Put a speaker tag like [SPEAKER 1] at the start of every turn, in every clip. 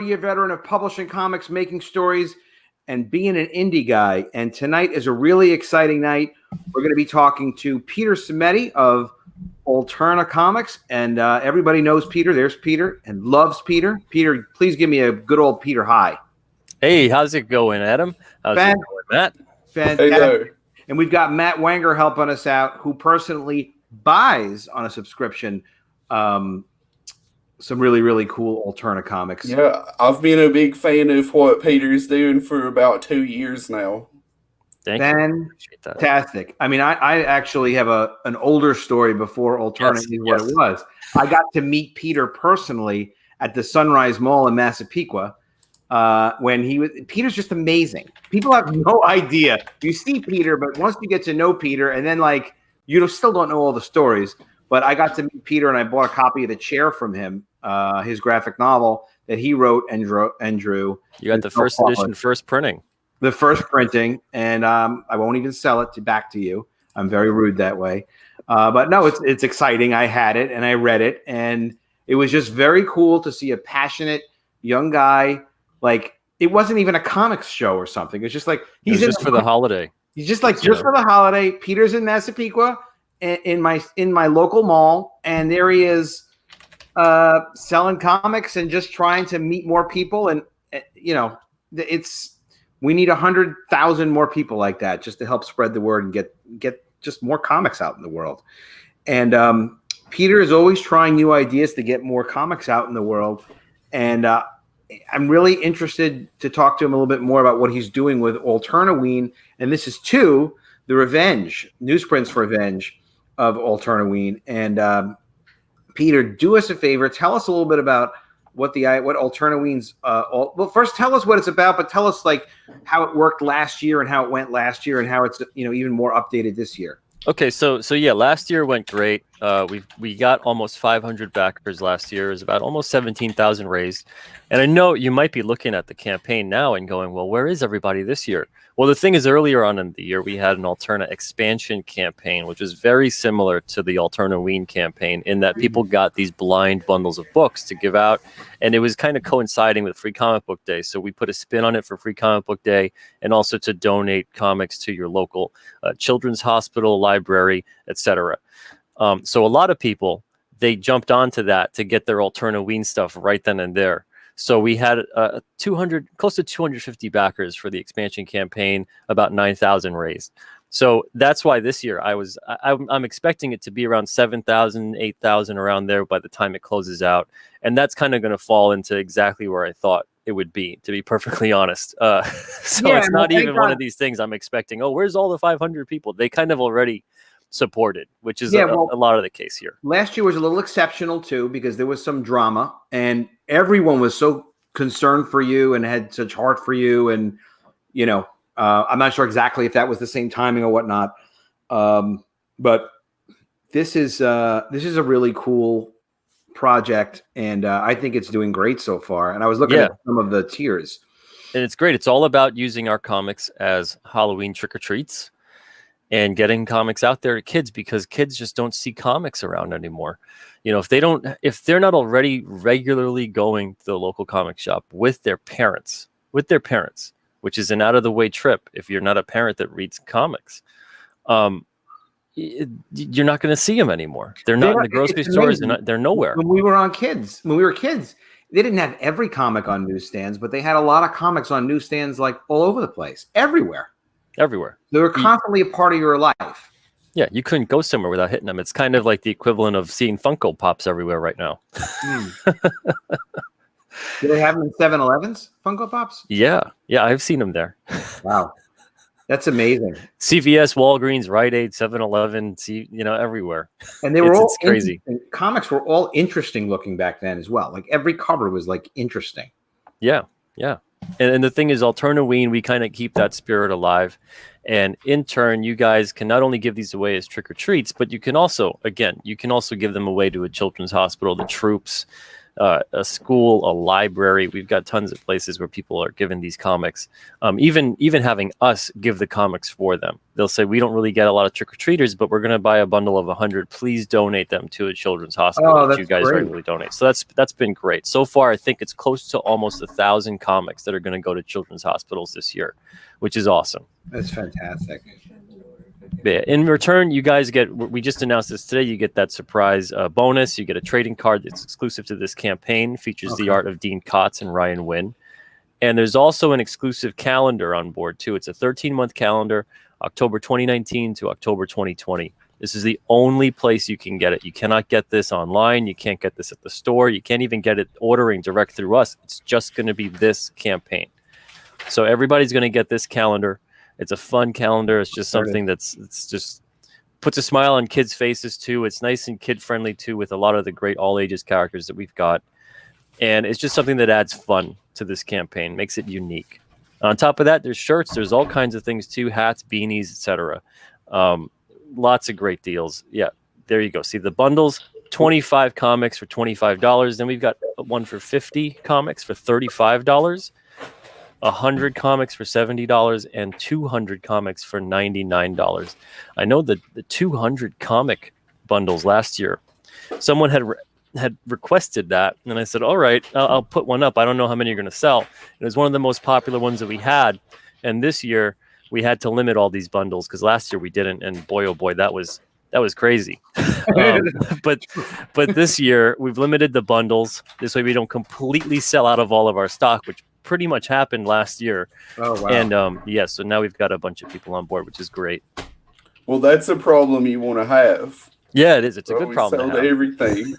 [SPEAKER 1] 40-year veteran of publishing comics, making stories, and being an indie guy. And tonight is a really exciting night. We're going to be talking to Peter Simeti of ALTERNA Comics. And everybody knows Peter. There's Peter and loves Peter. Peter, please give me a good old Peter hi.
[SPEAKER 2] Hey, how's it going, Adam? How's it going, Matt?
[SPEAKER 1] Fantastic. Hey, and we've got Matt Wenger helping us out, who personally buys on a subscription some really, really cool ALTERNA comics.
[SPEAKER 3] Yeah, I've been a big fan of what Peter's doing for about 2 years now.
[SPEAKER 2] Thank you.
[SPEAKER 1] Fantastic. I mean, I actually have an older story before ALTERNA is what it was. I got to meet Peter personally at the Sunrise Mall in Massapequa when Peter's just amazing. People have no idea. You see Peter, but once you get to know Peter, and then like you still don't know all the stories. But I got to meet Peter, and I bought a copy of The Chair from him, his graphic novel that he wrote and drew.
[SPEAKER 2] You got the first edition, first printing.
[SPEAKER 1] The first printing, and I won't even sell it back to you. I'm very rude that way. But no, it's exciting. I had it, and I read it, and it was just very cool to see a passionate young guy. Like, it wasn't even a comics show or something. It's just like
[SPEAKER 2] he's just for the holiday.
[SPEAKER 1] He's just like just for the holiday. Peter's in Massapequa in my local mall, and there he is selling comics and just trying to meet more people. And we need 100,000 more people like that just to help spread the word and get just more comics out in the world. And Peter is always trying new ideas to get more comics out in the world. And I'm really interested to talk to him a little bit more about what he's doing with AlternaWeen. And this is the revenge, Newsprint's revenge of AlternaWeen. And Peter, do us a favor. Tell us a little bit about what AlternaWeen's well, first tell us what it's about, but tell us like how it worked last year and how it went last year and how it's even more updated this year.
[SPEAKER 2] Okay, so yeah, last year went great. We got almost 500 backers last year. It was about almost 17,000 raised. And I know you might be looking at the campaign now and going, well, where is everybody this year? Well, the thing is, earlier on in the year, we had an ALTERNA expansion campaign, which is very similar to the ALTERNAWeen campaign in that people got these blind bundles of books to give out. And it was kind of coinciding with Free Comic Book Day. So we put a spin on it for Free Comic Book Day and also to donate comics to your local children's hospital, library, etc. So a lot of people, they jumped onto that to get their ALTERNAWeen stuff right then and there. So we had close to 250 backers for the expansion campaign, about 9,000 raised. So that's why this year I'm expecting it to be around 7,000, 8,000 around there by the time it closes out. And that's kind of going to fall into exactly where I thought it would be, to be perfectly honest. It's not even one of these things I'm expecting, oh, where's all the 500 people? They kind of already supported, which is a lot of the case here. Last
[SPEAKER 1] year was a little exceptional too, because there was some drama and everyone was so concerned for you and had such heart for you. And, I'm not sure exactly if that was the same timing or whatnot. But this is a really cool project. And I think it's doing great so far. And I was looking at some of the tiers.
[SPEAKER 2] And it's great. It's all about using our comics as Halloween trick-or-treats and getting comics out there to kids, because kids just don't see comics around anymore. If they're not already regularly going to the local comic shop with their parents, which is an out of the way trip. If you're not a parent that reads comics, you're not going to see them anymore. They're not in the grocery stores. They're nowhere.
[SPEAKER 1] When we were kids, they didn't have every comic on newsstands, but they had a lot of comics on newsstands, like all over the place, everywhere. They were constantly a part of your life.
[SPEAKER 2] Yeah, you couldn't go somewhere without hitting them. It's kind of like the equivalent of seeing Funko Pops everywhere right now.
[SPEAKER 1] Do they have them in 7-Elevens, Funko Pops?
[SPEAKER 2] Yeah, I've seen them there.
[SPEAKER 1] Wow, that's amazing.
[SPEAKER 2] CVS, Walgreens, Rite Aid, 7-Eleven, everywhere.
[SPEAKER 1] And they were all crazy. Comics were all interesting looking back then as well. Like every cover was like interesting.
[SPEAKER 2] Yeah. And the thing is, ALTERNAWeen, we kind of keep that spirit alive. And in turn, you guys can not only give these away as trick-or-treats, but you can also give them away to a children's hospital, the troops, a school, a library. We've got tons of places where people are giving these comics. Even having us give the comics for them. They'll say, we don't really get a lot of trick-or-treaters, but we're going to buy a bundle of 100. Please donate them to a children's hospital that you guys regularly donate. So that's been great. So far, I think it's close to almost 1,000 comics that are going to go to children's hospitals this year, which is awesome.
[SPEAKER 1] That's fantastic.
[SPEAKER 2] Yeah, in return, you guys get, we just announced this today, you get that surprise bonus. You get a trading card that's exclusive to this campaign, features the art of Dean Kotz and Ryan Wynn. And there's also an exclusive calendar on board, too. It's a 13-month calendar, October 2019 to October 2020. This is the only place you can get it. You cannot get this online. You can't get this at the store. You can't even get it ordering direct through us. It's just going to be this campaign. So everybody's going to get this calendar. It's a fun calendar. It's just something it's just puts a smile on kids' faces, too. It's nice and kid-friendly, too, with a lot of the great all-ages characters that we've got. And it's just something that adds fun to this campaign, makes it unique. On top of that, there's shirts. There's all kinds of things, too, hats, beanies, etc. Lots of great deals. Yeah, there you go. See the bundles, 25 comics for $25. Then we've got one for 50 comics for $35. 100 comics for $70 and 200 comics for $99. I know that the 200 comic bundles last year, someone had requested that, and I said, all right, I'll put one up. I don't know how many you're going to sell. It was one of the most popular ones that we had, and this year we had to limit all these bundles because last year we didn't, and boy, oh boy, that was crazy. But this year we've limited the bundles. This way we don't completely sell out of all of our stock, which pretty much happened last year.
[SPEAKER 1] Oh, wow.
[SPEAKER 2] And so now we've got a bunch of people on board, which is great.
[SPEAKER 3] Well, that's a problem you want to have.
[SPEAKER 2] Yeah, it is. It's a good problem to have.
[SPEAKER 3] Everything.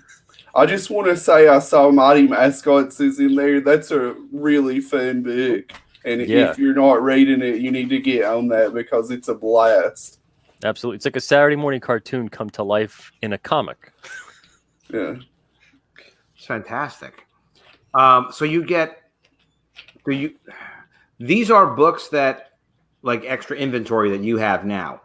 [SPEAKER 3] I just want to say I saw Mighty Mascots is in there. That's a really fun book. And if you're not reading it, you need to get on that because it's a blast.
[SPEAKER 2] Absolutely. It's like a Saturday morning cartoon come to life in a comic.
[SPEAKER 3] Yeah.
[SPEAKER 1] It's fantastic. So you get... These are books that, like, extra inventory that you have now.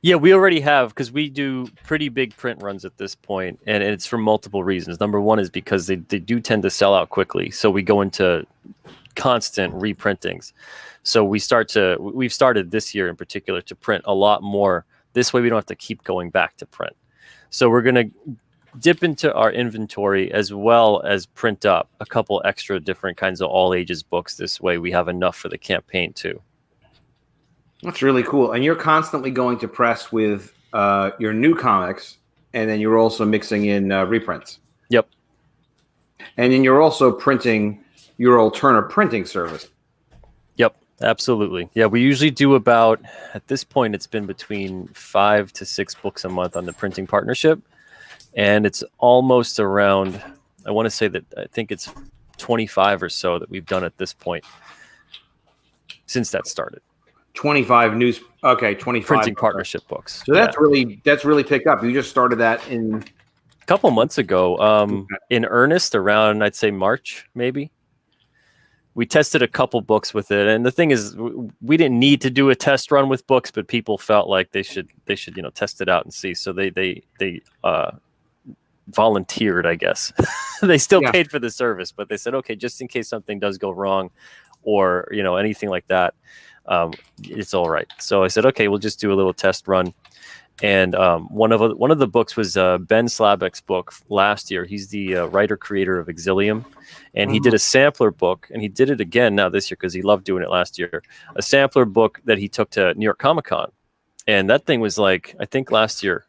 [SPEAKER 2] Yeah, we already have, because we do pretty big print runs at this point, and it's for multiple reasons. Number one is because they do tend to sell out quickly, so we go into constant reprintings. So we've started this year in particular to print a lot more. This way we don't have to keep going back to print. So we're going to dip into our inventory as well as print up a couple extra different kinds of all ages books. This way we have enough for the campaign too.
[SPEAKER 1] That's really cool. And you're constantly going to press with your new comics, and then you're also mixing in reprints.
[SPEAKER 2] Yep. And
[SPEAKER 1] then you're also printing your Alterna printing service.
[SPEAKER 2] Yep, absolutely. Yeah, we usually do about, at this point, it's been between 5 to 6 books a month on the printing partnership. And it's almost around, I want to say that I think it's 25 or so that we've done at this point since that started.
[SPEAKER 1] 25
[SPEAKER 2] printing partnership books.
[SPEAKER 1] So that's really picked up. You just started that in
[SPEAKER 2] a couple months ago, in earnest around, I'd say March, maybe. We tested a couple books with it, and the thing is, we didn't need to do a test run with books, but people felt like they should test it out and see. So they volunteered, I guess. They still paid for the service, but they said, okay, just in case something does go wrong or anything like that, it's all right. So I said, okay, we'll just do a little test run. And one of the books was Ben Slabek's book last year. He's the writer creator of Exilium, and he did a sampler book, and he did it again now this year because he loved doing it last year. A sampler book that he took to New York Comic Con, and that thing was like, I think last year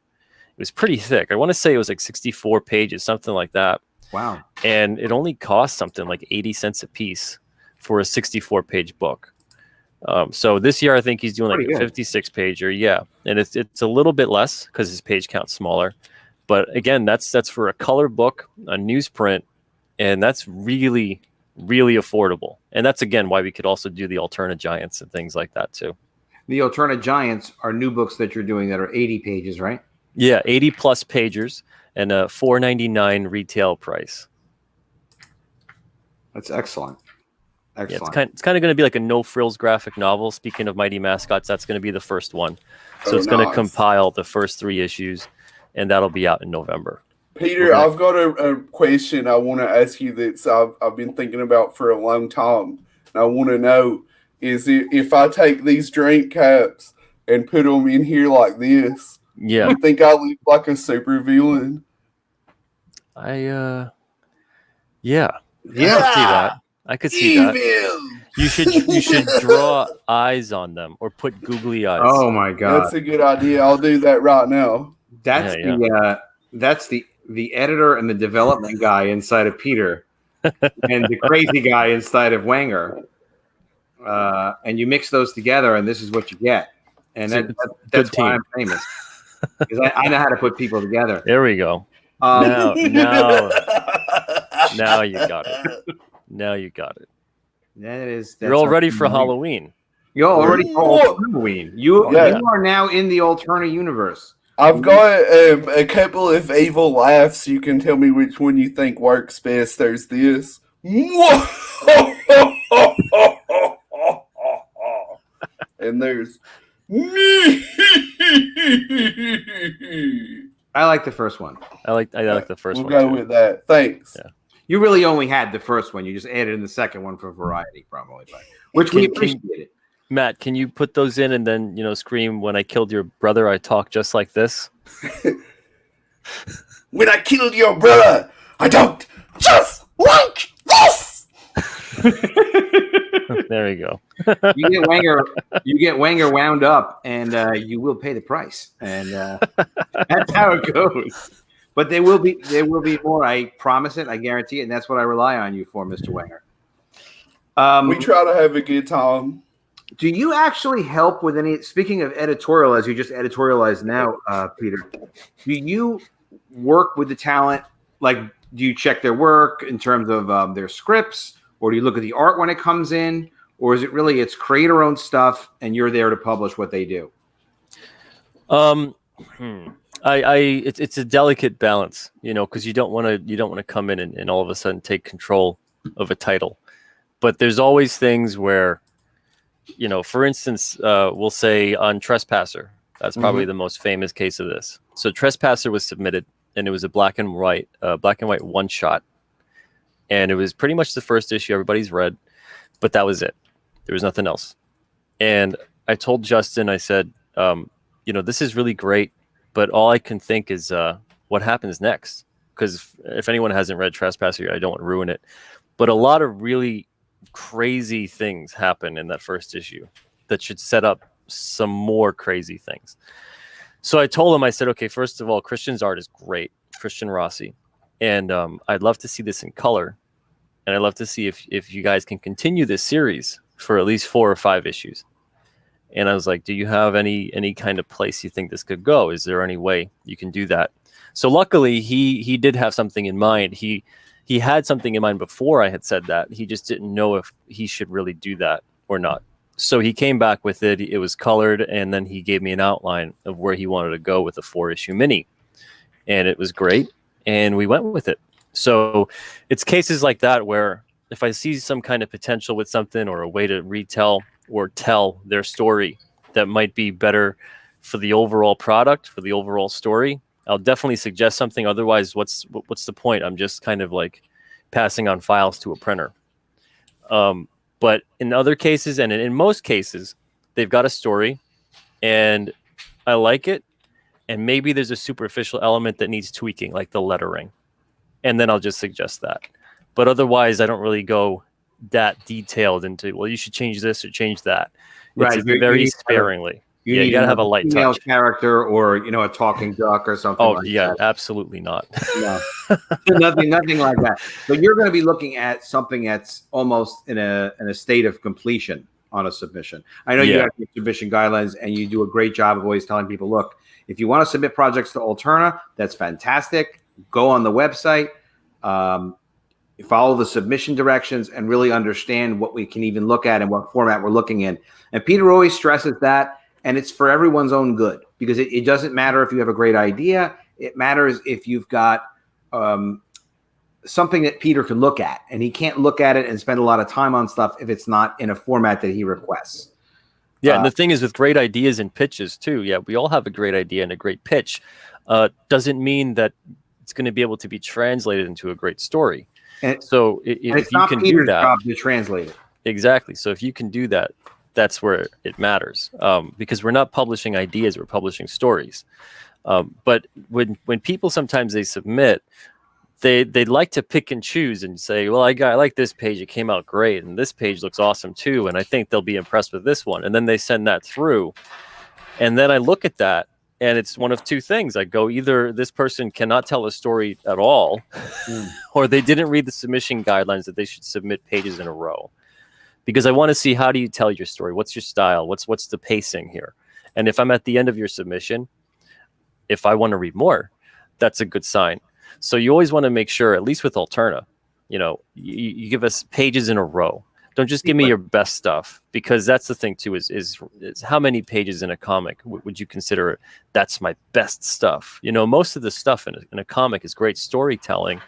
[SPEAKER 2] it was pretty thick. I want to say it was like 64 pages, something like that.
[SPEAKER 1] Wow! And
[SPEAKER 2] it only cost something like 80 cents a piece for a 64-page book. So this year, I think he's doing like a 56 pager. Yeah. And it's a little bit less because his page count's smaller. But again, that's for a color book, a newsprint, and that's really, really affordable. And that's, again, why we could also do the Alterna Giants and things like that too.
[SPEAKER 1] The Alterna Giants are new books that you're doing that are 80 pages, right?
[SPEAKER 2] Yeah, 80 plus pagers and a $4.99 retail price.
[SPEAKER 1] That's excellent. Excellent.
[SPEAKER 2] Yeah, it's kind of going to be like a no frills graphic novel. Speaking of Mighty Mascots, that's going to be the first one. So it's going to compile the first 3 issues, and that'll be out in November.
[SPEAKER 3] Peter, I've got a question I want to ask you that I've been thinking about for a long time. And I want to know, if I take these drink caps and put them in here like this,
[SPEAKER 2] Yeah.
[SPEAKER 3] you think I look like a super villain?
[SPEAKER 2] Yeah.
[SPEAKER 1] Yeah.
[SPEAKER 2] I could see that. I could see that. You should draw eyes on them or put googly eyes.
[SPEAKER 1] Oh my god.
[SPEAKER 3] That's a good idea. I'll do that right now.
[SPEAKER 1] That's the editor and the development guy inside of Peter and the crazy guy inside of Wanger. And you mix those together and this is what you get. And that's why I'm famous. Because I know how to put people together.
[SPEAKER 2] There we go. Now you got it. Now you got it.
[SPEAKER 1] That's
[SPEAKER 2] You're all ready for Halloween.
[SPEAKER 1] You're all ready for Halloween. You are now in the Alterna universe.
[SPEAKER 3] I've got a couple of evil laughs. You can tell me which one you think works best. There's this. And there's
[SPEAKER 1] I like the first one.
[SPEAKER 2] I like the first one.
[SPEAKER 3] We'll go with that. Thanks.
[SPEAKER 2] Yeah.
[SPEAKER 1] You really only had the first one. You just added in the second one for variety, probably. Which we appreciate.
[SPEAKER 2] Matt, can you put those in and then, scream, when I killed your brother, I talk just like this?
[SPEAKER 3] When I killed your brother, I talked just like this.
[SPEAKER 2] There you go.
[SPEAKER 1] You get Wanger wound up, and you will pay the price. And that's how it goes. But there will be more. I promise it. I guarantee it. And that's what I rely on you for, Mr. Wanger.
[SPEAKER 3] We try to have a good time.
[SPEAKER 1] Do you actually help with any? Speaking of editorial, as you just editorialized now, Peter, do you work with the talent? Like, do you check their work in terms of their scripts, or do you look at the art when it comes in, or is it really it's creator-owned stuff and you're there to publish what they do?
[SPEAKER 2] It's a delicate balance, because you don't want to come in and all of a sudden take control of a title, but there's always things where. For instance, we'll say on Trespasser, that's probably the most famous case of this. So Trespasser was submitted, and it was a black and white one shot, and it was pretty much the first issue everybody's read, but that was it. There was nothing else. And I told Justin, I said, this is really great, but all I can think is what happens next. Because if anyone hasn't read Trespasser, I don't want to ruin it. But a lot of really crazy things happen in that first issue that should set up some more crazy things. So I told him, I said, okay, first of all, Christian's art is great, Christian Rossi, and I'd love to see this in color, and I'd love to see if you guys can continue this series for at least 4 or 5 issues. And I was like, do you have any kind of place you think this could go? Is there any way you can do that? So luckily he did have something in mind. He had something in mind before I had said that. He just didn't know if he should really do that or not. So he came back with it. It was colored, and then he gave me an outline of where he wanted to go with a 4-issue mini. And it was great, and we went with it. So it's cases like that where if I see some kind of potential with something or a way to retell or tell their story that might be better for the overall product, for the overall story, I'll definitely suggest something. Otherwise, what's the point? I'm just kind of like passing on files to a printer. But in other cases, and in most cases, they've got a story, and I like it, and maybe there's a superficial element that needs tweaking, like the lettering, and then I'll just suggest that. But otherwise, I don't really go that detailed into, well, you should change this or change that. Right. It's very sparingly. You got to have a light touch.
[SPEAKER 1] Character or, a talking duck or something like that.
[SPEAKER 2] Oh, yeah, absolutely not.
[SPEAKER 1] No. nothing like that. But you're going to be looking at something that's almost in a state of completion on a submission. I know you have your submission guidelines, and you do a great job of always telling people, look, if you want to submit projects to Alterna, that's fantastic. Go on the website, follow the submission directions, and really understand what we can even look at and what format we're looking in. And Peter always stresses that. And it's for everyone's own good, because it doesn't matter if you have a great idea. It matters if you've got something that Peter can look at, and he can't look at it and spend a lot of time on stuff if it's not in a format that he requests.
[SPEAKER 2] Yeah, and the thing is with great ideas and pitches too. Yeah, we all have a great idea and a great pitch. Doesn't mean that it's going to be able to be translated into a great story.
[SPEAKER 1] And,
[SPEAKER 2] so
[SPEAKER 1] and
[SPEAKER 2] if
[SPEAKER 1] it's
[SPEAKER 2] you
[SPEAKER 1] not
[SPEAKER 2] can
[SPEAKER 1] Peter's
[SPEAKER 2] do that,
[SPEAKER 1] job to translate it.
[SPEAKER 2] exactly. So if you can do that, that's where it matters, because we're not publishing ideas, we're publishing stories. But when people sometimes they submit, they like to pick and choose and say, well, I like this page, it came out great, and this page looks awesome too, and I think they'll be impressed with this one. And then they send that through, and then I look at that, and it's one of two things. I go, either this person cannot tell a story at all, or they didn't read the submission guidelines that they should submit pages in a row. Because I want to see, how do you tell your story? What's your style? What's the pacing here? And if I'm at the end of your submission, if I want to read more, that's a good sign. So you always want to make sure, at least with Alterna, you give us pages in a row. Don't just give me your best stuff, because that's the thing too, is how many pages in a comic would you consider that's my best stuff? Most of the stuff in a comic is great storytelling,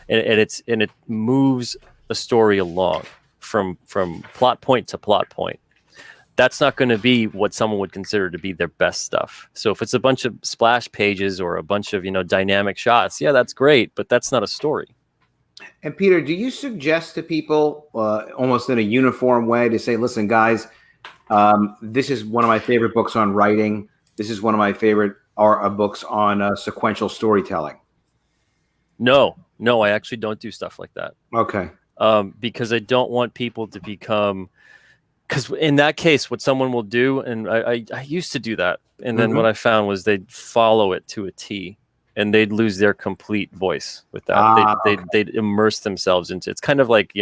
[SPEAKER 2] and it moves a story along from plot point to plot point. That's not going to be what someone would consider to be their best stuff. So if it's a bunch of splash pages or a bunch of dynamic shots, yeah, that's great, but that's not a story.
[SPEAKER 1] And Peter, do you suggest to people almost in a uniform way to say, listen, guys, this is one of my favorite books on writing. This is one of my favorite books on sequential storytelling?
[SPEAKER 2] No, I actually don't do stuff like that.
[SPEAKER 1] Okay.
[SPEAKER 2] Because I don't want people to become, because in that case, what someone will do, and I used to do that, and then what I found was they'd follow it to a T, and they'd lose their complete voice with that. They'd immerse themselves into, it's kind of like,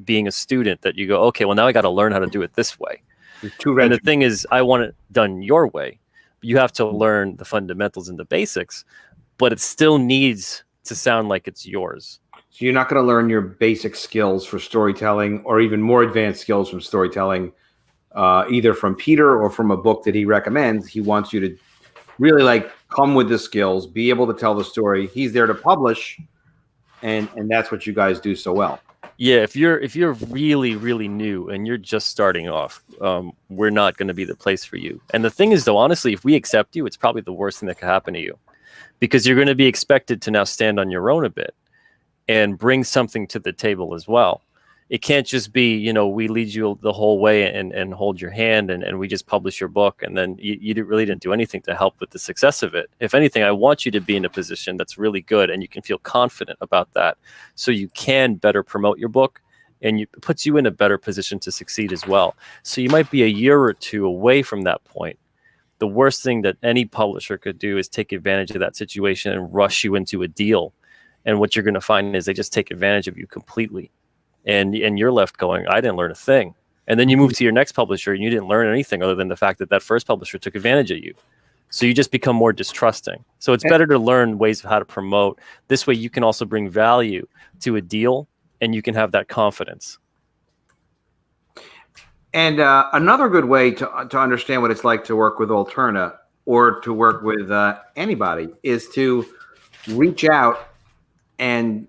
[SPEAKER 2] being a student, that you go, okay, well, now I got to learn how to do it this way. And the thing is, I want it done your way. You have to learn the fundamentals and the basics, but it still needs to sound like it's yours.
[SPEAKER 1] So you're not going to learn your basic skills for storytelling, or even more advanced skills from storytelling, either from Peter or from a book that he recommends. He wants you to really come with the skills, be able to tell the story. He's there to publish, and that's what you guys do so well.
[SPEAKER 2] Yeah, if you're really, really new and you're just starting off, we're not going to be the place for you. And the thing is, though, honestly, if we accept you, it's probably the worst thing that could happen to you, because you're going to be expected to now stand on your own a bit and bring something to the table as well. It can't just be, we lead you the whole way and hold your hand and we just publish your book, and then you really didn't do anything to help with the success of it. If anything, I want you to be in a position that's really good and you can feel confident about that, so you can better promote your book, and it puts you in a better position to succeed as well. So you might be a year or two away from that point. The worst thing that any publisher could do is take advantage of that situation and rush you into a deal. And what you're going to find is they just take advantage of you completely. And you're left going, I didn't learn a thing. And then you move to your next publisher and you didn't learn anything other than the fact that first publisher took advantage of you. So you just become more distrusting. So it's better to learn ways of how to promote. This way you can also bring value to a deal, and you can have that confidence.
[SPEAKER 1] And another good way to understand what it's like to work with Alterna, or to work with anybody, is to reach out and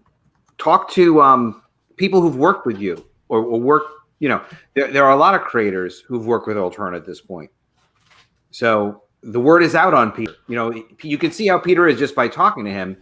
[SPEAKER 1] talk to people who've worked with you, or work. There are a lot of creators who've worked with Alterna at this point. So the word is out on Peter. You can see how Peter is just by talking to him,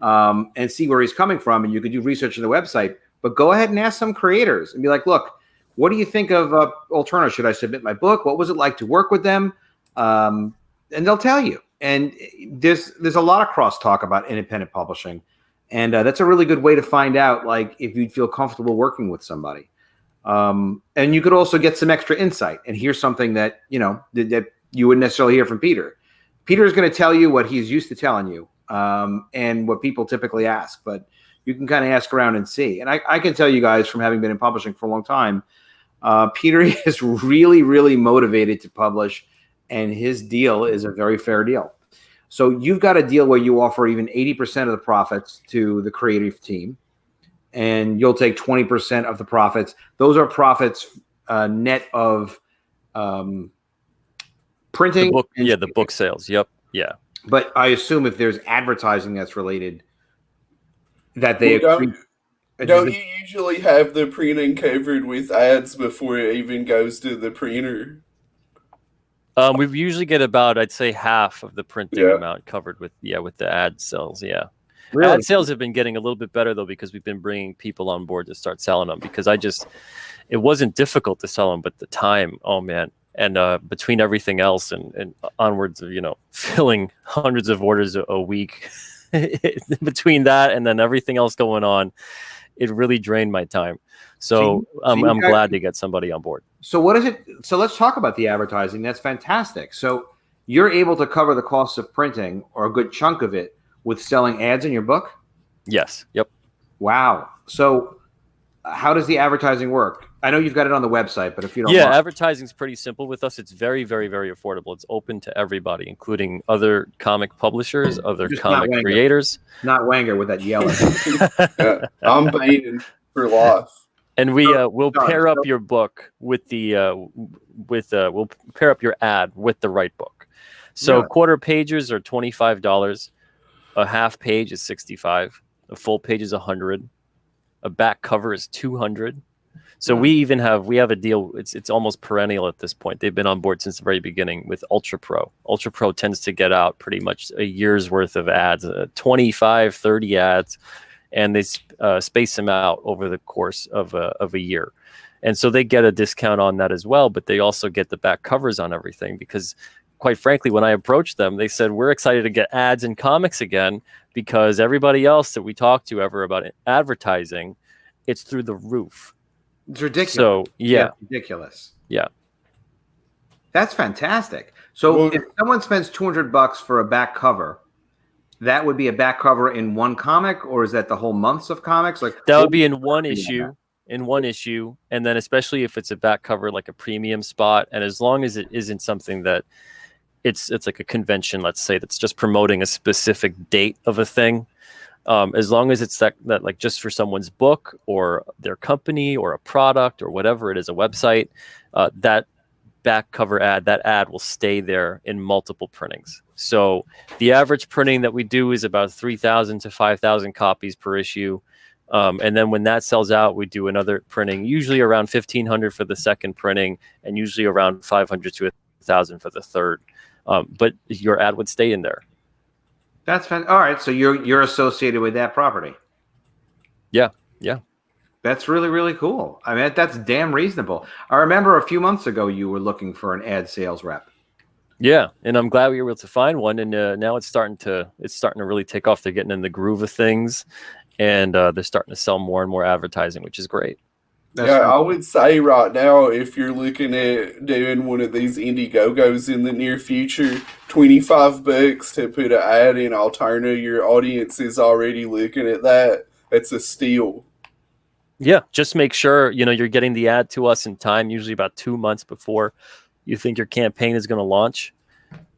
[SPEAKER 1] and see where he's coming from. And you can do research on the website, but go ahead and ask some creators and be like, look, what do you think of Alterna? Should I submit my book? What was it like to work with them? And they'll tell you. And there's a lot of crosstalk about independent publishing. And that's a really good way to find out, if you'd feel comfortable working with somebody. And you could also get some extra insight and hear something that, that you wouldn't necessarily hear from Peter. Peter is going to tell you what he's used to telling you, and what people typically ask. But you can kind of ask around and see. And I can tell you guys, from having been in publishing for a long time, Peter is really, really motivated to publish, and his deal is a very fair deal. So you've got a deal where you offer even 80% of the profits to the creative team, and you'll take 20% of the profits. Those are profits net of printing.
[SPEAKER 2] The book sales. Yep. Yeah.
[SPEAKER 1] But I assume if there's advertising that's related, that they
[SPEAKER 3] don't you usually have the printing covered with ads before it even goes to the printer?
[SPEAKER 2] We usually get about, I'd say, half of the printing amount covered with the ad sales. Yeah.
[SPEAKER 1] Really?
[SPEAKER 2] Ad sales have been getting a little bit better though, because we've been bringing people on board to start selling them, because it wasn't difficult to sell them, but the time, oh man. And between everything else and onwards of, filling hundreds of orders a week, between that and then everything else going on, it really drained my time. So I'm glad to get somebody on board.
[SPEAKER 1] So what is it? So let's talk about the advertising. That's fantastic. So you're able to cover the costs of printing, or a good chunk of it, with selling ads in your book?
[SPEAKER 2] Yes. Yep.
[SPEAKER 1] Wow. So how does the advertising work? I know you've got it on the website, but if you don't mind.
[SPEAKER 2] Advertising is pretty simple with us. It's very, very, very affordable. It's open to everybody, including other comic publishers, other comic creators.
[SPEAKER 1] Not Wanger with that yellow.
[SPEAKER 3] Yeah, I'm paying for life.
[SPEAKER 2] And we'll pair up your book with we'll pair up your ad with the right book. So quarter pages are $25. A half page is $65. A full page is $100. A back cover is $200. So we have a deal. It's almost perennial at this point. They've been on board since the very beginning with Ultra Pro. Ultra Pro tends to get out pretty much a year's worth of ads, 25, 30 ads, and they space them out over the course of a year. And so they get a discount on that as well, but they also get the back covers on everything, because quite frankly, when I approached them, they said, we're excited to get ads in comics again, because everybody else that we talk to ever about advertising, it's through the roof.
[SPEAKER 1] It's ridiculous.
[SPEAKER 2] So
[SPEAKER 1] ridiculous.
[SPEAKER 2] Yeah.
[SPEAKER 1] That's fantastic. So if someone spends $200 for a back cover, that would be a back cover in one comic, or is that the whole months of comics? Like
[SPEAKER 2] that would be in one issue. And then especially if it's a back cover, like a premium spot, and as long as it isn't something that it's like a convention, let's say, that's just promoting a specific date of a thing. As long as it's that like just for someone's book or their company or a product or whatever it is, a website, that back cover ad, that ad will stay there in multiple printings. So the average printing that we do is about 3,000 to 5,000 copies per issue. And then when that sells out, we do another printing, usually around 1,500 for the second printing, and usually around 500 to 1,000 for the third. But your ad would stay in there.
[SPEAKER 1] That's fun. All right, so you're associated with that property.
[SPEAKER 2] Yeah.
[SPEAKER 1] That's really, really cool. I mean, that's damn reasonable. I remember a few months ago you were looking for an ad sales rep.
[SPEAKER 2] Yeah, and I'm glad we were able to find one, and now it's starting to really take off. They're getting in the groove of things, and they're starting to sell more and more advertising, which is great.
[SPEAKER 3] I would say right now, if you're looking at doing one of these Indiegogos in the near future, $25 to put an ad in Alterna, your audience is already looking at that. It's a steal.
[SPEAKER 2] Yeah, just make sure you're getting the ad to us in time, usually about 2 months before you think your campaign is going to launch,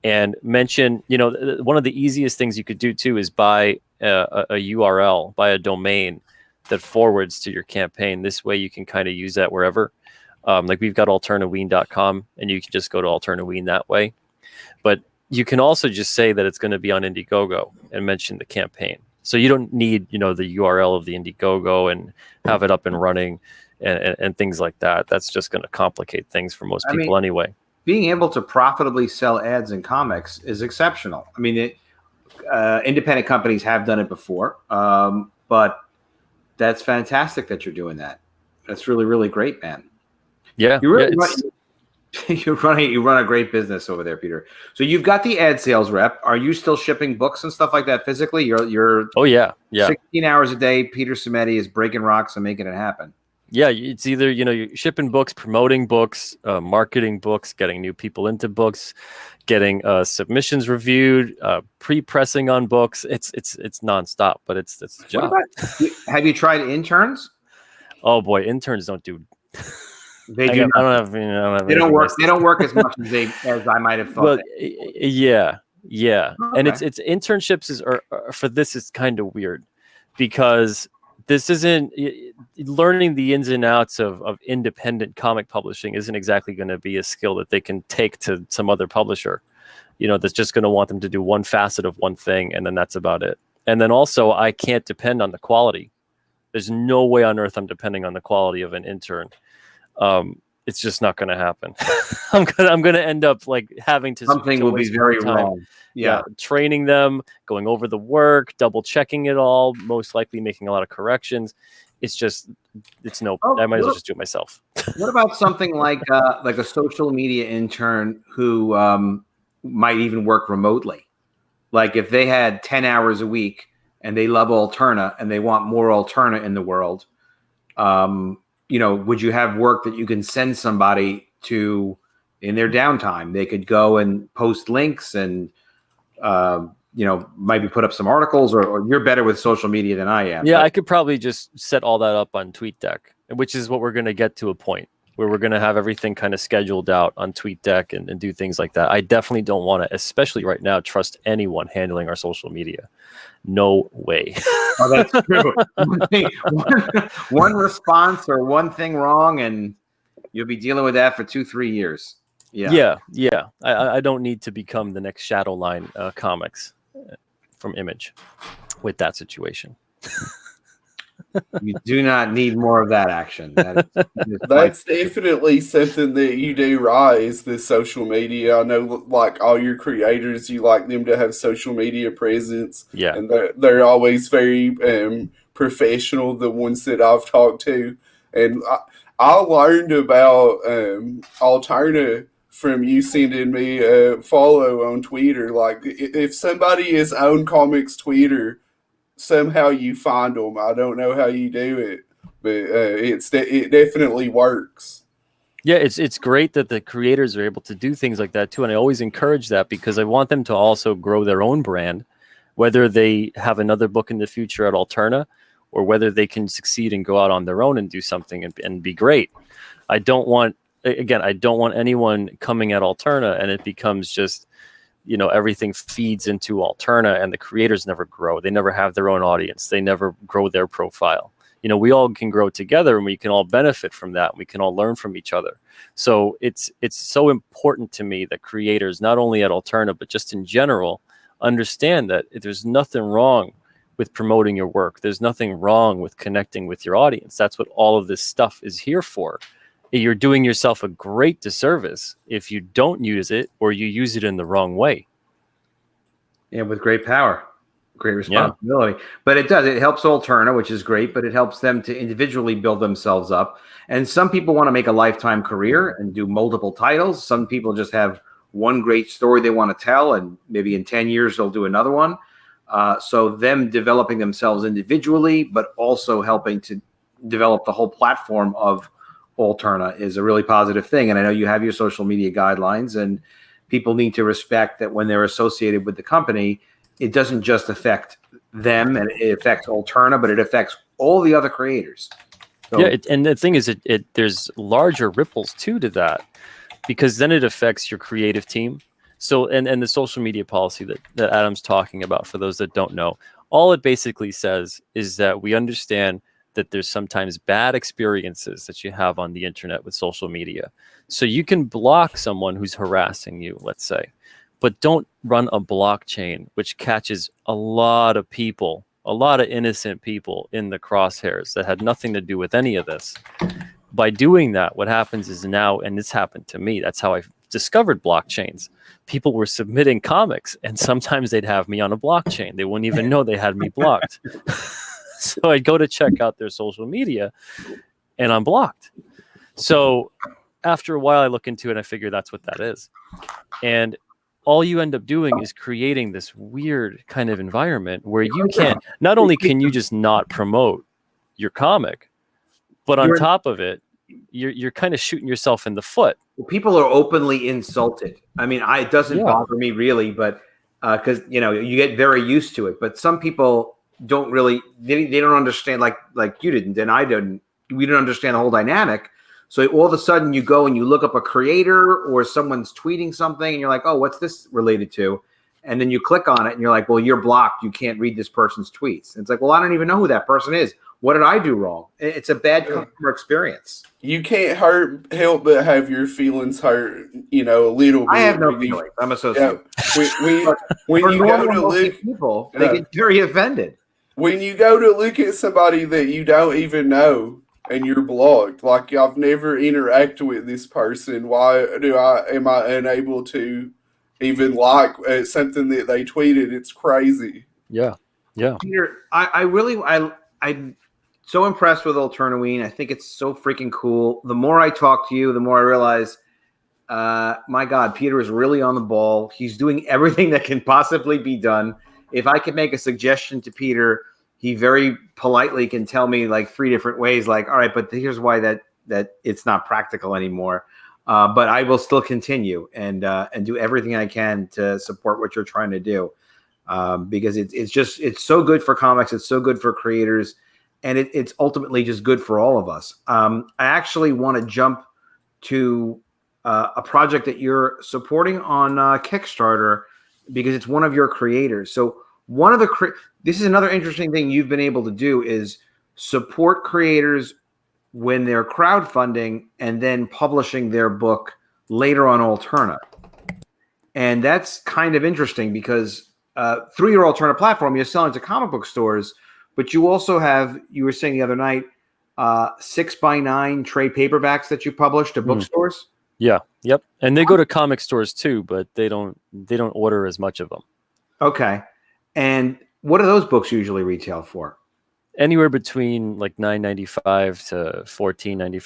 [SPEAKER 2] and mention. One of the easiest things you could do too is buy a URL, buy a domain that forwards to your campaign. This way you can kind of use that wherever. Like we've got AlternaWeen.com, and you can just go to AlternaWeen that way. But you can also just say that it's going to be on Indiegogo and mention the campaign. So you don't need, the URL of the Indiegogo and have it up and running and things like that. That's just going to complicate things for most people anyway.
[SPEAKER 1] Being able to profitably sell ads in comics is exceptional. I mean, independent companies have done it before, but that's fantastic that you're doing that. That's really, really great, man.
[SPEAKER 2] Yeah.
[SPEAKER 1] You run a great business over there, Peter. So you've got the ad sales rep. Are you still shipping books and stuff like that physically? You're
[SPEAKER 2] Oh yeah.
[SPEAKER 1] 16 hours a day. Peter Simeti is breaking rocks and making it happen.
[SPEAKER 2] Yeah, it's either you're shipping books, promoting books, marketing books, getting new people into books, getting submissions reviewed, pre-pressing on books. It's nonstop, but it's the job.
[SPEAKER 1] Have you tried interns?
[SPEAKER 2] Oh boy, interns don't do.
[SPEAKER 1] They
[SPEAKER 2] do. I don't have.
[SPEAKER 1] They don't work. They don't work as much as I might have thought.
[SPEAKER 2] Well, yeah, okay. And it's internships are for this is kind of weird because this isn't learning the ins and outs of independent comic publishing isn't exactly going to be a skill that they can take to some other publisher, that's just going to want them to do one facet of one thing. And then that's about it. And then also I can't depend on the quality. There's no way on earth I'm depending on the quality of an intern. it's just not going to happen. I'm gonna end up like having to
[SPEAKER 1] something will be very wrong. Yeah,
[SPEAKER 2] training them, going over the work, double checking it all, most likely making a lot of corrections. I might as well just do it myself.
[SPEAKER 1] What about something like a social media intern who might even work remotely? Like if they had 10 hours a week and they love Alterna and they want more Alterna in the world, would you have work that you can send somebody to in their downtime? They could go and post links and, maybe put up some articles, or you're better with social media than I am.
[SPEAKER 2] Yeah, I could probably just set all that up on TweetDeck, which is what we're going to get to a point where we're going to have everything kind of scheduled out on TweetDeck and do things like that. I definitely don't want to, especially right now, trust anyone handling our social media. No way.
[SPEAKER 1] Oh, that's true. One response or one thing wrong, and you'll be dealing with that for 2-3 years. Yeah.
[SPEAKER 2] I don't need to become the next Shadowline Comics from Image with that situation.
[SPEAKER 1] You do not need more of that action.
[SPEAKER 3] That's definitely something that you do right, is the social media. I know, like, all your creators, you like them to have social media presence.
[SPEAKER 2] Yeah.
[SPEAKER 3] And they're always very professional, the ones that I've talked to. And I learned about Alterna from you sending me a follow on Twitter. Like, if somebody is on Comics Twitter, somehow you find them. I don't know how you do it, but it definitely works.
[SPEAKER 2] Yeah, it's great that the creators are able to do things like that too, and I always encourage that because I want them to also grow their own brand, whether they have another book in the future at Alterna or whether they can succeed and go out on their own and do something and be great. I don't want anyone coming at Alterna and it becomes just, everything feeds into Alterna and the creators never grow. They never have their own audience. They never grow their profile. We all can grow together and we can all benefit from that. We can all learn from each other. So it's so important to me that creators, not only at Alterna, but just in general, understand that there's nothing wrong with promoting your work. There's nothing wrong with connecting with your audience. That's what all of this stuff is here for. You're doing yourself a great disservice if you don't use it or you use it in the wrong way.
[SPEAKER 1] Yeah, with great power, great responsibility. Yeah. But it helps Alterna, which is great, but it helps them to individually build themselves up. And some people want to make a lifetime career and do multiple titles. Some people just have one great story they want to tell, and maybe in 10 years they'll do another one. So them developing themselves individually, but also helping to develop the whole platform of Alterna is a really positive thing. And I know you have your social media guidelines, and people need to respect that when they're associated with the company, it doesn't just affect them and it affects Alterna, but it affects all the other creators. So,
[SPEAKER 2] yeah, and the thing is, there's larger ripples too to that, because then it affects your creative team. So, and the social media policy that Adam's talking about, for those that don't know, all it basically says is that we understand that there's sometimes bad experiences that you have on the internet with social media. So you can block someone who's harassing you, let's say, but don't run a blockchain which catches a lot of people, a lot of innocent people in the crosshairs that had nothing to do with any of this. By doing that, what happens is now, and this happened to me, that's how I discovered blockchains. People were submitting comics and sometimes they'd have me on a blockchain. They wouldn't even know they had me blocked. So I'd go to check out their social media and I'm blocked. So after a while I look into it and I figure that's what that is. And all you end up doing is creating this weird kind of environment where you can't, not only can you just not promote your comic, but on top of it, you're kind of shooting yourself in the foot.
[SPEAKER 1] Well, people are openly insulted. I mean, it doesn't bother me really, but because, you get very used to it. But some people don't really, they don't understand like you didn't and I didn't. We didn't understand the whole dynamic. So all of a sudden you go and you look up a creator or someone's tweeting something and you're like, oh, what's this related to? And then you click on it and you're like, well, you're blocked. You can't read this person's tweets. And it's like, well, I don't even know who that person is. What did I do wrong? It's a bad customer experience.
[SPEAKER 3] You can't help but have your feelings hurt, a little bit.
[SPEAKER 1] I have no feelings. I'm a sociopath.
[SPEAKER 3] When you go to look,
[SPEAKER 1] people, they get very offended.
[SPEAKER 3] When you go to look at somebody that you don't even know, and you're blocked. Like, I've never interacted with this person. Why am I unable to even like something that they tweeted? It's crazy.
[SPEAKER 2] Yeah. Yeah.
[SPEAKER 1] Peter, I'm so impressed with AlternaWeen. I think it's so freaking cool. The more I talk to you, the more I realize, my God, Peter is really on the ball. He's doing everything that can possibly be done. If I could make a suggestion to Peter, he very politely can tell me like 3 different ways, like, all right, but here's why that it's not practical anymore. But I will still continue and do everything I can to support what you're trying to do. Because it's so good for comics. It's so good for creators, and it's ultimately just good for all of us. I actually want to jump to a project that you're supporting on Kickstarter because it's one of your creators. So this is another interesting thing you've been able to do is support creators when they're crowdfunding and then publishing their book later on Alterna. And that's kind of interesting because through your Alterna platform, you're selling to comic book stores, but you also have, you were saying the other night, 6x9 trade paperbacks that you publish to bookstores.
[SPEAKER 2] Yeah. Yep. And they go to comic stores too, but they don't order as much of them.
[SPEAKER 1] Okay. And what do those books usually retail for?
[SPEAKER 2] Anywhere between like $9.95 to $14.95,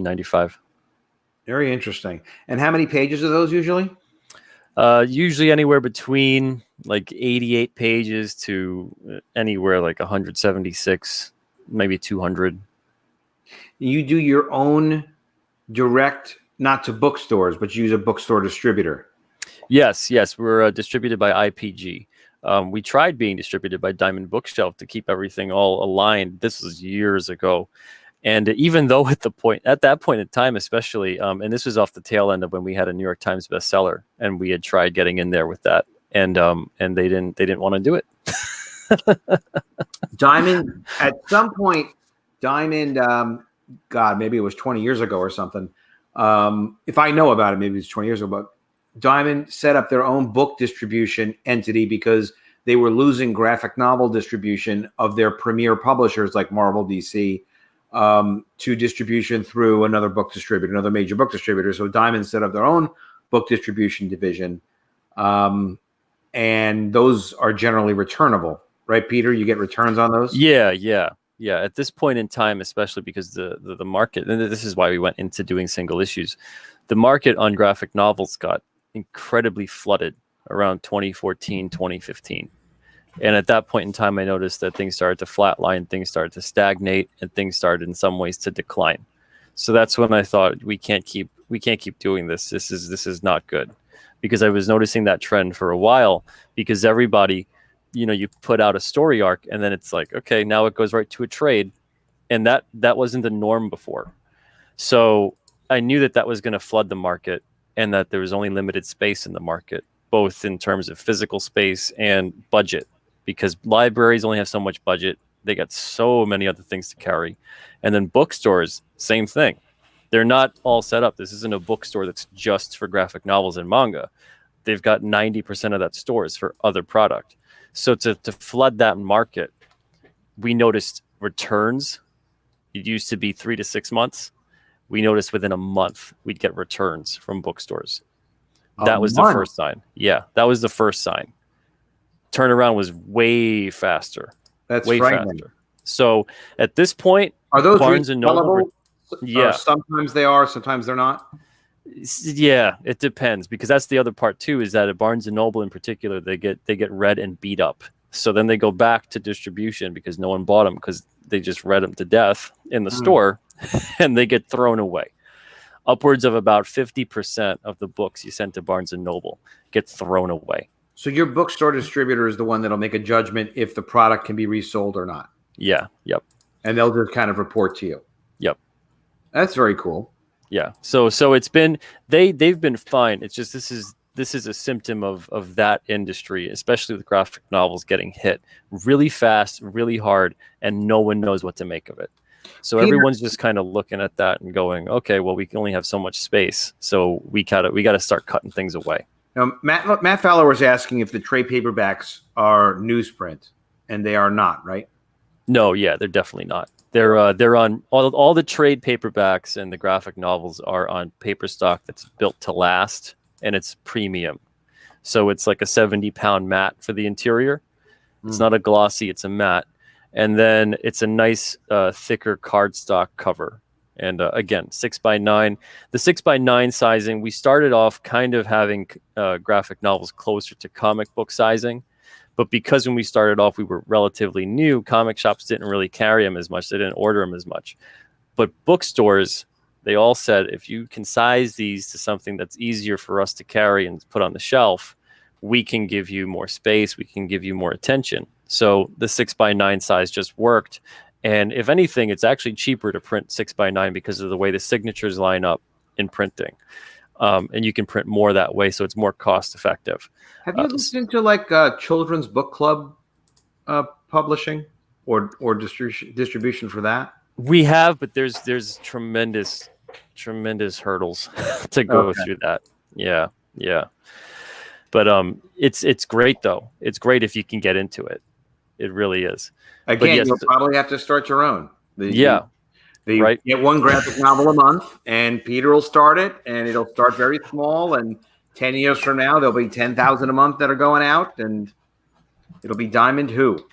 [SPEAKER 2] $16.95.
[SPEAKER 1] Very interesting. And how many pages are those usually?
[SPEAKER 2] Usually anywhere between like 88 pages to anywhere like 176, maybe 200.
[SPEAKER 1] You do your own direct, not to bookstores, but you use a bookstore distributor.
[SPEAKER 2] Yes. We're distributed by IPG. We tried being distributed by Diamond Bookshelf to keep everything all aligned. This was years ago. And even though at that point in time, especially, and this was off the tail end of when we had a New York Times bestseller, and we had tried getting in there with that, and they didn't want to do it.
[SPEAKER 1] Diamond, at some point, Diamond, God, maybe it was 20 years ago or something. If I know about it, maybe it's 20 years ago, but Diamond set up their own book distribution entity because they were losing graphic novel distribution of their premier publishers like Marvel, DC, to distribution through another book distributor, another major book distributor. So Diamond set up their own book distribution division. And those are generally returnable, right, Peter? You get returns on those?
[SPEAKER 2] Yeah. At this point in time, especially because the market, and this is why we went into doing single issues, the market on graphic novels got incredibly flooded around 2014, 2015. And at that point in time, I noticed that things started to flatline, things started to stagnate, and things started in some ways to decline. So that's when I thought we can't keep doing this. This is not good, because I was noticing that trend for a while, because everybody, you put out a story arc and then it's like, okay, now it goes right to a trade. And that wasn't the norm before. So I knew that was going to flood the market, and that there was only limited space in the market, both in terms of physical space and budget, because libraries only have so much budget. They got so many other things to carry. And then bookstores, same thing. They're not all set up. This isn't a bookstore that's just for graphic novels and manga. They've got 90% of that stores for other product. So to flood that market, we noticed returns. It used to be 3 to 6 months. We noticed within a month we'd get returns from bookstores. That was the first sign. Yeah, that was the first sign. Turnaround was way faster.
[SPEAKER 1] That's
[SPEAKER 2] way
[SPEAKER 1] frightening.
[SPEAKER 2] faster. So at this point,
[SPEAKER 1] are those
[SPEAKER 2] Barnes and Noble?
[SPEAKER 1] Yeah, sometimes they are, sometimes they're not.
[SPEAKER 2] Yeah, it depends, because that's the other part too. Is that at Barnes and Noble in particular, they get read and beat up. So then they go back to distribution because no one bought them, because they just read them to death in the store, and they get thrown away. Upwards of about 50% of the books you send to Barnes and Noble get thrown away.
[SPEAKER 1] So your bookstore distributor is the one that'll make a judgment if the product can be resold or not.
[SPEAKER 2] Yeah. Yep.
[SPEAKER 1] And they'll just kind of report to you.
[SPEAKER 2] Yep.
[SPEAKER 1] That's very cool.
[SPEAKER 2] Yeah. So it's been they've been fine. It's just this is a symptom of that industry, especially with graphic novels getting hit really fast, really hard, and no one knows what to make of it. So Peter, everyone's just kind of looking at that and going, okay, well, we can only have so much space, so we gotta start cutting things away.
[SPEAKER 1] Now, Matt Fowler was asking if the trade paperbacks are newsprint, and they are not, right?
[SPEAKER 2] No, yeah, they're definitely not. They're on all the trade paperbacks, and the graphic novels are on paper stock that's built to last, and it's premium. So it's like a 70-pound mat for the interior. It's not a glossy, it's a matte. And then it's a nice, thicker cardstock cover. And again, 6x9. The 6x9 sizing, we started off kind of having graphic novels closer to comic book sizing. But because when we started off, we were relatively new, comic shops didn't really carry them as much. They didn't order them as much. But bookstores, they all said, if you can size these to something that's easier for us to carry and put on the shelf, we can give you more space, we can give you more attention. So the 6x9 size just worked. And if anything, it's actually cheaper to print 6x9 because of the way the signatures line up in printing. And you can print more that way, so it's more cost effective.
[SPEAKER 1] Have you looked into like children's book club publishing or distribution for that?
[SPEAKER 2] We have, but there's tremendous hurdles to go through that. Yeah. But it's great though. It's great if you can get into it. It really is.
[SPEAKER 1] Again, yes, you'll probably have to start your own.
[SPEAKER 2] Right.
[SPEAKER 1] Get one graphic novel a month, and Peter will start it, and it'll start very small. And 10 years from now, there'll be 10,000 a month that are going out, and it'll be Diamond Who.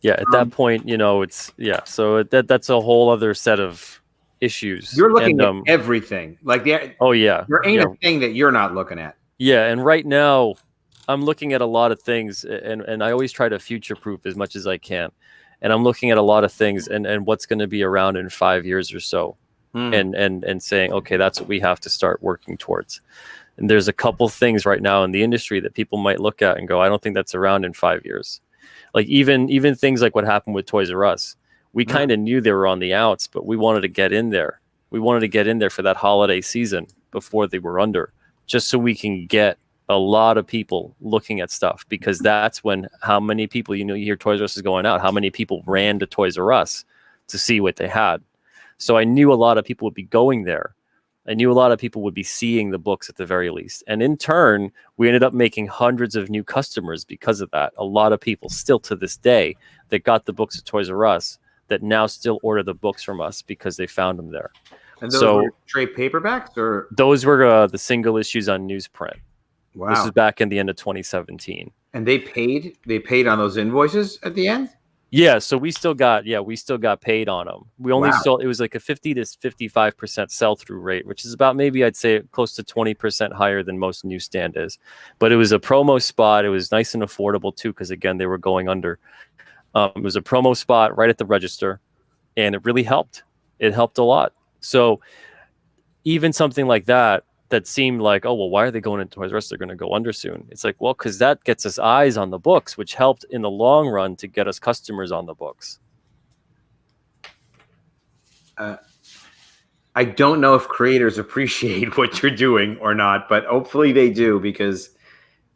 [SPEAKER 2] Yeah, at that point, it's So that's a whole other set of issues.
[SPEAKER 1] You're looking at everything. Like there ain't a thing that you're not looking at.
[SPEAKER 2] Yeah, and right now, I'm looking at a lot of things, and I always try to future-proof as much as I can. And I'm looking at a lot of things and what's going to be around in 5 years or so, and saying, okay, that's what we have to start working towards. And there's a couple things right now in the industry that people might look at and go, I don't think that's around in 5 years. Like even things like what happened with Toys R Us. We kind of knew they were on the outs, but we wanted to get in there. We wanted to get in there for that holiday season before they were under, just so we can get a lot of people looking at stuff, because that's when how many people, you hear Toys R Us is going out, how many people ran to Toys R Us to see what they had. So I knew a lot of people would be going there. I knew a lot of people would be seeing the books at the very least. And in turn, we ended up making hundreds of new customers because of that. A lot of people still to this day that got the books at Toys R Us that now still order the books from us because they found them there.
[SPEAKER 1] And those were trade paperbacks, or
[SPEAKER 2] those were the single issues on newsprint.
[SPEAKER 1] Wow.
[SPEAKER 2] This is back in the end of 2017. And
[SPEAKER 1] they paid on those invoices at the end?
[SPEAKER 2] Yeah, so we still got paid on them. We only sold, it was like a 50 to 55% sell-through rate, which is about, maybe I'd say close to 20% higher than most newsstand is. But it was a promo spot. It was nice and affordable too, because again, they were going under. It was a promo spot right at the register, and it really helped. It helped a lot. So even something like that seemed like, oh, well, why are they going into Toys R Us? They're going to go under soon. It's like, well, because that gets us eyes on the books, which helped in the long run to get us customers on the books.
[SPEAKER 1] I don't know if creators appreciate what you're doing or not, but hopefully they do, because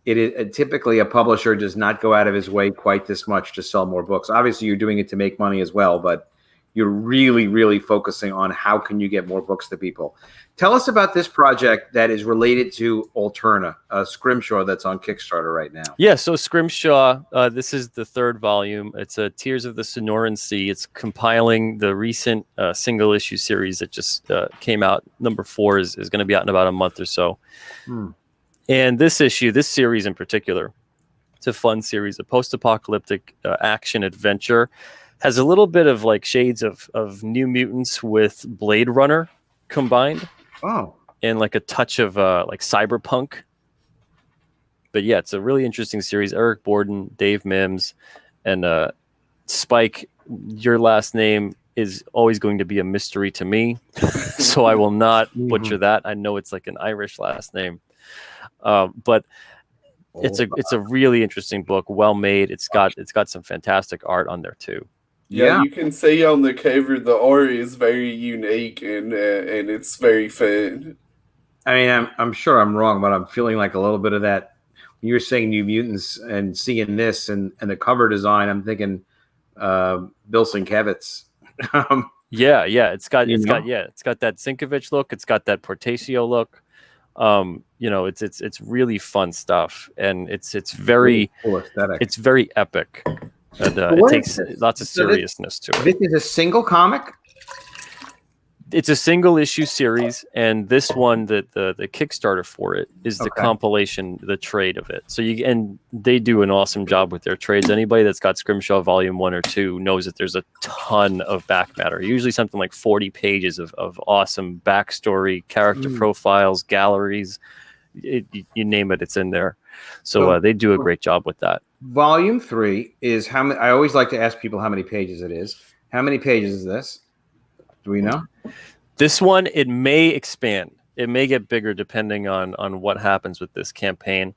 [SPEAKER 1] it is typically a publisher does not go out of his way quite this much to sell more books. Obviously, you're doing it to make money as well, but you're really, really focusing on how can you get more books to people. Tell us about this project that is related to Alterna, Scrimshaw, that's on Kickstarter right now.
[SPEAKER 2] Yeah, so Scrimshaw, this is the third volume. It's a Tears of the Sonoran Sea. It's compiling the recent single issue series that just came out. Number 4 is going to be out in about a month or so. And this series in particular, it's a fun series, a post-apocalyptic action adventure. Has a little bit of like shades of New Mutants with Blade Runner combined.
[SPEAKER 1] Oh.
[SPEAKER 2] And like a touch of like cyberpunk. But yeah, it's a really interesting series. Eric Borden, Dave Mims, and Spike, your last name is always going to be a mystery to me. So I will not butcher that. I know it's like an Irish last name. But it's a really interesting book, well made. It's got some fantastic art on there too.
[SPEAKER 3] Yeah, you can see on the cover the art is very unique and it's very fun.
[SPEAKER 1] I mean, I'm sure I'm wrong, but I'm feeling like a little bit of that. When you're saying New Mutants and seeing this and the cover design, I'm thinking Bill Sienkiewicz.
[SPEAKER 2] Yeah, it's got that Sienkiewicz look. It's got that Portacio look. It's really fun stuff, and it's very
[SPEAKER 1] cool aesthetic.
[SPEAKER 2] It's very epic. And
[SPEAKER 1] But
[SPEAKER 2] it
[SPEAKER 1] what is
[SPEAKER 2] takes
[SPEAKER 1] this?
[SPEAKER 2] lots of
[SPEAKER 1] So this-
[SPEAKER 2] seriousness to it.
[SPEAKER 1] This is a single comic?
[SPEAKER 2] It's a single issue series, and this one, the Kickstarter for it is the
[SPEAKER 1] Okay.
[SPEAKER 2] compilation, the trade of it. So and they do an awesome job with their trades. Anybody that's got Scrimshaw Volume 1 or 2 knows that there's a ton of back matter. Usually something like 40 pages of awesome backstory, character profiles, galleries. You name it, it's in there. So they do a great job with that.
[SPEAKER 1] Volume 3 is how many? I always like to ask people how many pages it is. How many pages is this? Do we know?
[SPEAKER 2] This one, it may expand. It may get bigger depending on what happens with this campaign.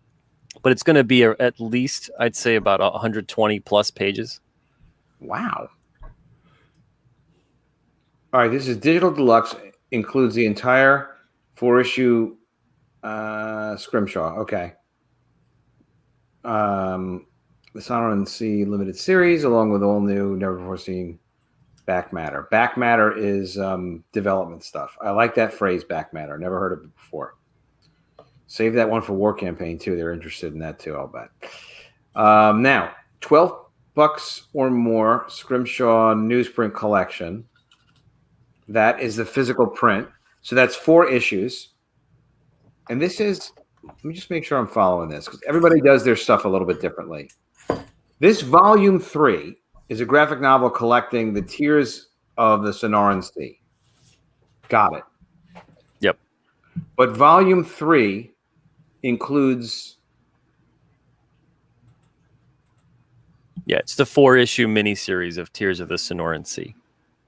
[SPEAKER 2] But it's going to be at least, I'd say, about 120 plus pages.
[SPEAKER 1] Wow. All right, this is Digital Deluxe. Includes the entire 4-issue Scrimshaw. Okay. The Sonoran C limited series, along with all new, never before seen back matter. Back matter is development stuff. I like that phrase, back matter. Never heard of it before. Save that one for War Campaign too. They're interested in that too, I'll bet. Now, $12 or more, Scrimshaw Newsprint collection. That is the physical print. So that's 4 issues. And this is, let me just make sure I'm following this, because everybody does their stuff a little bit differently. This volume 3 is a graphic novel collecting the tears of the Sonoran Sea. Got it.
[SPEAKER 2] Yep.
[SPEAKER 1] But volume 3 includes...
[SPEAKER 2] Yeah, it's the 4-issue miniseries of Tears of the Sonoran Sea.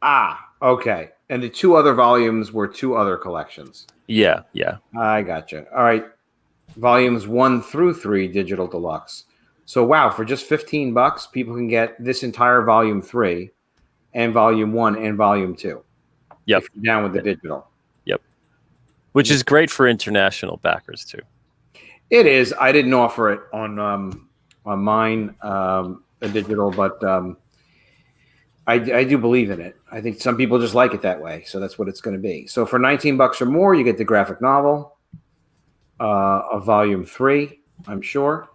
[SPEAKER 1] Ah, okay. And the 2 other volumes were 2 other collections.
[SPEAKER 2] Yeah.
[SPEAKER 1] I gotcha. All right. Volumes 1 through 3, Digital Deluxe. So, wow, for just $15, people can get this entire volume 3 and volume 1 and volume 2.
[SPEAKER 2] Yep.
[SPEAKER 1] If you're down with the digital.
[SPEAKER 2] Yep. Which is great for international backers, too.
[SPEAKER 1] It is. I didn't offer it on mine, a digital, but I do believe in it. I think some people just like it that way, so that's what it's going to be. So for $19 or more, you get the graphic novel of volume 3, I'm sure.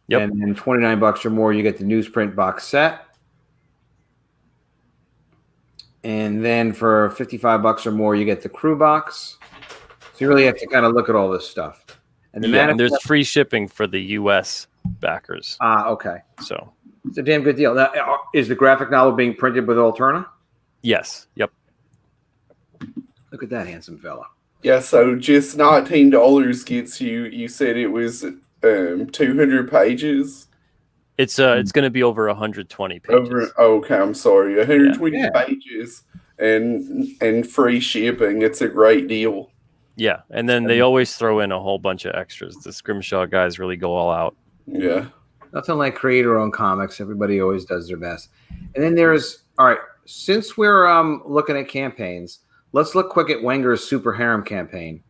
[SPEAKER 2] Yep.
[SPEAKER 1] And then $29 or more, you get the newsprint box set. And then for $55 or more, you get the crew box. So you really have to kind of look at all this stuff. And
[SPEAKER 2] and there's free shipping for the U.S. backers.
[SPEAKER 1] Ah, okay.
[SPEAKER 2] So
[SPEAKER 1] it's a damn good deal. Now, is the graphic novel being printed with Alterna?
[SPEAKER 2] yes. Yep.
[SPEAKER 1] Look at that handsome fella.
[SPEAKER 3] Yeah, so just $19 gets you. You said it was 200 pages.
[SPEAKER 2] It's going to be over 120 pages.
[SPEAKER 3] Okay, I'm sorry, 120
[SPEAKER 1] Yeah.
[SPEAKER 3] pages and free shipping. It's a great deal.
[SPEAKER 2] Yeah, and then they always throw in a whole bunch of extras. The Scrimshaw guys really go all out.
[SPEAKER 3] Yeah.
[SPEAKER 1] Nothing like creator-owned comics. Everybody always does their best. And then there's, all right, since we're looking at campaigns, let's look quick at Wenger's Super Harem campaign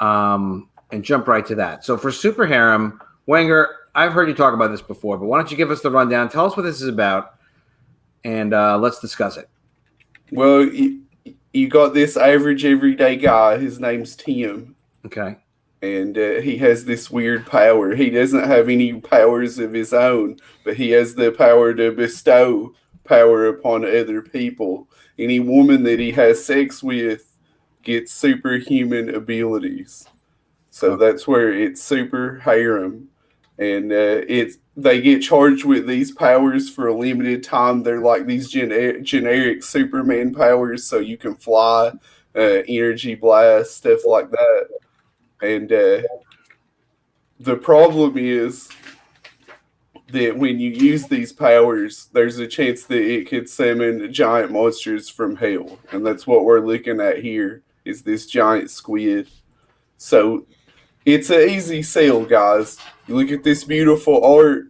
[SPEAKER 1] and jump right to that. So for Super Harem, Wenger, I've heard you talk about this before, but why don't you give us the rundown? Tell us what this is about, and let's discuss it.
[SPEAKER 3] Well, you got this average everyday guy. His name's Tim.
[SPEAKER 1] Okay.
[SPEAKER 3] And he has this weird power. He doesn't have any powers of his own, but he has the power to bestow power upon other people. Any woman that he has sex with gets superhuman abilities. So that's where it's Super Harem. And they get charged with these powers for a limited time. They're like these generic Superman powers, so you can fly, energy blast, stuff like that. And the problem is that when you use these powers, there's a chance that it could summon giant monsters from hell. And that's what we're looking at here, is this giant squid. So it's an easy sell, guys. You look at this beautiful art.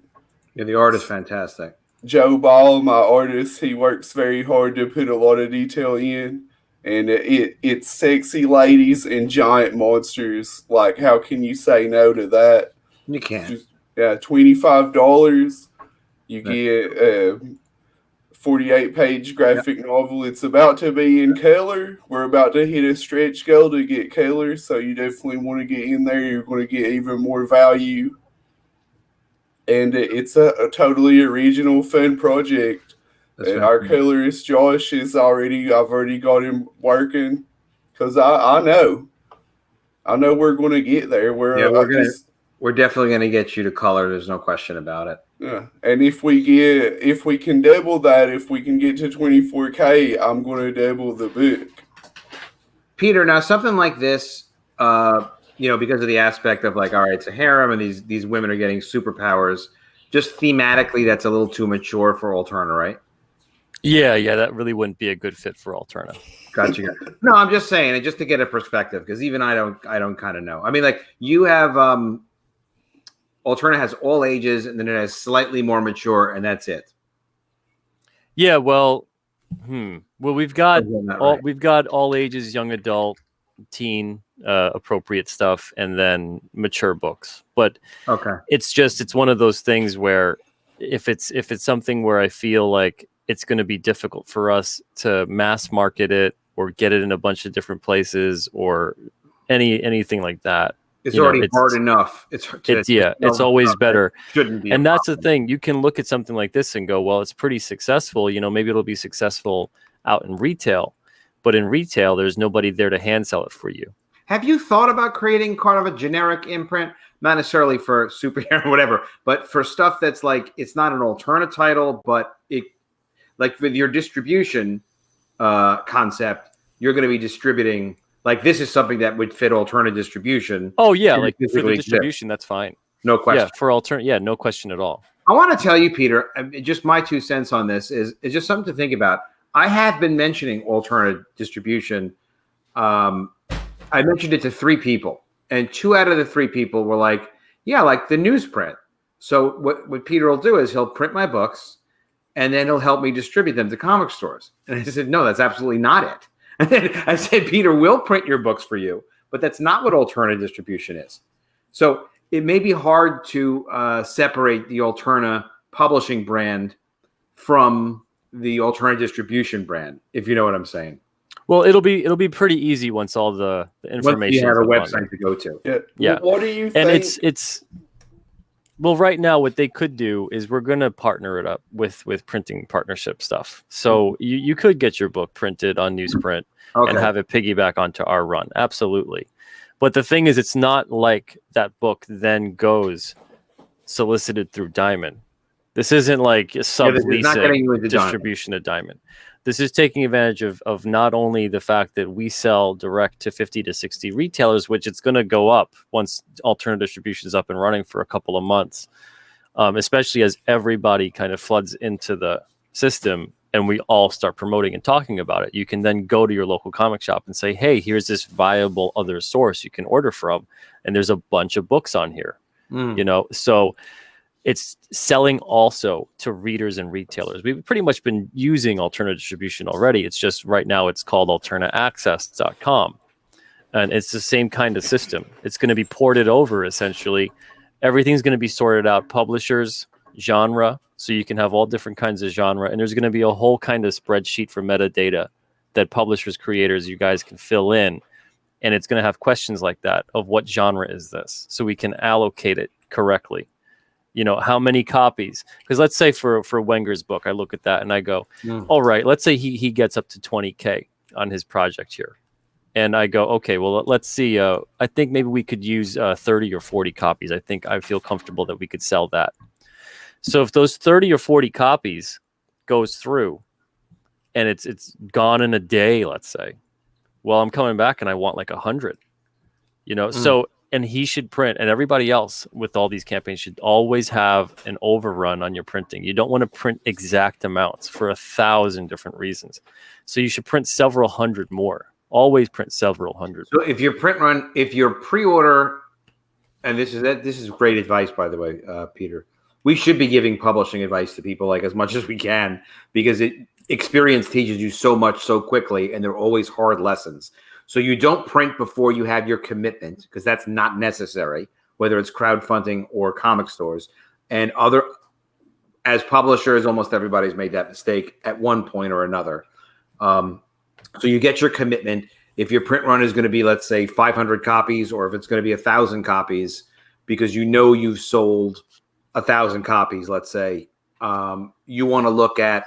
[SPEAKER 1] Yeah, the art is fantastic.
[SPEAKER 3] Joe Ball, my artist, he works very hard to put a lot of detail in. And it's sexy ladies and giant monsters. Like, how can you say no to that?
[SPEAKER 1] You can't.
[SPEAKER 3] $25. You get a 48-page graphic novel. It's about to be in color. We're about to hit a stretch goal to get color, so you definitely want to get in there. You're going to get even more value. and it's a totally original, fun project.
[SPEAKER 1] That's
[SPEAKER 3] And our
[SPEAKER 1] fantastic.
[SPEAKER 3] colorist Josh I've already got him working, because I know we're going to get there.
[SPEAKER 1] Yeah,
[SPEAKER 3] Just
[SPEAKER 1] we're definitely gonna get you to color. There's no question about it.
[SPEAKER 3] yeah. And if we can double that, if we can get to 24K, I'm going to double the book.
[SPEAKER 1] Peter, now something like this, because of the aspect of like, all right, it's a harem and these women are getting superpowers. Just thematically, that's a little too mature for Alterna, right?
[SPEAKER 2] Yeah, that really wouldn't be a good fit for Alterna.
[SPEAKER 1] Gotcha. No, I'm just saying it just to get a perspective, because even I don't kind of know. I mean, like you have Alterna has all ages, and then it has slightly more mature, and that's it.
[SPEAKER 2] Yeah, well, we've got
[SPEAKER 1] right?
[SPEAKER 2] we've got all ages, young adult, teen, appropriate stuff, and then mature books. But
[SPEAKER 1] Okay,
[SPEAKER 2] it's one of those things where if it's something where I feel like it's going to be difficult for us to mass market it or get it in a bunch of different places or anything like that.
[SPEAKER 1] it's already hard enough. It's
[SPEAKER 2] always better.
[SPEAKER 1] Shouldn't be,
[SPEAKER 2] and that's the thing. You can look at something like this and go, well, it's pretty successful. Maybe it'll be successful out in retail, but in retail, there's nobody there to hand sell it for you.
[SPEAKER 1] Have you thought about creating kind of a generic imprint, not necessarily for superhero or whatever, but for stuff that's like it's not an Alterna title, but it, like with your distribution concept, you're going to be distributing. Like this is something that would fit Alterna distribution.
[SPEAKER 2] Oh yeah, like for the distribution, that's fine.
[SPEAKER 1] No question.
[SPEAKER 2] Yeah, for Alterna, yeah, no question at all.
[SPEAKER 1] I want to tell you, Peter, just my 2 cents on this is just something to think about. I have been mentioning Alterna distribution. I mentioned it to 3 people, and 2 out of the 3 people were like, yeah, like the newsprint. So what Peter will do is he'll print my books, and then he'll help me distribute them to comic stores. And I said, no, that's absolutely not it. And then I said, Peter will print your books for you, but that's not what Alterna distribution is. So it may be hard to separate the Alterna publishing brand from the Alterna distribution brand, if you know what I'm saying.
[SPEAKER 2] Well, it'll be pretty easy once all the information.
[SPEAKER 1] Once you have a website to go to.
[SPEAKER 2] Yeah.
[SPEAKER 3] What do you think?
[SPEAKER 2] And it's well, right now what they could do is we're going to partner it up with printing partnership stuff. So you could get your book printed on Newsprint and have it piggyback onto our run. Absolutely. But the thing is, it's not like that book then goes solicited through Diamond. This isn't like a subleasing distribution of Diamond. This is taking advantage of not only the fact that we sell direct to 50 to 60 retailers, which it's going to go up once Alterna distribution is up and running for a couple of months, especially as everybody kind of floods into the system and we all start promoting and talking about it. You can then go to your local comic shop and say, hey, here's this viable other source you can order from. And there's a bunch of books on here, so it's selling also to readers and retailers. We've pretty much been using Alterna distribution already. It's just right now it's called AlternaAccess.com. And it's the same kind of system. It's going to be ported over, essentially. Everything's going to be sorted out. Publishers, genre, so you can have all different kinds of genre. And there's going to be a whole kind of spreadsheet for metadata that publishers, creators, you guys can fill in. And it's going to have questions like that of what genre is this? So we can allocate it correctly. How many copies? Because let's say for Wenger's book, I look at that and I go, all right, let's say he gets up to 20K on his project here. And I go, okay, well, let's see. I think maybe we could use 30 or 40 copies. I feel comfortable that we could sell that. So if those 30 or 40 copies goes through and it's gone in a day, let's say, well, I'm coming back and I want like 100, so. And he should print, and everybody else with all these campaigns should always have an overrun on your printing. You don't want to print exact amounts for 1,000 different reasons. So you should print several hundred more. Always print several hundred.
[SPEAKER 1] So if your print run, if your pre-order, and this is great advice, by the way, Peter. We should be giving publishing advice to people like as much as we can, because experience teaches you so much so quickly, and they're always hard lessons. So you don't print before you have your commitment, because that's not necessary, whether it's crowdfunding or comic stores. And as publishers, almost everybody's made that mistake at one point or another. So you get your commitment. If your print run is going to be, let's say, 500 copies, or if it's going to be 1,000 copies, because you've sold 1,000 copies, let's say, you want to look at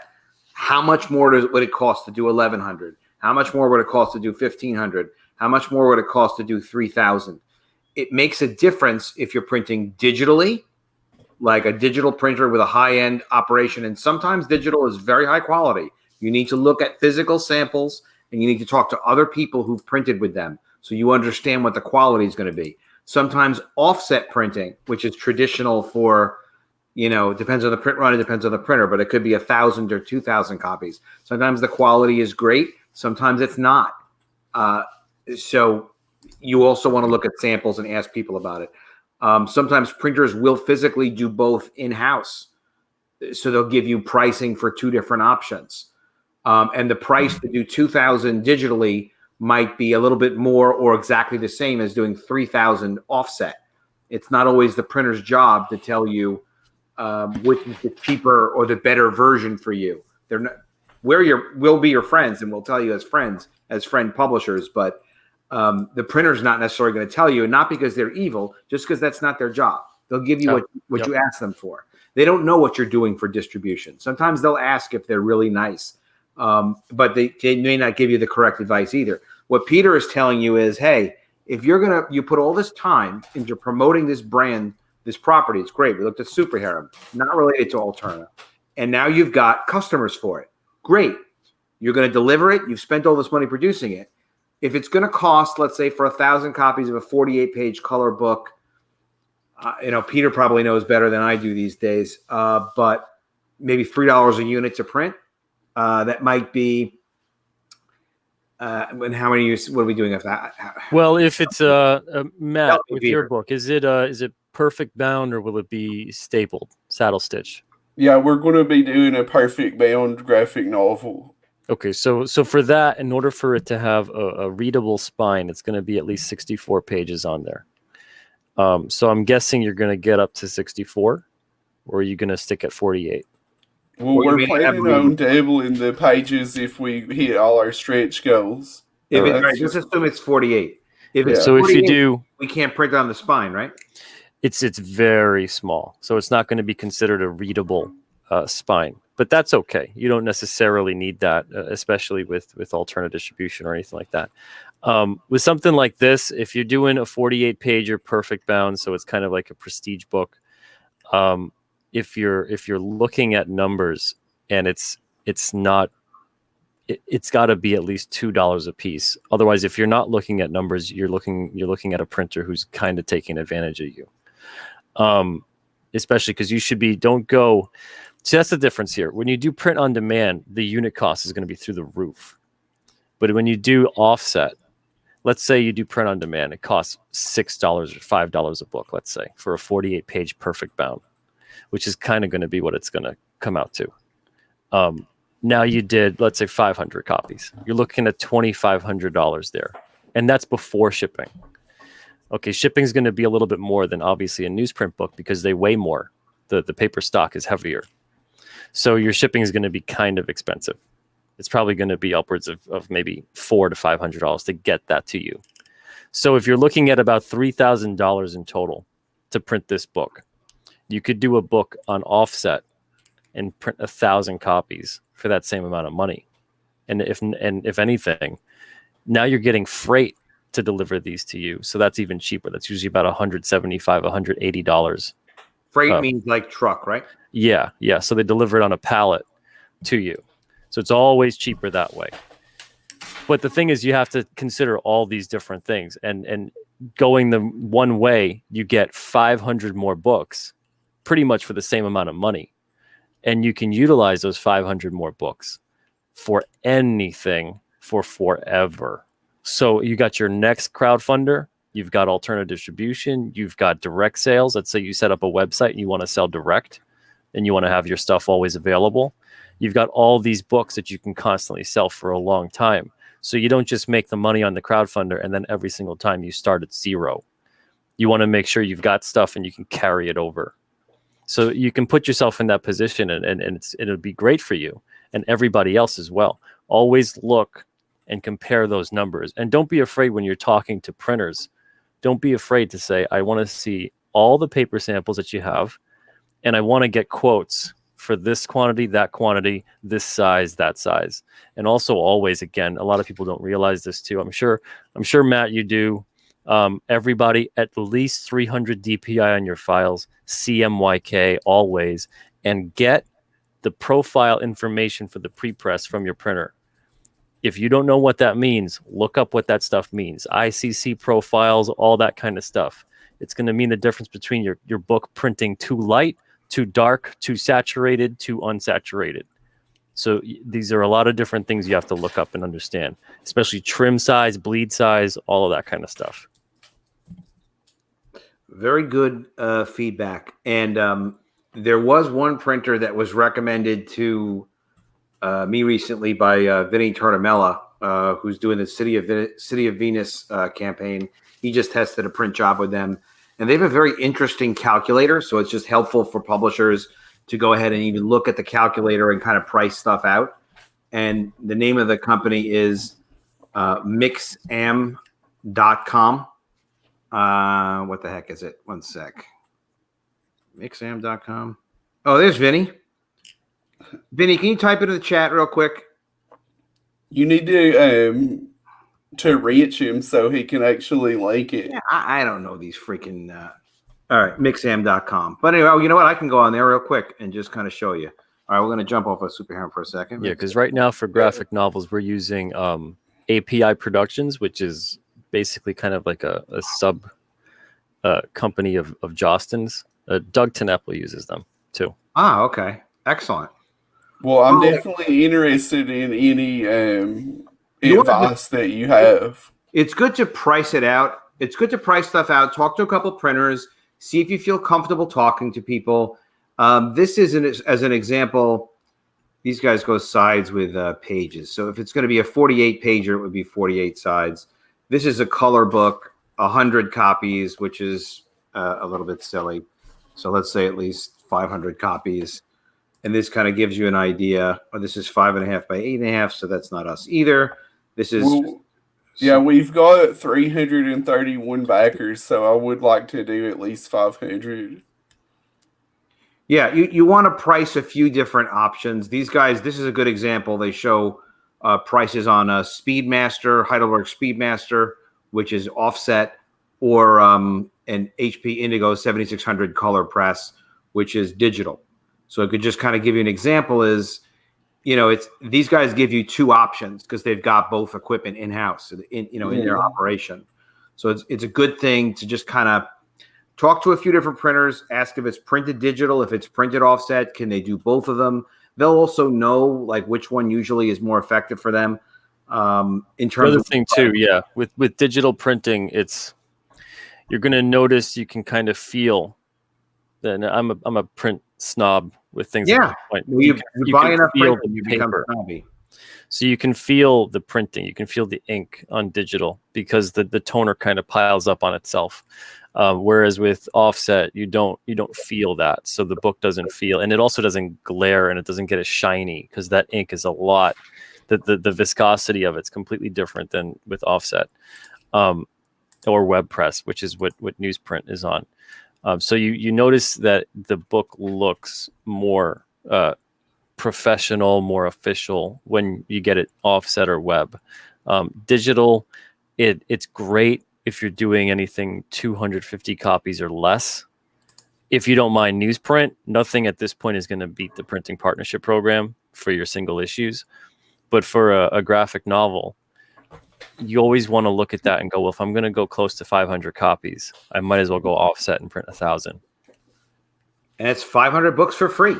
[SPEAKER 1] how much more would it cost to do 1,100? How much more would it cost to do 1,500? How much more would it cost to do 3,000? It makes a difference if you're printing digitally, like a digital printer with a high-end operation. And sometimes digital is very high quality. You need to look at physical samples, and you need to talk to other people who've printed with them so you understand what the quality is going to be. Sometimes offset printing, which is traditional for, depends on the print run, it depends on the printer, but it could be 1,000 or 2,000 copies. Sometimes the quality is great. Sometimes it's not. So you also want to look at samples and ask people about it. Sometimes printers will physically do both in-house. So they'll give you pricing for two different options. And the price to do 2,000 digitally might be a little bit more or exactly the same as doing 3,000 offset. It's not always the printer's job to tell you which is the cheaper or the better version for you. They're not. We'll be your friends, and we'll tell you as friends, as friend publishers. But the printer's not necessarily going to tell you, and not because they're evil, just because that's not their job. They'll give you what you ask them for. They don't know what you're doing for distribution. Sometimes they'll ask if they're really nice, but they may not give you the correct advice either. What Peter is telling you is, hey, if you put all this time into promoting this brand, this property, it's great. We looked at Super Harem, not related to Alterna, and now you've got customers for it. Great. You're going to deliver it. You've spent all this money producing it. If it's going to cost, let's say, for 1,000 copies of a 48-page color book, Peter probably knows better than I do these days, but maybe $3 a unit to print. That might be. And how many use? What are we doing with that?
[SPEAKER 2] Well, if it's Matt with your book, is it perfect bound or will it be stapled, saddle stitch?
[SPEAKER 3] Yeah, we're going to be doing a perfect bound graphic novel.
[SPEAKER 2] Okay, so for that, in order for it to have a readable spine, it's going to be at least 64 pages on there. So I'm guessing you're going to get up to 64, or are you going to stick at 48?
[SPEAKER 3] Well, we're planning on doubling the pages if we hit all our stretch goals.
[SPEAKER 1] Just assume it's 48. If it's
[SPEAKER 2] so
[SPEAKER 1] 48,
[SPEAKER 2] if you do,
[SPEAKER 1] we can't print on the spine, right?
[SPEAKER 2] It's very small, so it's not going to be considered a readable spine. But that's okay. You don't necessarily need that, especially with alternate distribution or anything like that. With something like this, if you're doing a 48-pager perfect bound, so it's kind of like a prestige book. If you're looking at numbers and it's got to be at least $2 a piece. Otherwise, if you're not looking at numbers, you're looking at a printer who's kind of taking advantage of you. Especially because you should be, don't go. See, that's the difference here. When you do print on demand, the unit cost is going to be through the roof. But when you do offset, let's say you do print on demand, it costs $6 or $5 a book, let's say, for a 48-page perfect bound, which is kind of going to be what it's going to come out to. Now you did, let's say, 500 copies. You're looking at $2,500 there. And that's before shipping. Okay, shipping is going to be a little bit more than obviously a newsprint book because they weigh more. The paper stock is heavier. So your shipping is going to be kind of expensive. It's probably going to be upwards of maybe $400 to $500 to get that to you. So if you're looking at about $3,000 in total to print this book, you could do a book on offset and print 1,000 copies for that same amount of money. And if anything, now you're getting freight to deliver these to you. So that's even cheaper. That's usually about $175, $180.
[SPEAKER 1] Freight means like truck, right?
[SPEAKER 2] Yeah. So they deliver it on a pallet to you. So it's always cheaper that way. But the thing is, you have to consider all these different things. And going the one way, you get 500 more books pretty much for the same amount of money. And you can utilize those 500 more books for anything for forever. So you got your next crowdfunder, you've got alternate distribution, you've got direct sales. Let's say you set up a website and you want to sell direct and you want to have your stuff always available. You've got all these books that you can constantly sell for a long time. So you don't just make the money on the crowdfunder and then every single time you start at zero. You want to make sure you've got stuff and you can carry it over. So you can put yourself in that position and it'll be great for you and everybody else as well. Always look and compare those numbers. And don't be afraid when you're talking to printers. Don't be afraid to say, I want to see all the paper samples that you have and I want to get quotes for this quantity, this size, that size. And also always, again, a lot of people don't realize this too. I'm sure, Matt, you do. Everybody, at least 300 DPI on your files, CMYK always, and get the profile information for the prepress from your printer. If you don't know what that means, look up what that stuff means. ICC profiles, all that kind of stuff. It's going to mean the difference between your book printing too light, too dark, too saturated, too unsaturated. So these are a lot of different things you have to look up and understand, especially trim size, bleed size, all of that kind of stuff.
[SPEAKER 1] Very good feedback. And there was one printer that was recommended to me recently by Vinny Tortomella, who's doing the City of Venus campaign. He just tested a print job with them, and they have a very interesting calculator. So it's just helpful for publishers to go ahead and even look at the calculator and kind of price stuff out. And the name of the company is mixam.com. What the heck is it? One sec. Mixam.com. Oh, there's Vinny. Vinny, can you type it in the chat real quick?
[SPEAKER 3] You need to reach him so he can actually link it.
[SPEAKER 1] Yeah, I don't know these freaking. All right, mixam.com. But anyway, you know what? I can go on there real quick and just kind of show you. All right, we're going to jump off of Super Harem for a second.
[SPEAKER 2] Yeah, because right now for graphic novels, we're using API Productions, which is basically kind of like a sub company of Jostens. Doug Tenepple uses them too.
[SPEAKER 1] Ah, okay. Excellent.
[SPEAKER 3] Well, I'm definitely interested in any advice that you have.
[SPEAKER 1] It's good to price it out. It's good to price stuff out. Talk to a couple printers. See if you feel comfortable talking to people. This is, as an example, these guys go sides with pages. So if it's going to be a 48 pager, it would be 48 sides. This is a color book, 100 copies, which is a little bit silly. So let's say at least 500 copies. And this kind of gives you an idea. Oh, this is 5.5 by 8.5, so that's not us either. This is...
[SPEAKER 3] Yeah, we've got 331 backers, so I would like to do at least 500.
[SPEAKER 1] Yeah, you want to price a few different options. These guys, this is a good example. They show prices on a Speedmaster, Heidelberg Speedmaster, which is offset, or an HP Indigo 7600 color press, which is digital. So it could just kind of give you an example is, you know, it's these guys give you two options because they've got both equipment in-house, in their operation. So it's a good thing to just kind of talk to a few different printers, ask if it's printed digital, if it's printed offset, can they do both of them? They'll also know like which one usually is more effective for them. In terms
[SPEAKER 2] of thing too, yeah. With digital printing, you're going to notice you can kind of feel. Then I'm a print snob with things.
[SPEAKER 1] Yeah, you buy enough print and you become snobby.
[SPEAKER 2] So you can feel the printing, you can feel the ink on digital because the toner kind of piles up on itself. Whereas with offset, you don't feel that. So the book doesn't feel, and it also doesn't glare and it doesn't get as shiny because that ink is a lot. The viscosity of it's completely different than with offset or web press, which is what newsprint is on. So you notice that the book looks more professional, more official when you get it offset or web. Digital, it's great if you're doing anything 250 copies or less. If you don't mind newsprint, nothing at this point is going to beat the printing partnership program for your single issues. But for a graphic novel, you always want to look at that and go, well, if I'm going to go close to 500 copies, I might as well go offset and print 1,000.
[SPEAKER 1] And it's 500 books for free.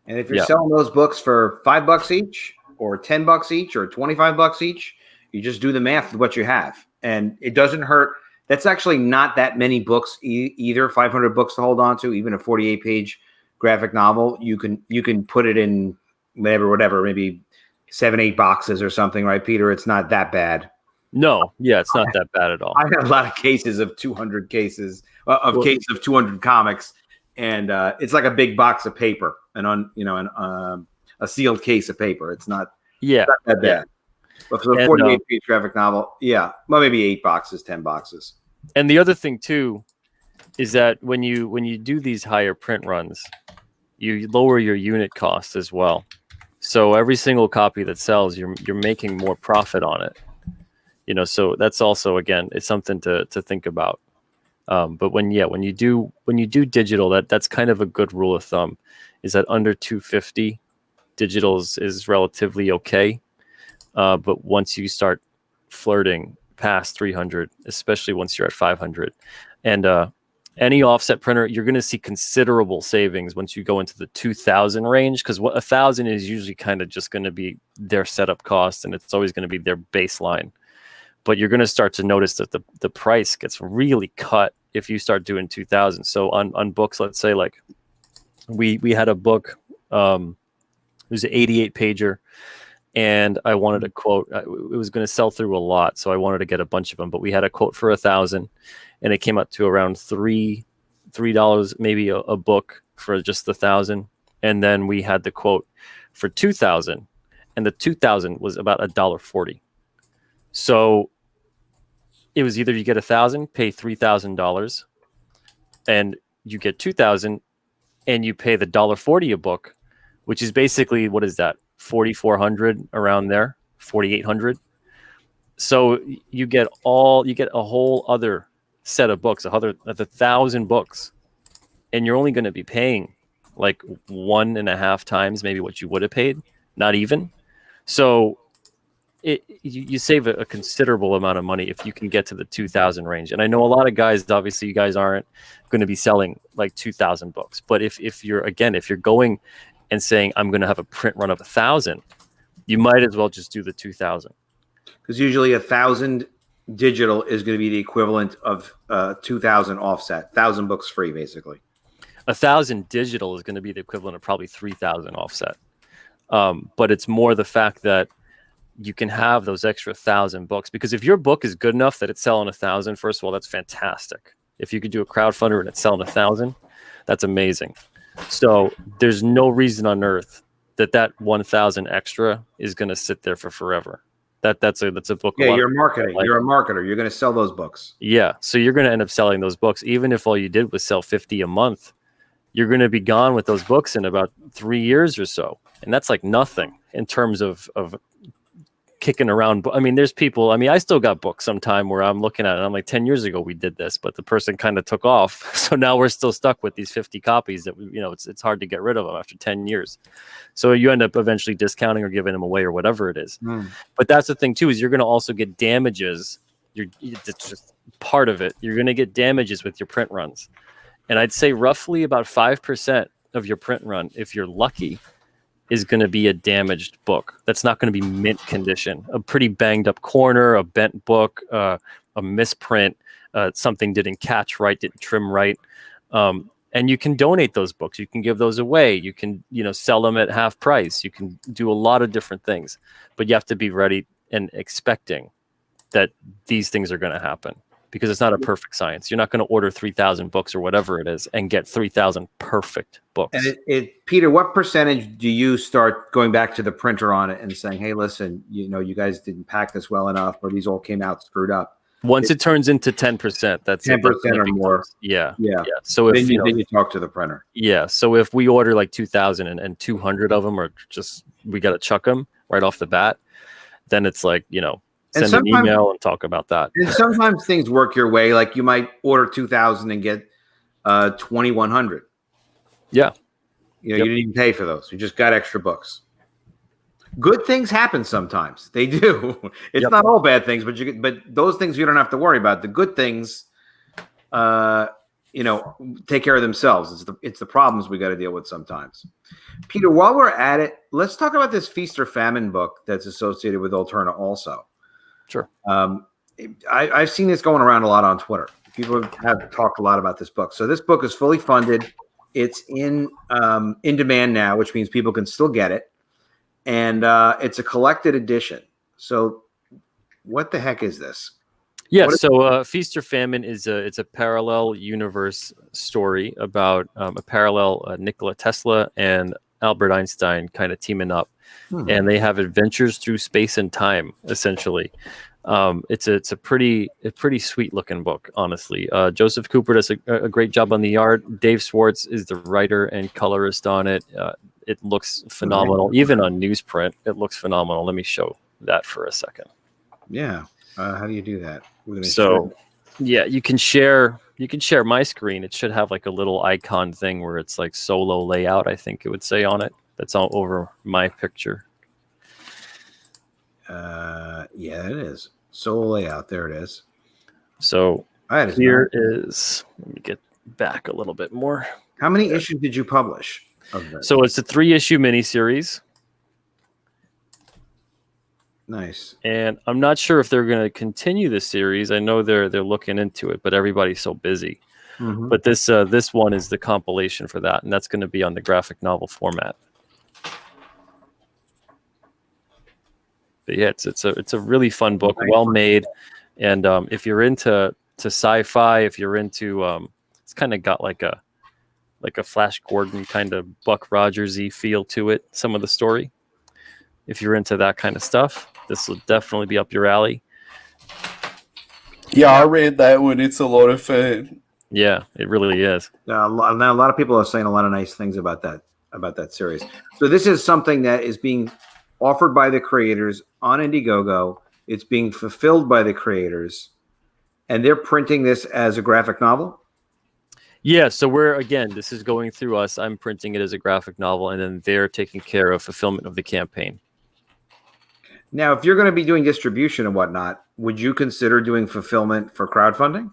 [SPEAKER 1] And if you're selling those books for $5 each or $10 each or $25 each, you just do the math with what you have. And it doesn't hurt. That's actually not that many books either, 500 books to hold on to, even a 48-page graphic novel. You can put it in whatever, maybe 7-8 boxes or something, right, Peter? It's not that bad.
[SPEAKER 2] No, yeah, it's not that bad at all.
[SPEAKER 1] I have a lot of cases of 200 cases of 200 comics, and it's like a big box of paper and a sealed case of paper. It's not that bad. Yeah. But for a 48-page graphic novel, well, maybe 8 boxes, 10 boxes.
[SPEAKER 2] And the other thing too, is that when you do these higher print runs, you lower your unit cost as well. So every single copy that sells, you're making more profit on it. So that's also, again, it's something to think about. But when you do digital, that's kind of a good rule of thumb, is that under 250, digital is relatively okay. But once you start flirting past 300, especially once you're at 500, and any offset printer, you're going to see considerable savings once you go into the 2000 range, because what 1000 is usually kind of just going to be their setup cost, and it's always going to be their baseline. But you're going to start to notice that the price gets really cut if you start doing 2000. So on books, let's say like we had a book, it was an 88 pager, and I wanted a quote. It was going to sell through a lot, so I wanted to get a bunch of them. But we had a quote for 1000, and it came up to around $3 maybe a book for just the 1000. And then we had the quote for 2000, and the 2000 was about $1.40. So it was either you get 1000, pay $3,000, and you get 2000, and you pay the $1.40 a book, which is basically, what is that, 4,400 around there, 4,800. So you get a whole other set of books, 1,000 books, and you're only going to be paying like 1.5 times maybe what you would have paid, not even. So you save a considerable amount of money if you can get to the 2000 range. And I know a lot of guys, obviously you guys aren't going to be selling like 2000 books, but if you're going and saying, I'm going to have a print run of 1000, you might as well just do the 2000.
[SPEAKER 1] Because usually 1000 digital is going to be the equivalent of 2000 offset, 1000 books free, basically.
[SPEAKER 2] 1000 digital is going to be the equivalent of probably 3000 offset. But it's more the fact that you can have those extra 1000 books, because if your book is good enough that it's selling 1000, first of all, that's fantastic. If you could do a crowdfunder and it's selling 1000, that's amazing. So there's no reason on earth that 1000 extra is going to sit there for forever. That's a book.
[SPEAKER 1] Yeah, you're marketing. You're a marketer. You're going to sell those books.
[SPEAKER 2] Yeah, so you're going to end up selling those books, even if all you did was sell 50 a month. You're going to be gone with those books in about 3 years or so, and that's like nothing in terms of kicking around. I mean, there's people, I still got books sometime where I'm looking at it and I'm like, 10 years ago we did this, but the person kind of took off. So now we're still stuck with these 50 copies that it's hard to get rid of them after 10 years. So you end up eventually discounting or giving them away or whatever it is. But that's the thing too, is you're going to also get damages. It's just part of it. You're going to get damages with your print runs. And I'd say roughly about 5% of your print run, if you're lucky, is going to be a damaged book. That's not going to be mint condition. A pretty banged up corner, a bent book, a misprint, something didn't catch right, didn't trim right. And you can donate those books. You can give those away. You can, sell them at half price. You can do a lot of different things, but you have to be ready and expecting that these things are going to happen, because it's not a perfect science. You're not going to order 3,000 books or whatever it is and get 3,000 perfect books.
[SPEAKER 1] And Peter, what percentage do you start going back to the printer on it and saying, hey, listen, you guys didn't pack this well enough, or these all came out screwed up?
[SPEAKER 2] Once it turns into 10%, that's
[SPEAKER 1] 10% or more.
[SPEAKER 2] Yeah.
[SPEAKER 1] Yeah.
[SPEAKER 2] So if
[SPEAKER 1] then you talk to the printer.
[SPEAKER 2] Yeah. So if we order like 2,000 and 200 of them are just, we got to chuck them right off the bat, then it's like, send an email and talk about that.
[SPEAKER 1] And sometimes things work your way. Like you might order 2,000 and get 2,100.
[SPEAKER 2] Yeah.
[SPEAKER 1] You didn't even pay for those. You just got extra books. Good things happen sometimes. They do. It's not all bad things, but those things you don't have to worry about. The good things, take care of themselves. It's the problems we got to deal with sometimes. Peter, while we're at it, let's talk about this Feast or Famine book that's associated with Alterna also.
[SPEAKER 2] Sure.
[SPEAKER 1] I've seen this going around a lot on Twitter. People have talked a lot about this book. So this book is fully funded. It's in demand now, which means people can still get it. And it's a collected edition. So what the heck is this?
[SPEAKER 2] Yeah, so Feast or Famine it's a parallel universe story about a parallel Nikola Tesla and Albert Einstein kind of teaming up. And they have adventures through space and time, essentially. It's a pretty sweet looking book, honestly. Joseph Cooper does a great job on the art. Dave Swartz is the writer and colorist on it. It looks phenomenal. Even on newsprint, it looks phenomenal. Let me show that for a second.
[SPEAKER 1] Yeah. How do you do that?
[SPEAKER 2] Yeah, you can share my screen. It should have like a little icon thing where it's like solo layout, I think it would say on it. That's all over my picture.
[SPEAKER 1] Yeah, it is. Solo layout. There it is.
[SPEAKER 2] So
[SPEAKER 1] Let
[SPEAKER 2] me get back a little bit more.
[SPEAKER 1] How many issues did you publish of this?
[SPEAKER 2] So it's a 3-issue miniseries.
[SPEAKER 1] Nice.
[SPEAKER 2] And I'm not sure if they're going to continue the series. I know they're looking into it, but everybody's so busy.
[SPEAKER 1] Mm-hmm.
[SPEAKER 2] But this one is the compilation for that, and that's going to be on the graphic novel format. But yeah, it's a really fun book, well made, and if you're into sci-fi, if you're into it's kind of got like a Flash Gordon kind of Buck Rogers-y feel to it. Some of the story, if you're into that kind of stuff, this will definitely be up your alley.
[SPEAKER 3] Yeah, I read that one. It's a lot of fun.
[SPEAKER 2] Yeah, it really is.
[SPEAKER 1] Now, a lot of people are saying a lot of nice things about that series. So this is something that is being offered by the creators on Indiegogo. It's being fulfilled by the creators, and they're printing this as a graphic novel.
[SPEAKER 2] Yeah, so this is going through us. I'm printing it as a graphic novel, and then they're taking care of fulfillment of the campaign.
[SPEAKER 1] Now, if you're going to be doing distribution and whatnot, would you consider doing fulfillment for crowdfunding?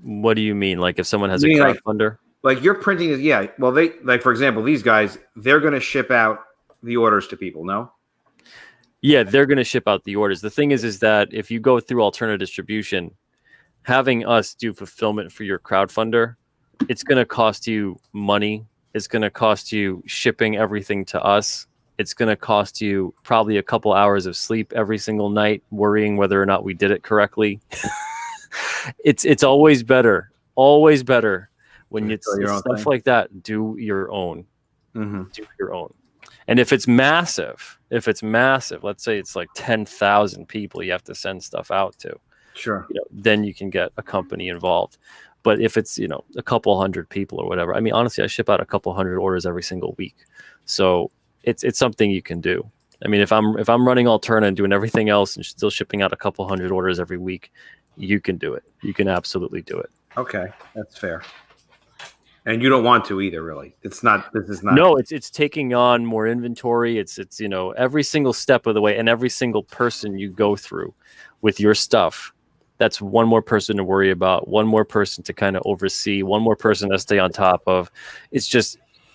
[SPEAKER 2] What do you mean? Like if someone has a crowdfunder?
[SPEAKER 1] Like you're printing it, yeah. Well, for example, these guys, they're going to ship out the orders to people, no?
[SPEAKER 2] Yeah, they're going to ship out the orders. The thing is that if you go through alternative distribution, having us do fulfillment for your crowdfunder, it's going to cost you money. It's going to cost you shipping everything to us. It's going to cost you probably a couple hours of sleep every single night, worrying whether or not we did it correctly. It's always better when it's stuff like that. Do your own.
[SPEAKER 1] Mm-hmm.
[SPEAKER 2] Do your own. And if it's massive, let's say it's like 10,000 people you have to send stuff out to.
[SPEAKER 1] Sure.
[SPEAKER 2] Then you can get a company involved. But if it's, a couple hundred people or whatever, I mean, honestly, I ship out a couple hundred orders every single week. So it's something you can do. I mean, if I'm running Alterna and doing everything else and still shipping out a couple hundred orders every week, you can do it. You can absolutely do it.
[SPEAKER 1] Okay, that's fair. And you don't want to either, really. This is not.
[SPEAKER 2] No, it's taking on more inventory. It's every single step of the way, and every single person you go through with your stuff. That's one more person to worry about, one more person to kind of oversee, one more person to stay on top of.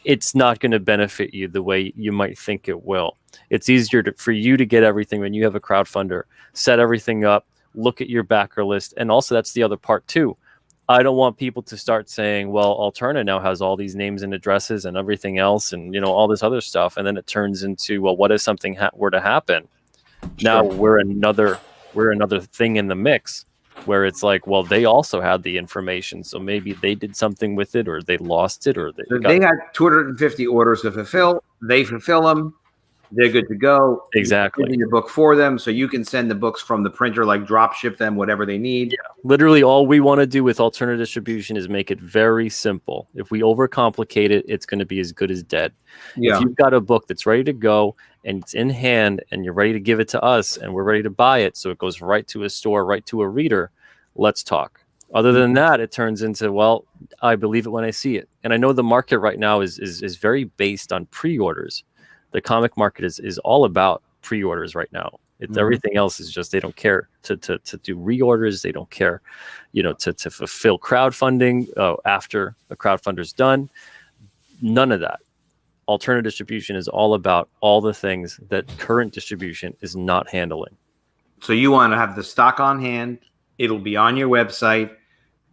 [SPEAKER 2] It's not going to benefit you the way you might think it will. It's easier for you to get everything when you have a crowdfunder, set everything up, look at your backer list. And also that's the other part too. I don't want people to start saying, well, Alterna now has all these names and addresses and everything else and, all this other stuff. And then it turns into, well, what if something were to happen? Sure. Now we're another thing in the mix where it's like, well, they also had the information. So maybe they did something with it or they lost it or
[SPEAKER 1] they had 250 orders to fulfill. They fulfill them. They're good to go.
[SPEAKER 2] Exactly.
[SPEAKER 1] You're your book for them, so you can send the books from the printer, like drop ship them, whatever they need.
[SPEAKER 2] Yeah. Literally, all we want to do with alternative distribution is make it very simple. If we overcomplicate it, it's going to be as good as dead. Yeah. If you've got a book that's ready to go and it's in hand and you're ready to give it to us and we're ready to buy it, so it goes right to a store, right to a reader, let's talk. Other than that, it turns into, well, I believe it when I see it. And I know the market right now is very based on pre-orders. The comic market is all about pre-orders right now. It's everything else is just, they don't care to do reorders. They don't care, to fulfill crowdfunding after the crowdfunder's done. None of that. Alternative distribution is all about all the things that current distribution is not handling.
[SPEAKER 1] So you want to have the stock on hand. It'll be on your website.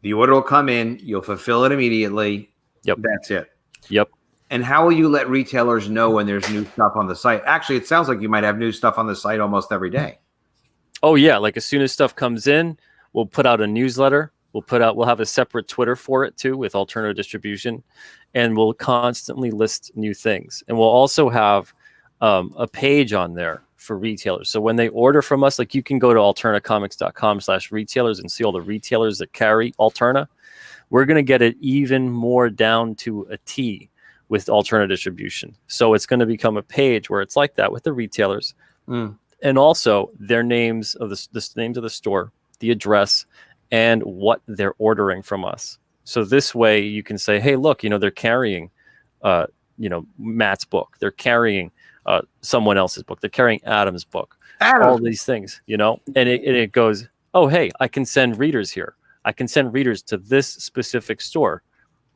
[SPEAKER 1] The order will come in. You'll fulfill it immediately.
[SPEAKER 2] Yep.
[SPEAKER 1] That's it.
[SPEAKER 2] Yep.
[SPEAKER 1] And how will you let retailers know when there's new stuff on the site? Actually, it sounds like you might have new stuff on the site almost every day.
[SPEAKER 2] Oh yeah, like as soon as stuff comes in, we'll put out a newsletter. We'll have a separate Twitter for it too with alternative distribution, and we'll constantly list new things. And we'll also have a page on there for retailers. So when they order from us, like you can go to alternacomics.com/retailers and see all the retailers that carry Alterna. We're going to get it even more down to a T with Alterna distribution. So it's going to become a page where it's like that with the retailers. And also their names of the names of the store, the address, and what they're ordering from us. So this way you can say, hey, look, they're carrying, Matt's book. They're carrying someone else's book. They're carrying Adam's book. All these things, and it goes, oh, hey, I can send readers here. I can send readers to this specific store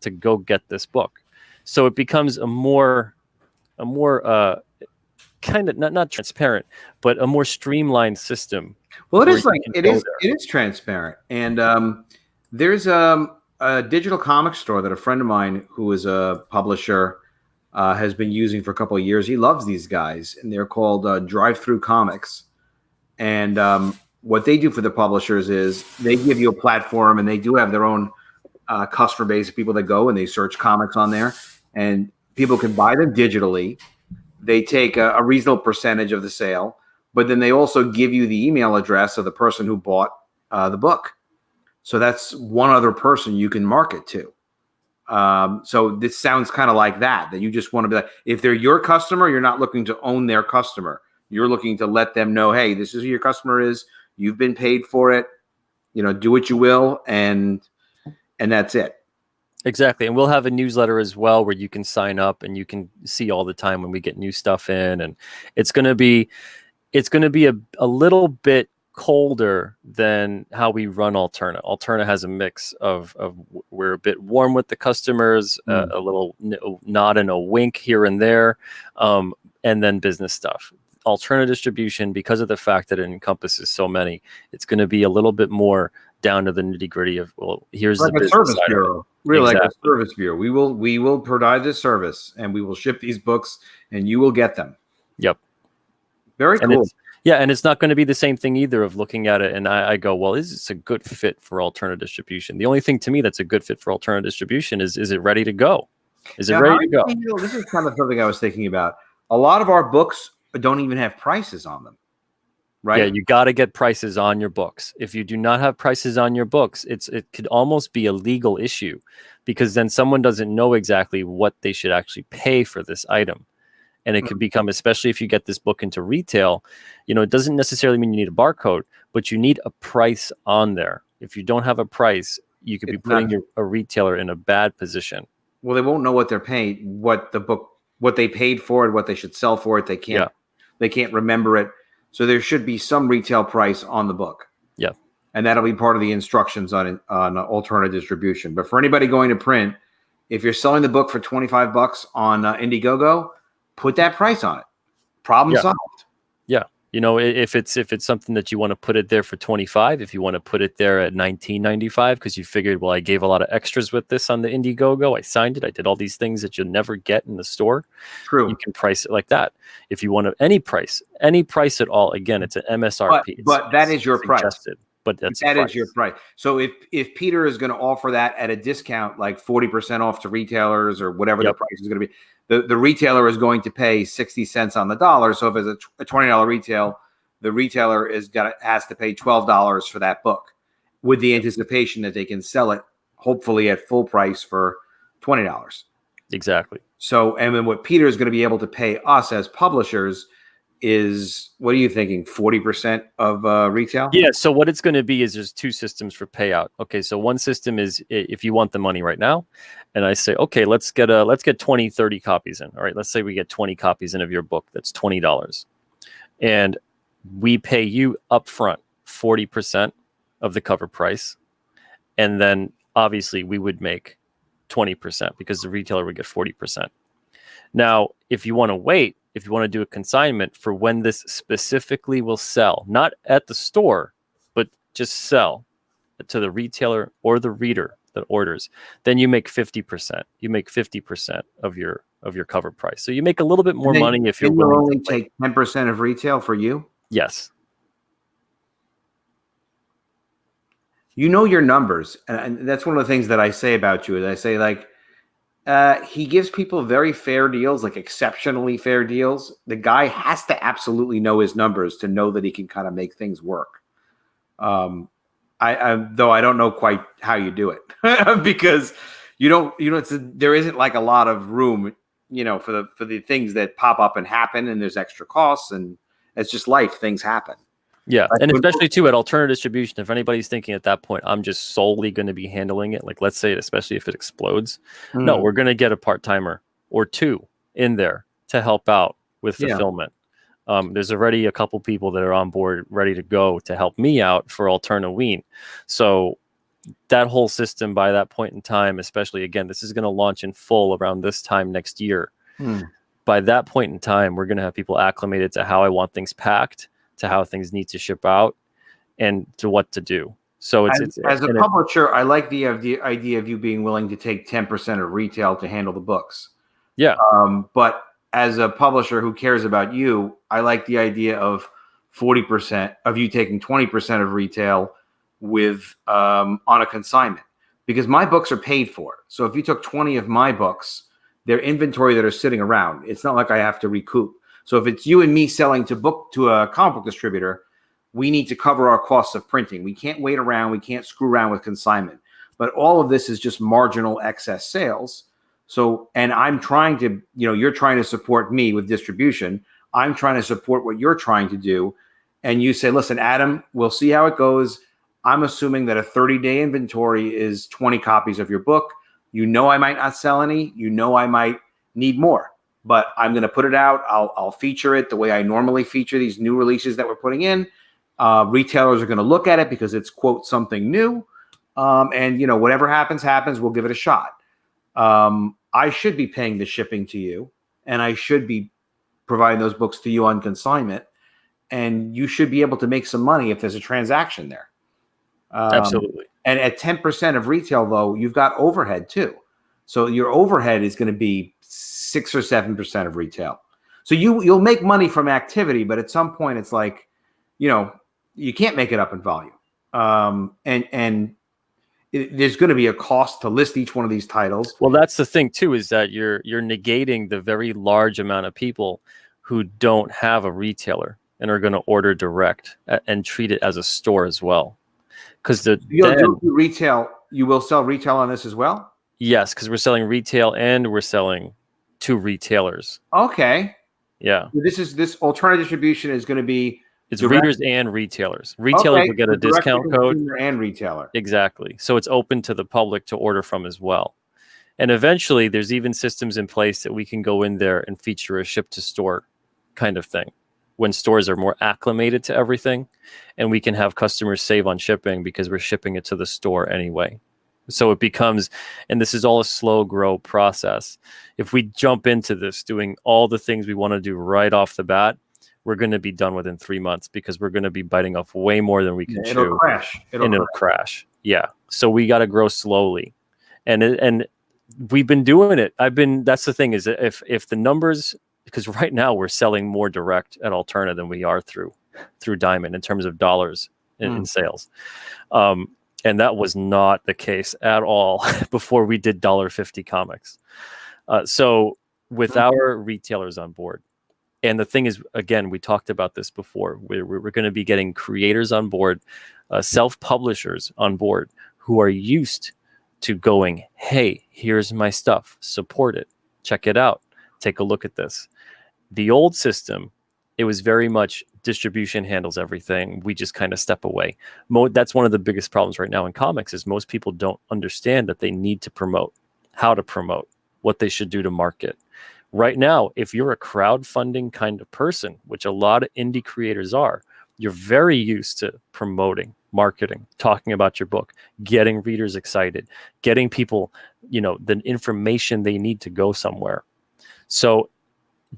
[SPEAKER 2] to go get this book. So it becomes a more kind of not transparent, but a more streamlined system.
[SPEAKER 1] Well, it is transparent. And there's a digital comic store that a friend of mine who is a publisher has been using for a couple of years. He loves these guys, and they're called Drive-Through Comics. And what they do for the publishers is they give you a platform, and they do have their own customer base of people that go and they search comics on there, and people can buy them digitally. They take a reasonable percentage of the sale, but then they also give you the email address of the person who bought the book. So that's one other person you can market to. So this sounds kind of like that you just want to be like, if they're your customer, you're not looking to own their customer. You're looking to let them know, hey, this is who your customer is. You've been paid for it. Do what you will. And that's it.
[SPEAKER 2] Exactly. And we'll have a newsletter as well where you can sign up and you can see all the time when we get new stuff in. And it's going to be a little bit colder than how we run Alterna. Alterna has a mix of we're a bit warm with the customers, a little nod and a wink here and there, and then business stuff. Alterna distribution, because of the fact that it encompasses so many, it's going to be a little bit more down to the nitty gritty of, well, here's like the business service bureau.
[SPEAKER 1] Really, exactly. Like a service bureau. We will provide this service, and we will ship these books, and you will get them.
[SPEAKER 2] Yep.
[SPEAKER 1] Very cool.
[SPEAKER 2] And it's not going to be the same thing either of looking at it and I go, well, is this a good fit for Alterna distribution? The only thing to me that's a good fit for Alterna distribution is it ready to go? Is it ready to go?
[SPEAKER 1] This is kind of something I was thinking about. A lot of our books don't even have prices on them. Right?
[SPEAKER 2] Yeah, you got to get prices on your books. If you do not have prices on your books, it could almost be a legal issue, because then someone doesn't know exactly what they should actually pay for this item. And it could become, especially if you get this book into retail, it doesn't necessarily mean you need a barcode, but you need a price on there. If you don't have a price, you could be putting a retailer in a bad position.
[SPEAKER 1] Well, they won't know what they're paying, what they paid for it, what they should sell for it. They can't remember it. So there should be some retail price on the book.
[SPEAKER 2] Yeah.
[SPEAKER 1] And that'll be part of the instructions on Alterna distribution. But for anybody going to print, if you're selling the book for $25 on Indiegogo, put that price on it. Problem solved.
[SPEAKER 2] Yeah. If it's something that you want to put it there for $25, if you want to put it there at $19.95 because you figured, well, I gave a lot of extras with this on the Indiegogo, I signed it, I did all these things that you'll never get in the store.
[SPEAKER 1] True.
[SPEAKER 2] You can price it like that. If you want any price at all, again, it's an MSRP.
[SPEAKER 1] But that is your price.
[SPEAKER 2] But that
[SPEAKER 1] is your price. So if Peter is going to offer that at a discount, like 40% off to retailers or whatever the price is going to be, the retailer is going to pay 60 cents on the dollar. So if it's a $20 retail, the retailer has to pay $12 for that book, with the anticipation that they can sell it hopefully at full price for $20.
[SPEAKER 2] Exactly.
[SPEAKER 1] So, and then what Peter is going to be able to pay us as publishers is, what are you thinking, 40% of retail?
[SPEAKER 2] Yeah, so what it's going to be is there's two systems for payout. Okay, so one system is if you want the money right now, and I say, okay, let's get 20, 30 copies in. All right, let's say we get 20 copies in of your book. That's $20. And we pay you upfront 40% of the cover price. And then obviously we would make 20% because the retailer would get 40%. Now, if you want to wait, if you want to do a consignment for when this specifically will sell, not at the store, but just sell to the retailer or the reader that orders, then you make 50%. You make 50% of your cover price. So you make a little bit more money if you're willing
[SPEAKER 1] only
[SPEAKER 2] to
[SPEAKER 1] take 10% of retail for you?
[SPEAKER 2] Yes.
[SPEAKER 1] You know your numbers. And that's one of the things that I say about you is I say, like, He gives people very fair deals, like exceptionally fair deals. The guy has to absolutely know his numbers to know that he can kind of make things work. Though I don't know quite how you do it because there isn't like a lot of room, for the things that pop up and happen, and there's extra costs, and it's just life. Things happen.
[SPEAKER 2] Yeah, and especially too at alternative distribution, if anybody's thinking at that point, I'm just solely going to be handling it. Like, let's say, especially if it explodes, no, we're going to get a part-timer or two in there to help out with fulfillment. There's already a couple people that are on board ready to go to help me out for AlternaWeen. So that whole system by that point in time, especially again, this is going to launch in full around this time next year. By that point in time, we're going to have people acclimated to how I want things packed, to how things need to ship out, and to what to do. So it's
[SPEAKER 1] as a publisher, I like the idea of you being willing to take 10% of retail to handle the books.
[SPEAKER 2] Yeah.
[SPEAKER 1] But as a publisher who cares about you, I like the idea of 40% of you taking 20% of retail with on a consignment, because my books are paid for. So if you took 20 of my books, they're inventory that are sitting around. It's not like I have to recoup. So if it's you and me selling to a comic book distributor, we need to cover our costs of printing. We can't wait around. We can't screw around with consignment. But all of this is just marginal excess sales. So, and I'm trying to, you're trying to support me with distribution. I'm trying to support what you're trying to do. And you say, listen, Adam, we'll see how it goes. I'm assuming that a 30-day inventory is 20 copies of your book. I might not sell any. I might need more. But I'm going to put it out. I'll feature it the way I normally feature these new releases that we're putting in. Retailers are going to look at it because it's, quote, something new. And, whatever happens. We'll give it a shot. I should be paying the shipping to you, and I should be providing those books to you on consignment. And you should be able to make some money if there's a transaction there.
[SPEAKER 2] Absolutely.
[SPEAKER 1] And at 10% of retail, though, you've got overhead, too. So your overhead is going to be 6 or 7% of retail. So you'll make money from activity, but at some point it's like, you can't make it up in volume. There's going to be a cost to list each one of these titles.
[SPEAKER 2] Well, that's the thing too, is that you're negating the very large amount of people who don't have a retailer and are going to order direct and treat it as a store as well. Because
[SPEAKER 1] retail, you will sell retail on this as well?
[SPEAKER 2] Yes, because we're selling retail and we're selling to retailers.
[SPEAKER 1] Okay.
[SPEAKER 2] Yeah.
[SPEAKER 1] This alternative distribution is going to be
[SPEAKER 2] it's readers and retailers. Retailers will get a discount code.
[SPEAKER 1] And retailer.
[SPEAKER 2] Exactly. So it's open to the public to order from as well. And eventually there's even systems in place that we can go in there and feature a ship to store kind of thing when stores are more acclimated to everything, and we can have customers save on shipping because we're shipping it to the store anyway. So it becomes, and this is all a slow grow process. If we jump into this doing all the things we want to do right off the bat, we're going to be done within 3 months because we're going to be biting off way more than we can chew.
[SPEAKER 1] It'll crash.
[SPEAKER 2] It'll crash. Yeah. So we got to grow slowly. And we've been doing it. That's the thing is if the numbers, because right now we're selling more direct at Alterna than we are through Diamond in terms of dollars in sales. And that was not the case at all before we did $1.50 comics. So with our retailers on board, and the thing is, again, we talked about this before, we're going to be getting creators on board, self-publishers on board who are used to going, hey, here's my stuff, support it, check it out, take a look at this. The old system, it was very much distribution handles everything. We just kind of step away. That's one of the biggest problems right now in comics is most people don't understand that they need to promote, how to promote, what they should do to market. Right now, if you're a crowdfunding kind of person, which a lot of indie creators are, you're very used to promoting, marketing, talking about your book, getting readers excited, getting people, the information they need to go somewhere. So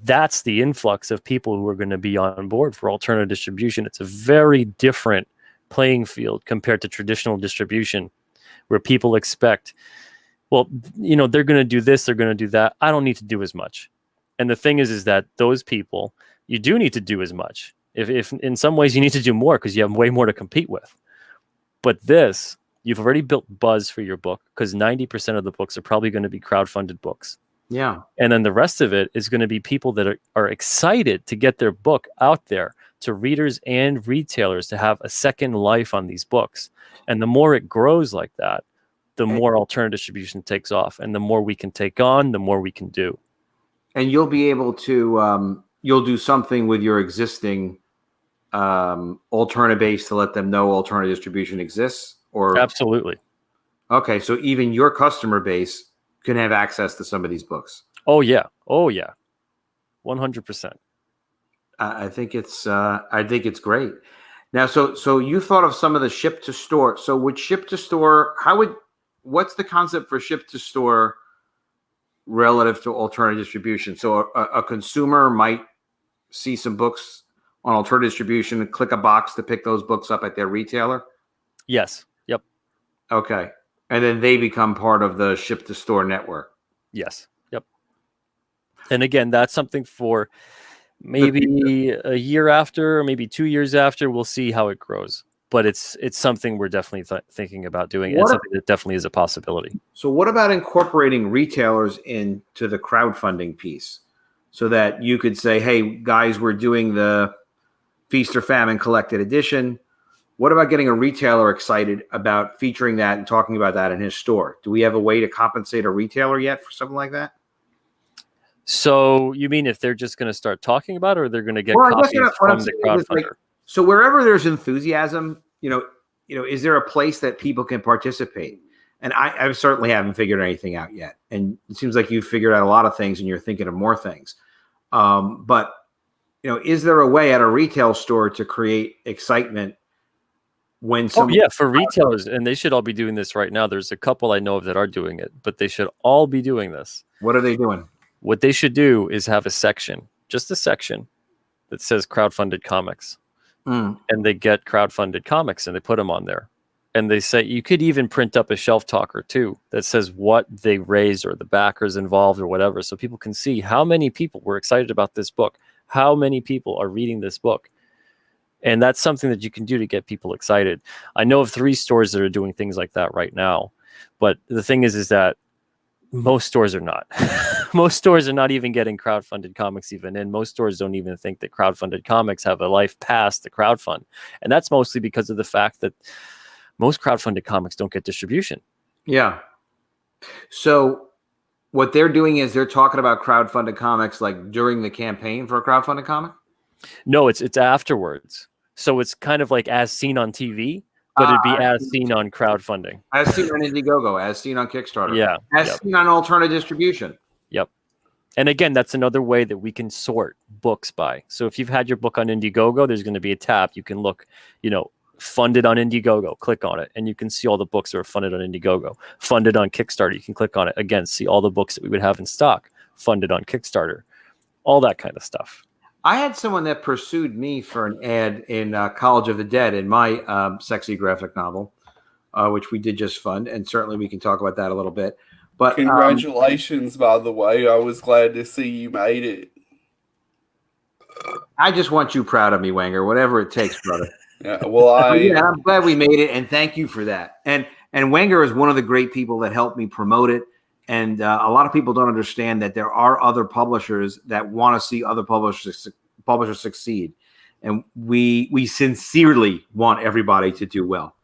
[SPEAKER 2] that's the influx of people who are going to be on board for alternative distribution. It's a very different playing field compared to traditional distribution where people expect, well, they're going to do this, they're going to do that. I don't need to do as much. And the thing is that those people, you do need to do as much. If in some ways you need to do more because you have way more to compete with. But this, You've already built buzz for your book because 90% of the books are probably going to be crowdfunded books.
[SPEAKER 1] Yeah.
[SPEAKER 2] And then the rest of it is going to be people that are excited to get their book out there to readers and retailers to have a second life on these books. And the more it grows like that, the more alternative distribution takes off. And the more we can take on, the more we can do.
[SPEAKER 1] And you'll be able to, you'll do something with your existing alternative base to let them know alternative distribution exists? Or
[SPEAKER 2] Absolutely.
[SPEAKER 1] Okay, so even your customer base can have access to some of these books.
[SPEAKER 2] Oh yeah, 100%.
[SPEAKER 1] I think it's great. Now, so you thought of some of the ship to store. So would ship to store? What's the concept for ship to store relative to alternative distribution? So a consumer might see some books on alternative distribution and click a box to pick those books up at their retailer.
[SPEAKER 2] Yes. Yep.
[SPEAKER 1] Okay. And then they become part of the ship to store network.
[SPEAKER 2] Yes. Yep. And again, that's something for maybe a year after, or maybe 2 years after. We'll see how it grows. But it's something we're definitely thinking about doing. It's something that definitely is a possibility.
[SPEAKER 1] So what about incorporating retailers into the crowdfunding piece so that you could say, hey, guys, we're doing the Feast or Famine collected edition. What about getting a retailer excited about featuring that and talking about that in his store? Do we have a way to compensate a retailer yet for something like that?
[SPEAKER 2] So you mean if they're just going to start talking about it, or they're going to get copies from the crowdfunder?
[SPEAKER 1] So wherever there's enthusiasm, is there a place that people can participate? And I certainly haven't figured anything out yet. And it seems like you've figured out a lot of things and you're thinking of more things. But is there a way at a retail store to create excitement when
[SPEAKER 2] for retailers, and they should all be doing this right now. There's a couple I know of that are doing it, but they should all be doing this.
[SPEAKER 1] What are they doing?
[SPEAKER 2] What they should do is have a section, just a section that says crowdfunded comics. And they get crowdfunded comics and they put them on there. And they say you could even print up a shelf talker too that says what they raised or the backers involved or whatever, so people can see how many people were excited about this book, how many people are reading this book. And that's something that you can do to get people excited. I know of 3 stores that are doing things like that right now. But the thing is that most stores are not. Most stores are not even getting crowdfunded comics even in. Most stores don't even think that crowdfunded comics have a life past the crowdfund. And that's mostly because of the fact that most crowdfunded comics don't get distribution.
[SPEAKER 1] Yeah. So what they're doing is they're talking about crowdfunded comics like during the campaign for a crowdfunded comic?
[SPEAKER 2] No, it's afterwards. So it's kind of like as seen on TV, but it'd be as seen on crowdfunding.
[SPEAKER 1] As seen on Indiegogo, as seen on Kickstarter.
[SPEAKER 2] Yeah.
[SPEAKER 1] As seen on alternative distribution.
[SPEAKER 2] Yep. And again, that's another way that we can sort books by. So if you've had your book on Indiegogo, there's going to be a tab. You can look, funded on Indiegogo, click on it, and you can see all the books that are funded on Indiegogo. Funded on Kickstarter, you can click on it. Again, see all the books that we would have in stock, funded on Kickstarter, all that kind of stuff.
[SPEAKER 1] I had someone that pursued me for an ad in College of the Dead in my sexy graphic novel, which we did just fund, and certainly we can talk about that a little bit. But
[SPEAKER 3] congratulations, by the way. I was glad to see you made it.
[SPEAKER 1] I just want you proud of me, Wenger, whatever it takes, brother.
[SPEAKER 3] Yeah, well,
[SPEAKER 1] I'm glad we made it, and thank you for that. And Wenger is one of the great people that helped me promote it. And a lot of people don't understand that there are other publishers that want to see other publishers succeed. And we sincerely want everybody to do well.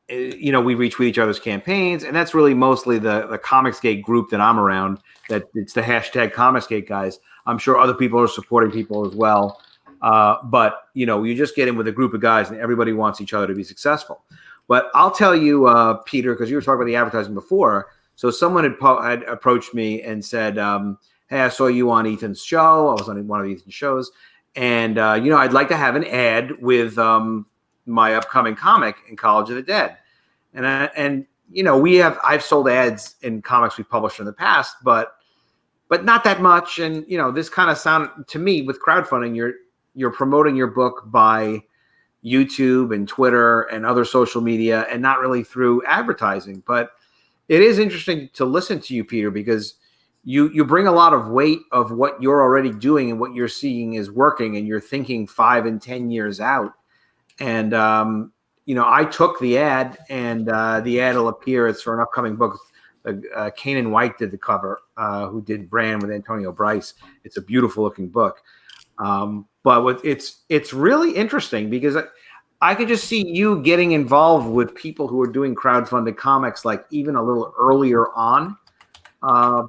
[SPEAKER 1] We reach with each other's campaigns, and that's really mostly the Comicsgate group that I'm around. That it's the hashtag Comicsgate guys. I'm sure other people are supporting people as well. But you just get in with a group of guys, and everybody wants each other to be successful. But I'll tell you, Peter, because you were talking about the advertising before. So someone had approached me and said, hey, I saw you on Ethan's show. I was on one of Ethan's shows. And, I'd like to have an ad with my upcoming comic in College of the Dead. And I've sold ads in comics we've published in the past, but not that much. And, this kind of sounded to me with crowdfunding, you're promoting your book by YouTube and Twitter and other social media and not really through advertising. But it is interesting to listen to you, Peter, because you bring a lot of weight of what you're already doing and what you're seeing is working, and you're thinking 5 and 10 years out. And I took the ad, and the ad will appear. It's for an upcoming book. Kanan White did the cover, who did Brand with Antonio Bryce. It's a beautiful looking book. But it's really interesting because I could just see you getting involved with people who are doing crowdfunded comics, like even a little earlier on,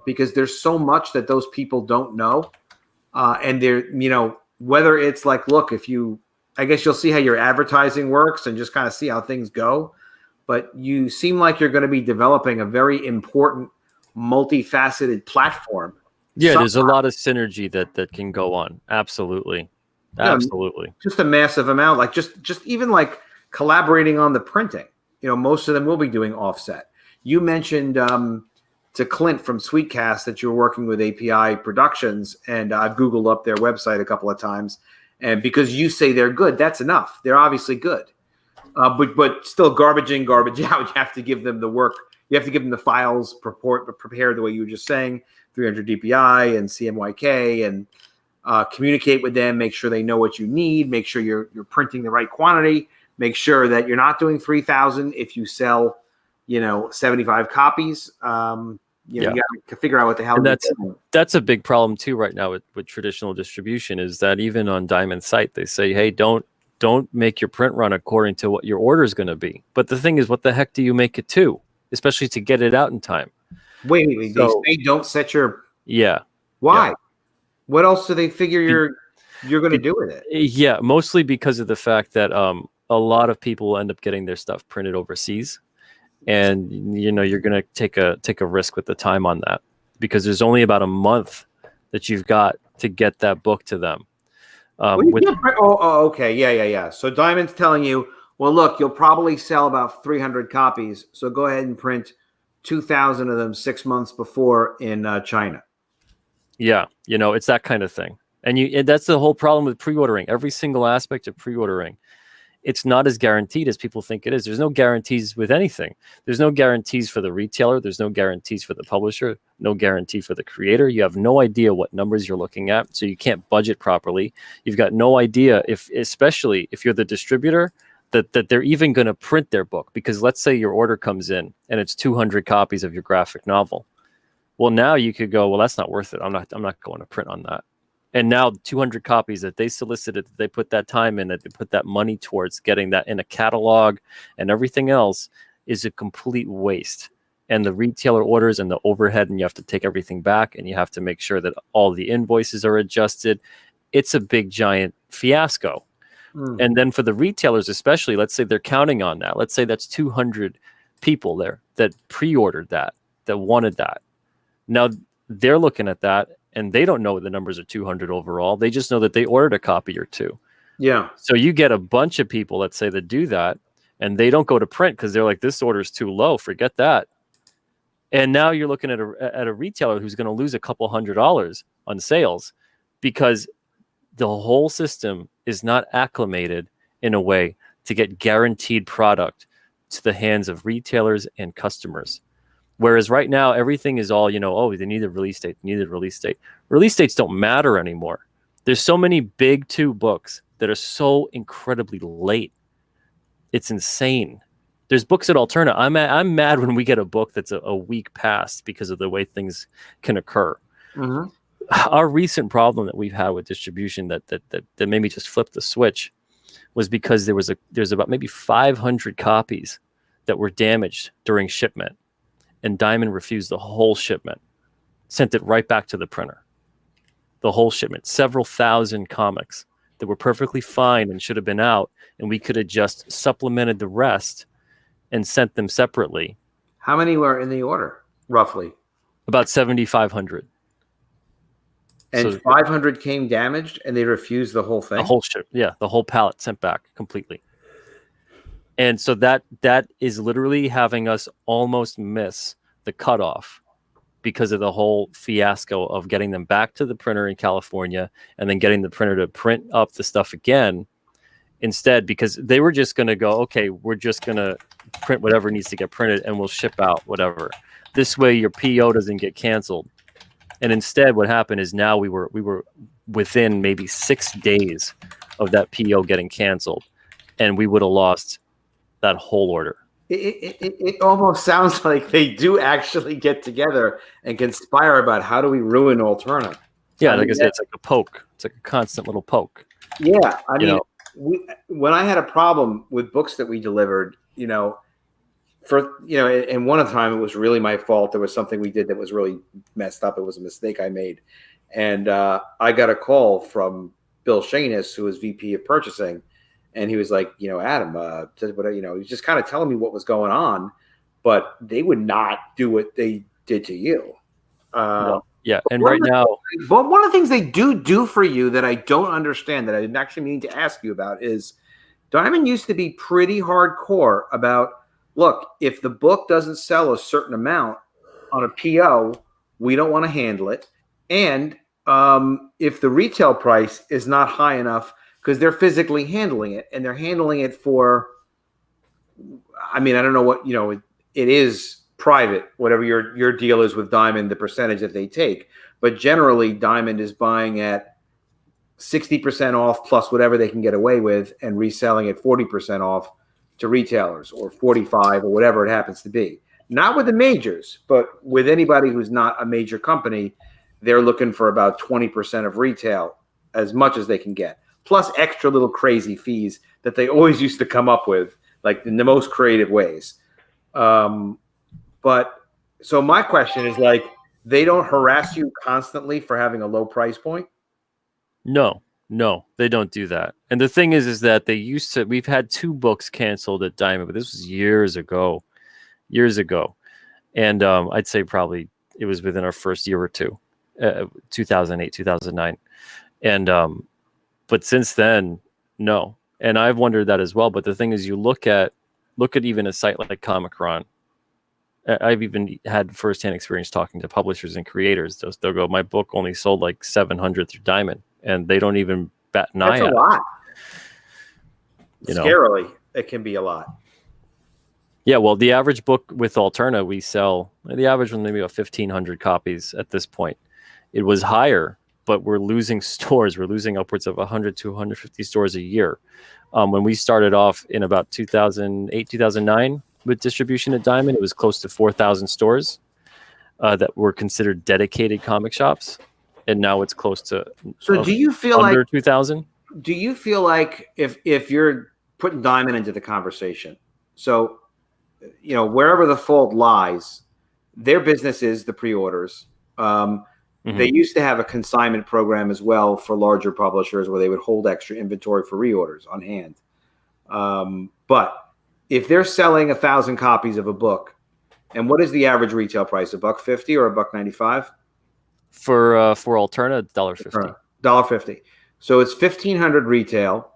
[SPEAKER 1] because there's so much that those people don't know. And they're, whether it's like, look, I guess you'll see how your advertising works and just kind of see how things go. But you seem like you're going to be developing a very important, multifaceted platform.
[SPEAKER 2] Yeah, there's a lot of synergy that can go on. Absolutely. Absolutely.
[SPEAKER 1] Just a massive amount. Like just even like collaborating on the printing. Most of them will be doing offset. You mentioned to Clint from Sweetcast that you were working with API Productions, and I've Googled up their website a couple of times. And because you say they're good, that's enough. They're obviously good. But still, garbage in, garbage out. You have to give them the work. You have to give them the files prepared the way you were just saying, 300 DPI and CMYK, and communicate with them. Make sure they know what you need. Make sure you're printing the right quantity. Make sure that you're not doing 3,000 if you sell, 75 copies. You got to figure out what the hell.
[SPEAKER 2] And that's a big problem too right now with traditional distribution. Is that even on Diamond's site they say, hey, don't make your print run according to what your order is going to be. But the thing is, what the heck do you make it to, especially to get it out in time?
[SPEAKER 1] Wait. So, they don't set your.
[SPEAKER 2] Yeah.
[SPEAKER 1] Why?
[SPEAKER 2] Yeah.
[SPEAKER 1] What else do they figure you're going to do with it?
[SPEAKER 2] Yeah, mostly because of the fact that a lot of people will end up getting their stuff printed overseas, and you're going to take a risk with the time on that, because there's only about a month that you've got to get that book to them.
[SPEAKER 1] Okay, yeah. So Diamond's telling you, well, look, you'll probably sell about 300 copies, so go ahead and print 2,000 of them 6 months before in China.
[SPEAKER 2] Yeah, it's that kind of thing. And that's the whole problem with pre-ordering. Every single aspect of pre-ordering, it's not as guaranteed as people think it is. There's no guarantees with anything. There's no guarantees for the retailer. There's no guarantees for the publisher. No guarantee for the creator. You have no idea what numbers you're looking at, so you can't budget properly. You've got no idea, especially if you're the distributor, that they're even going to print their book. Because let's say your order comes in and it's 200 copies of your graphic novel. Well, now you could go, well, that's not worth it. I'm not going to print on that. And now 200 copies that they solicited, that they put that time in, that they put that money towards getting that in a catalog and everything else, is a complete waste. And the retailer orders and the overhead, and you have to take everything back, and you have to make sure that all the invoices are adjusted. It's a big, giant fiasco. And then for the retailers especially, let's say they're counting on that. Let's say that's 200 people there that pre-ordered that wanted that. Now they're looking at that, and they don't know the numbers are 200 overall. They just know that they ordered a copy or two. Yeah. So you get a bunch of people, let's say, that do that, and they don't go to print because they're like, this order is too low. Forget that. And now you're looking at a retailer who's going to lose a couple $100 on sales because the whole system is not acclimated in a way to get guaranteed product to the hands of retailers and customers. Whereas right now, everything is all, they need a release date, Release dates don't matter anymore. There's so many big 2 books that are so incredibly late. It's insane. There's books at Alterna. I'm mad when we get a book that's a week past because of the way things can occur. Mm-hmm. Our recent problem that we've had with distribution that made me just flip the switch was because there's about maybe 500 copies that were damaged during shipment. And Diamond refused the whole shipment, sent it right back to the printer. The whole shipment, several thousand comics that were perfectly fine and should have been out, and we could have just supplemented the rest and sent them separately.
[SPEAKER 1] How many were in the order, roughly?
[SPEAKER 2] About 7,500.
[SPEAKER 1] And so 500 came damaged, and they refused the whole thing?
[SPEAKER 2] The whole ship, yeah, the whole pallet sent back completely. And so that is literally having us almost miss the cutoff because of the whole fiasco of getting them back to the printer in California and then getting the printer to print up the stuff again instead, because they were just going to go, okay, we're just going to print whatever needs to get printed and we'll ship out whatever. This way your PO doesn't get canceled. And instead what happened is now we were within maybe 6 days of that PO getting canceled, and we would have lost that whole order.
[SPEAKER 1] It almost sounds like they do actually get together and conspire about how do we ruin Alterna.
[SPEAKER 2] Yeah, like I said, it's like a poke. It's like a constant little poke.
[SPEAKER 1] Yeah, I mean, when I had a problem with books that we delivered, and one of the time it was really my fault. There was something we did that was really messed up. It was a mistake I made, and I got a call from Bill Shanis, who was VP of Purchasing, and he was like, Adam, he was just kind of telling me what was going on, but they would not do what they did to you.
[SPEAKER 2] Yeah, and right now,
[SPEAKER 1] but one of the things they do for you that I don't understand, that I didn't actually mean to ask you about, is Diamond used to be pretty hardcore about, look, if the book doesn't sell a certain amount on a PO, we don't want to handle it. And if the retail price is not high enough, because they're physically handling it, and they're handling it for, I mean, I don't know what, it is private, whatever your deal is with Diamond, the percentage that they take. But generally, Diamond is buying at 60% off plus whatever they can get away with, and reselling at 40% off to retailers, or 45, or whatever it happens to be. Not with the majors, but with anybody who's not a major company, they're looking for about 20% of retail, as much as they can get, plus extra little crazy fees that they always used to come up with, like in the most creative ways. But so my question is, like, they don't harass you constantly for having a low price point?
[SPEAKER 2] No, they don't do that. And the thing is that we've had 2 books canceled at Diamond, but this was years ago. And I'd say probably it was within our first year or two, 2008, 2009. And, but since then, no. And I've wondered that as well. But the thing is, you look at even a site like Comic-Con. I've even had firsthand experience talking to publishers and creators. They'll go, my book only sold like 700 through Diamond, and they don't even bat an eye at it.
[SPEAKER 1] That's a lot. Scarily, it can be a lot.
[SPEAKER 2] Yeah, well, the average book with Alterna, we sell, the average was maybe about 1,500 copies at this point. It was higher, but we're losing stores. We're losing upwards of 100 to 150 stores a year. When we started off in about 2008, 2009, with distribution at Diamond, it was close to 4,000 stores that were considered dedicated comic shops, and now it's close to
[SPEAKER 1] do you feel
[SPEAKER 2] under
[SPEAKER 1] like
[SPEAKER 2] 2,000?
[SPEAKER 1] Do you feel like if you're putting Diamond into the conversation, so wherever the fault lies, their business is the pre-orders. They used to have a consignment program as well for larger publishers, where they would hold extra inventory for reorders on hand. But if they're selling 1,000 copies of a book, and what is the average retail price? $1.50 or $1.95?
[SPEAKER 2] For Alterna, $1.50.
[SPEAKER 1] $1.50. So it's 1,500 retail.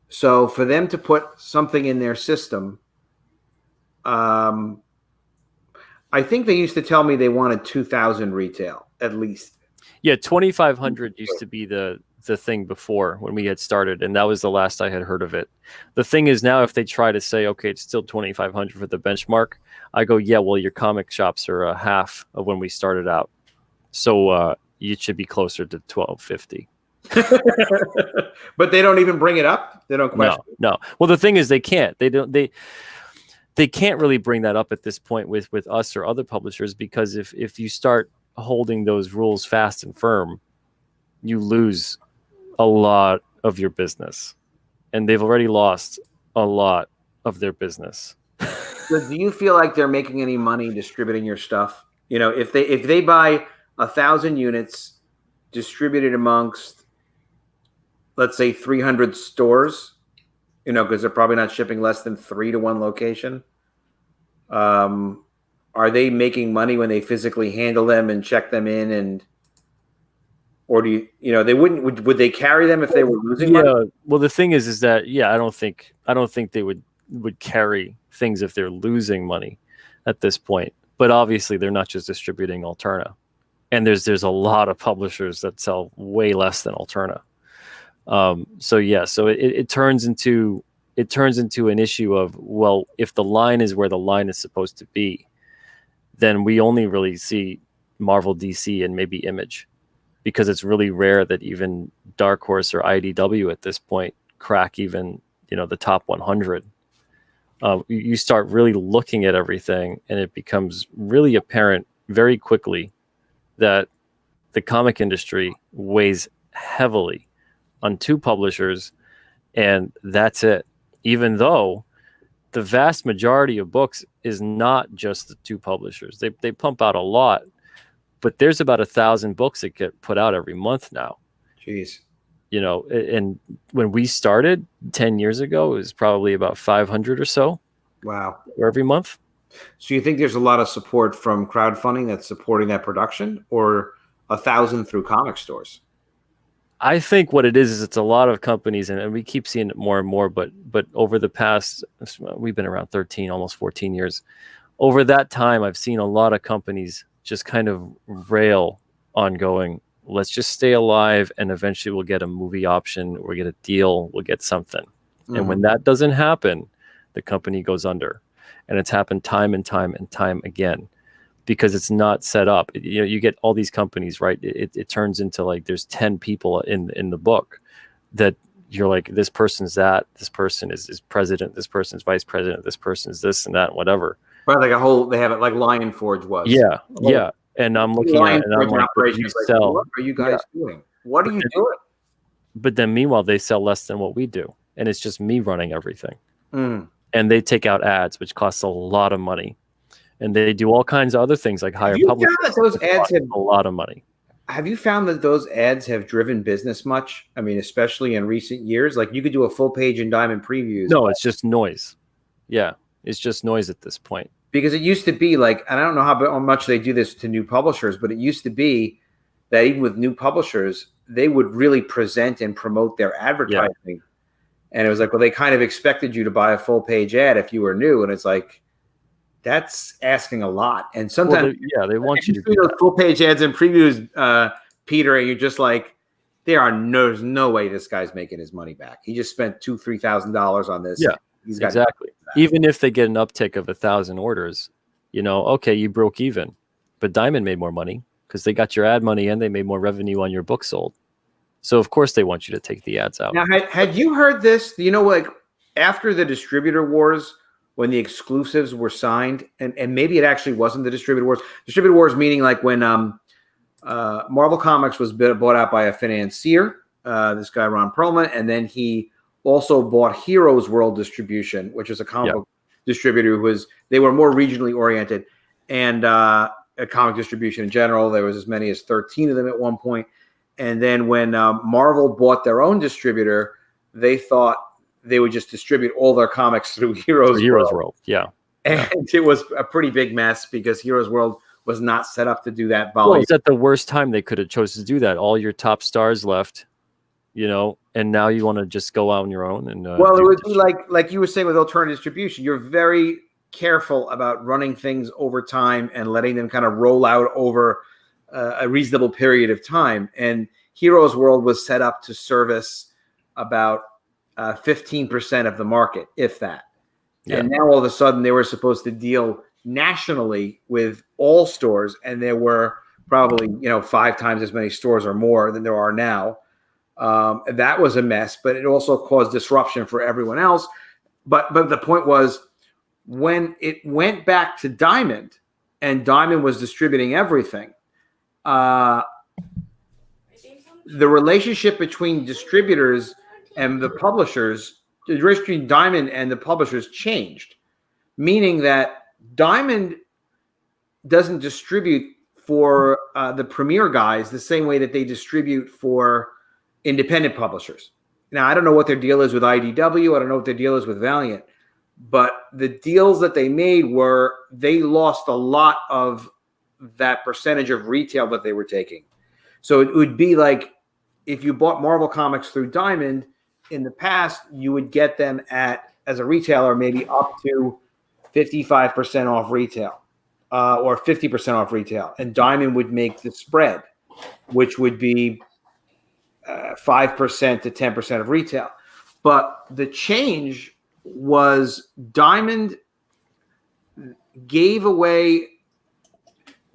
[SPEAKER 1] So for them to put something in their system, I think they used to tell me they wanted 2,000 retail at least.
[SPEAKER 2] Yeah, 2,500 used to be the thing before when we had started, and that was the last I had heard of it. The thing is now, if they try to say, okay, it's still 2,500 for the benchmark, I go, yeah, well, your comic shops are half of when we started out, so you should be closer to 1,250.
[SPEAKER 1] But they don't even bring it up. They don't question.
[SPEAKER 2] No. Well, the thing is, they can't. They can't really bring that up at this point with us or other publishers, because if you start holding those rules fast and firm, you lose a lot of your business, and they've already lost a lot of their business.
[SPEAKER 1] So do you feel like they're making any money distributing your stuff? If they buy 1,000 units distributed amongst, let's say, 300 stores, because they're probably not shipping less than 3 to 1 location. Are they making money when they physically handle them and check them in, or do they wouldn't? Would they carry them if they were losing money?
[SPEAKER 2] Well, the thing is that I don't think they would carry things if they're losing money at this point. But obviously, they're not just distributing Alterna, and there's a lot of publishers that sell way less than Alterna. So it turns into an issue of, well, if the line is where the line is supposed to be, then we only really see Marvel, DC, and maybe Image, because it's really rare that even Dark Horse or IDW at this point crack even the top 100 You start really looking at everything, and it becomes really apparent very quickly that the comic industry weighs heavily on two publishers, and that's it. Even though the vast majority of books is not just the two publishers. They pump out a lot, but there's about 1,000 books that get put out every month now.
[SPEAKER 1] Jeez.
[SPEAKER 2] You know, and when we started 10 years ago, it was probably about 500 or so.
[SPEAKER 1] Wow.
[SPEAKER 2] Every month.
[SPEAKER 1] So you think there's a lot of support from crowdfunding that's supporting that production, or 1,000 through comic stores?
[SPEAKER 2] I think what it is it's a lot of companies, and we keep seeing it more and more, but over the past, we've been around 13, almost 14 years. Over that time, I've seen a lot of companies just kind of rail on going, let's just stay alive, and eventually we'll get a movie option, we'll get a deal, we'll get something. Mm-hmm. And when that doesn't happen, the company goes under. And it's happened time and time and time again, because it's not set up. You know, you get all these companies, right? It turns into like there's 10 people in the book that you're like, this person's that, this person is president, this person's vice president, this person's this and that, and whatever.
[SPEAKER 1] Right, like a whole, they have it like Lion Forge was.
[SPEAKER 2] Yeah, yeah. And I'm looking at it and I'm like, what do you sell?
[SPEAKER 1] What are you guys doing? What are you doing?
[SPEAKER 2] But then meanwhile, they sell less than what we do. And it's just me running everything. And they take out ads, which costs a lot of money. And they do all kinds of other things like hire publishers.
[SPEAKER 1] Those ads have
[SPEAKER 2] a lot of money.
[SPEAKER 1] Have you found that those ads have driven business much? I mean, especially in recent years, like you could do a full page in Diamond previews.
[SPEAKER 2] No, it's just noise. Yeah, it's just noise at this point.
[SPEAKER 1] Because it used to be like, and I don't know how much they do this to new publishers, but it used to be that even with new publishers, they would really present and promote their advertising. Yeah. And it was like, well, they kind of expected you to buy a full page ad if you were new. And it's like, that's asking a lot. And sometimes,
[SPEAKER 2] they want you to
[SPEAKER 1] do those full page ads and previews, Peter, and you're just like, there's no way this guy's making his money back. He just spent $2,000-$3,000 on this.
[SPEAKER 2] Yeah, exactly. Even if they get an uptick of 1,000 orders, you know, okay, you broke even, but Diamond made more money because they got your ad money and they made more revenue on your book sold. So of course they want you to take the ads out.
[SPEAKER 1] Now, had you heard this? You know, like after the distributor wars, when the exclusives were signed, and maybe it actually wasn't the distributor wars. Distributor wars meaning like when Marvel Comics was bought out by a financier, this guy Ron Perlman, and then he also bought Heroes World Distribution, which is a comic book distributor they were more regionally oriented, and a comic distribution in general. There was as many as 13 of them at one point. And then when Marvel bought their own distributor, they thought they would just distribute all their comics through Heroes World.
[SPEAKER 2] Yeah.
[SPEAKER 1] And it was a pretty big mess because Heroes World was not set up to do that volume.
[SPEAKER 2] Well, it's at the worst time they could have chosen to do that. All your top stars left, you know, and now you want to just go out on your own. And
[SPEAKER 1] well, it would be like you were saying with alternative distribution. You're very careful about running things over time and letting them kind of roll out over a reasonable period of time. And Heroes World was set up to service about 15% of the market, if that. Yeah. And now all of a sudden they were supposed to deal nationally with all stores, and there were probably 5 times as many stores or more than there are now. That was a mess, but it also caused disruption for everyone else. But the point was, when it went back to Diamond and Diamond was distributing everything, the relationship between distributors and the publishers, the relationship between Diamond and the publishers changed, meaning that Diamond doesn't distribute for the premier guys the same way that they distribute for independent publishers. Now, I don't know what their deal is with IDW. I don't know what their deal is with Valiant. But the deals that they made were, they lost a lot of that percentage of retail that they were taking. So it would be like if you bought Marvel Comics through Diamond in the past, you would get them as a retailer, maybe up to 55% off retail or 50% off retail. And Diamond would make the spread, which would be 5% to 10% of retail. But the change was Diamond gave away,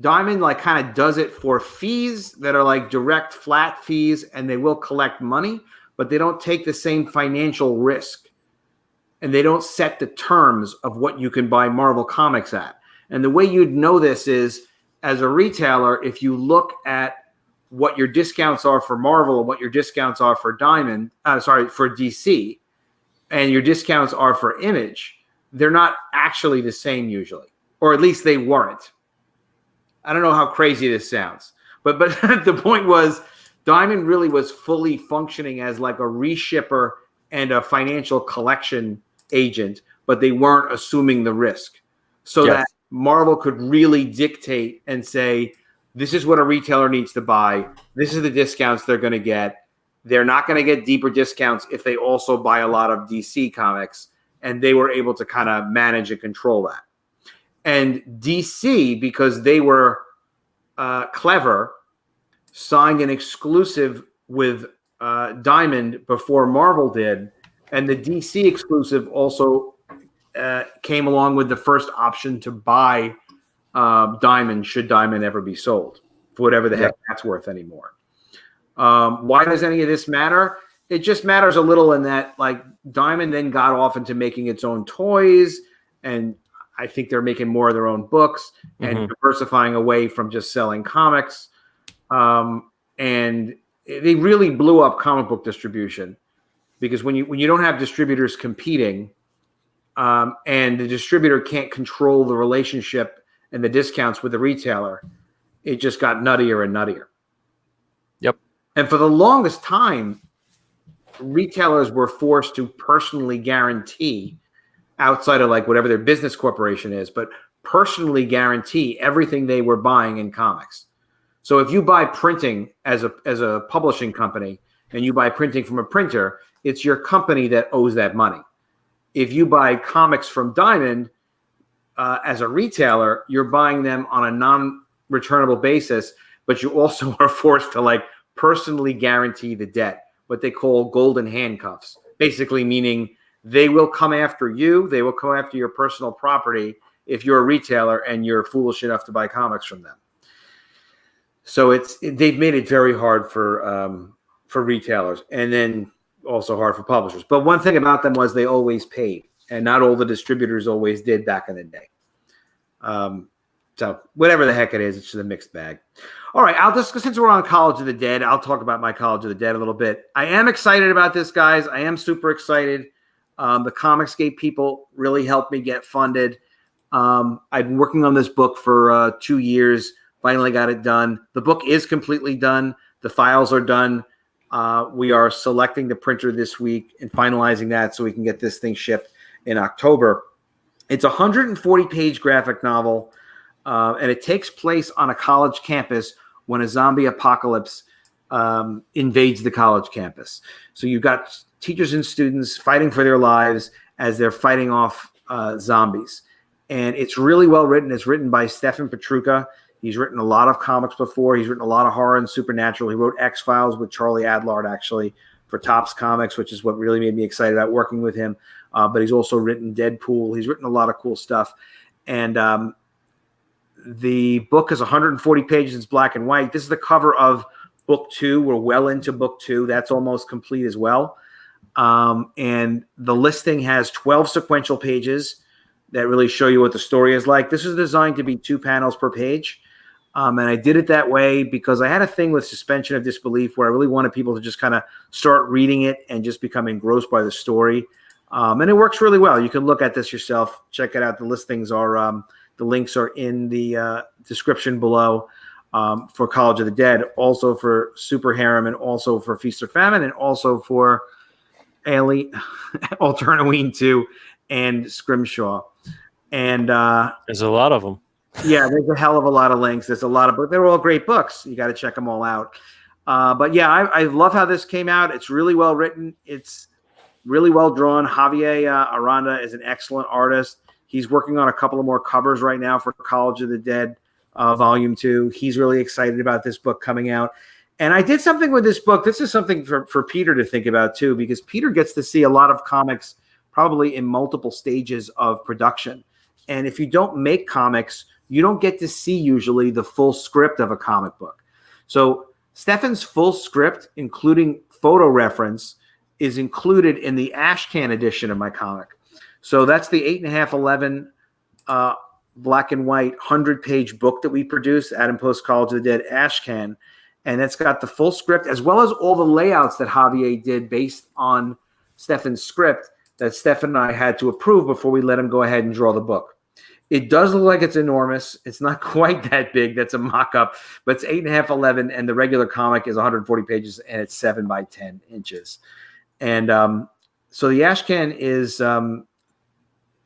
[SPEAKER 1] Diamond like kind of does it for fees that are like direct flat fees, and they will collect money, but they don't take the same financial risk. and they don't set the terms of what you can buy Marvel comics at. And the way you'd know this is, as a retailer, if you look at what your discounts are for Marvel and what your discounts are for for DC, and your discounts are for Image, they're not actually the same usually, or at least they weren't. I don't know how crazy this sounds, but the point was, Diamond really was fully functioning as like a reshipper and a financial collection agent, but they weren't assuming the risk. So that Marvel could really dictate and say, this is what a retailer needs to buy. This is the discounts they're going to get. They're not going to get deeper discounts if they also buy a lot of DC comics. And they were able to kind of manage and control that. And DC, because they were clever, signed an exclusive with Diamond before Marvel did. And the DC exclusive also came along with the first option to buy Diamond, should Diamond ever be sold, for whatever the heck that's worth anymore. Why does any of this matter? It just matters a little in that, like, Diamond then got off into making its own toys, and I think they're making more of their own books and diversifying away from just selling comics. And they really blew up comic book distribution, because when you don't have distributors competing, and the distributor can't control the relationship and the discounts with the retailer, it just got nuttier and nuttier.
[SPEAKER 2] Yep.
[SPEAKER 1] And for the longest time, retailers were forced to personally guarantee, outside of like whatever their business corporation is, but personally guarantee everything they were buying in comics. So if you buy printing as a publishing company, and you buy printing from a printer, it's your company that owes that money. If you buy comics from Diamond as a retailer, you're buying them on a non-returnable basis, but you also are forced to like personally guarantee the debt, what they call golden handcuffs, basically meaning they will come after you, they will come after your personal property if you're a retailer and you're foolish enough to buy comics from them. So they've made it very hard for retailers, and then also hard for publishers. But one thing about them was they always paid, and not all the distributors always did back in the day. So whatever the heck it is, it's just a mixed bag. All right, since we're on College of the Dead, I'll talk about my College of the Dead a little bit. I am excited about this, guys. I am super excited. The Comicsgate people really helped me get funded. I've been working on this book for 2 years. Finally got it done. The book is completely done. The files are done. We are selecting the printer this week and finalizing that so we can get this thing shipped in October. It's a 140-page graphic novel, and it takes place on a college campus when a zombie apocalypse invades the college campus. So you've got teachers and students fighting for their lives as they're fighting off zombies. And it's really well written. It's written by Stefan Petrucca. He's written a lot of comics before. He's written a lot of horror and supernatural. He wrote X-Files with Charlie Adlard, actually, for Topps Comics, which is what really made me excited about working with him. But he's also written Deadpool. He's written a lot of cool stuff. And the book is 140 pages. It's black and white. This is the cover of book 2. We're well into book 2. That's almost complete as well. And the listing has 12 sequential pages that really show you what the story is like. This is designed to be 2 panels per page. And I did it that way because I had a thing with suspension of disbelief where I really wanted people to just kind of start reading it and just become engrossed by the story. And it works really well. You can look at this yourself. Check it out. The listings are, the links are in the description below for College of the Dead, also for Super Harem, and also for Feast or Famine, and also for AlternaWeen 2 and Scrimshaw. And
[SPEAKER 2] there's a lot of them.
[SPEAKER 1] Yeah, there's a hell of a lot of links. There's a lot of books. They're all great books. You got to check them all out. But yeah, I love how this came out. It's really well written. It's really well drawn. Javier Aranda is an excellent artist. He's working on a couple of more covers right now for College of the Dead Volume 2. He's really excited about this book coming out. And I did something with this book. This is something for Peter to think about too, because Peter gets to see a lot of comics probably in multiple stages of production. And if you don't make comics, you don't get to see usually the full script of a comic book. So Stefan's full script, including photo reference, is included in the Ashcan edition of my comic. So that's the 8.5, 11 black and white 100-page book that we produced, Adam Post College of the Dead Ashcan. And it's got the full script as well as all the layouts that Javier did based on Stefan's script that Stefan and I had to approve before we let him go ahead and draw the book. It does look like it's enormous. It's not quite that big. That's a mock-up, but it's 8.5, 11, and the regular comic is 140 pages, and it's 7 by 10 inches. And so the Ashcan is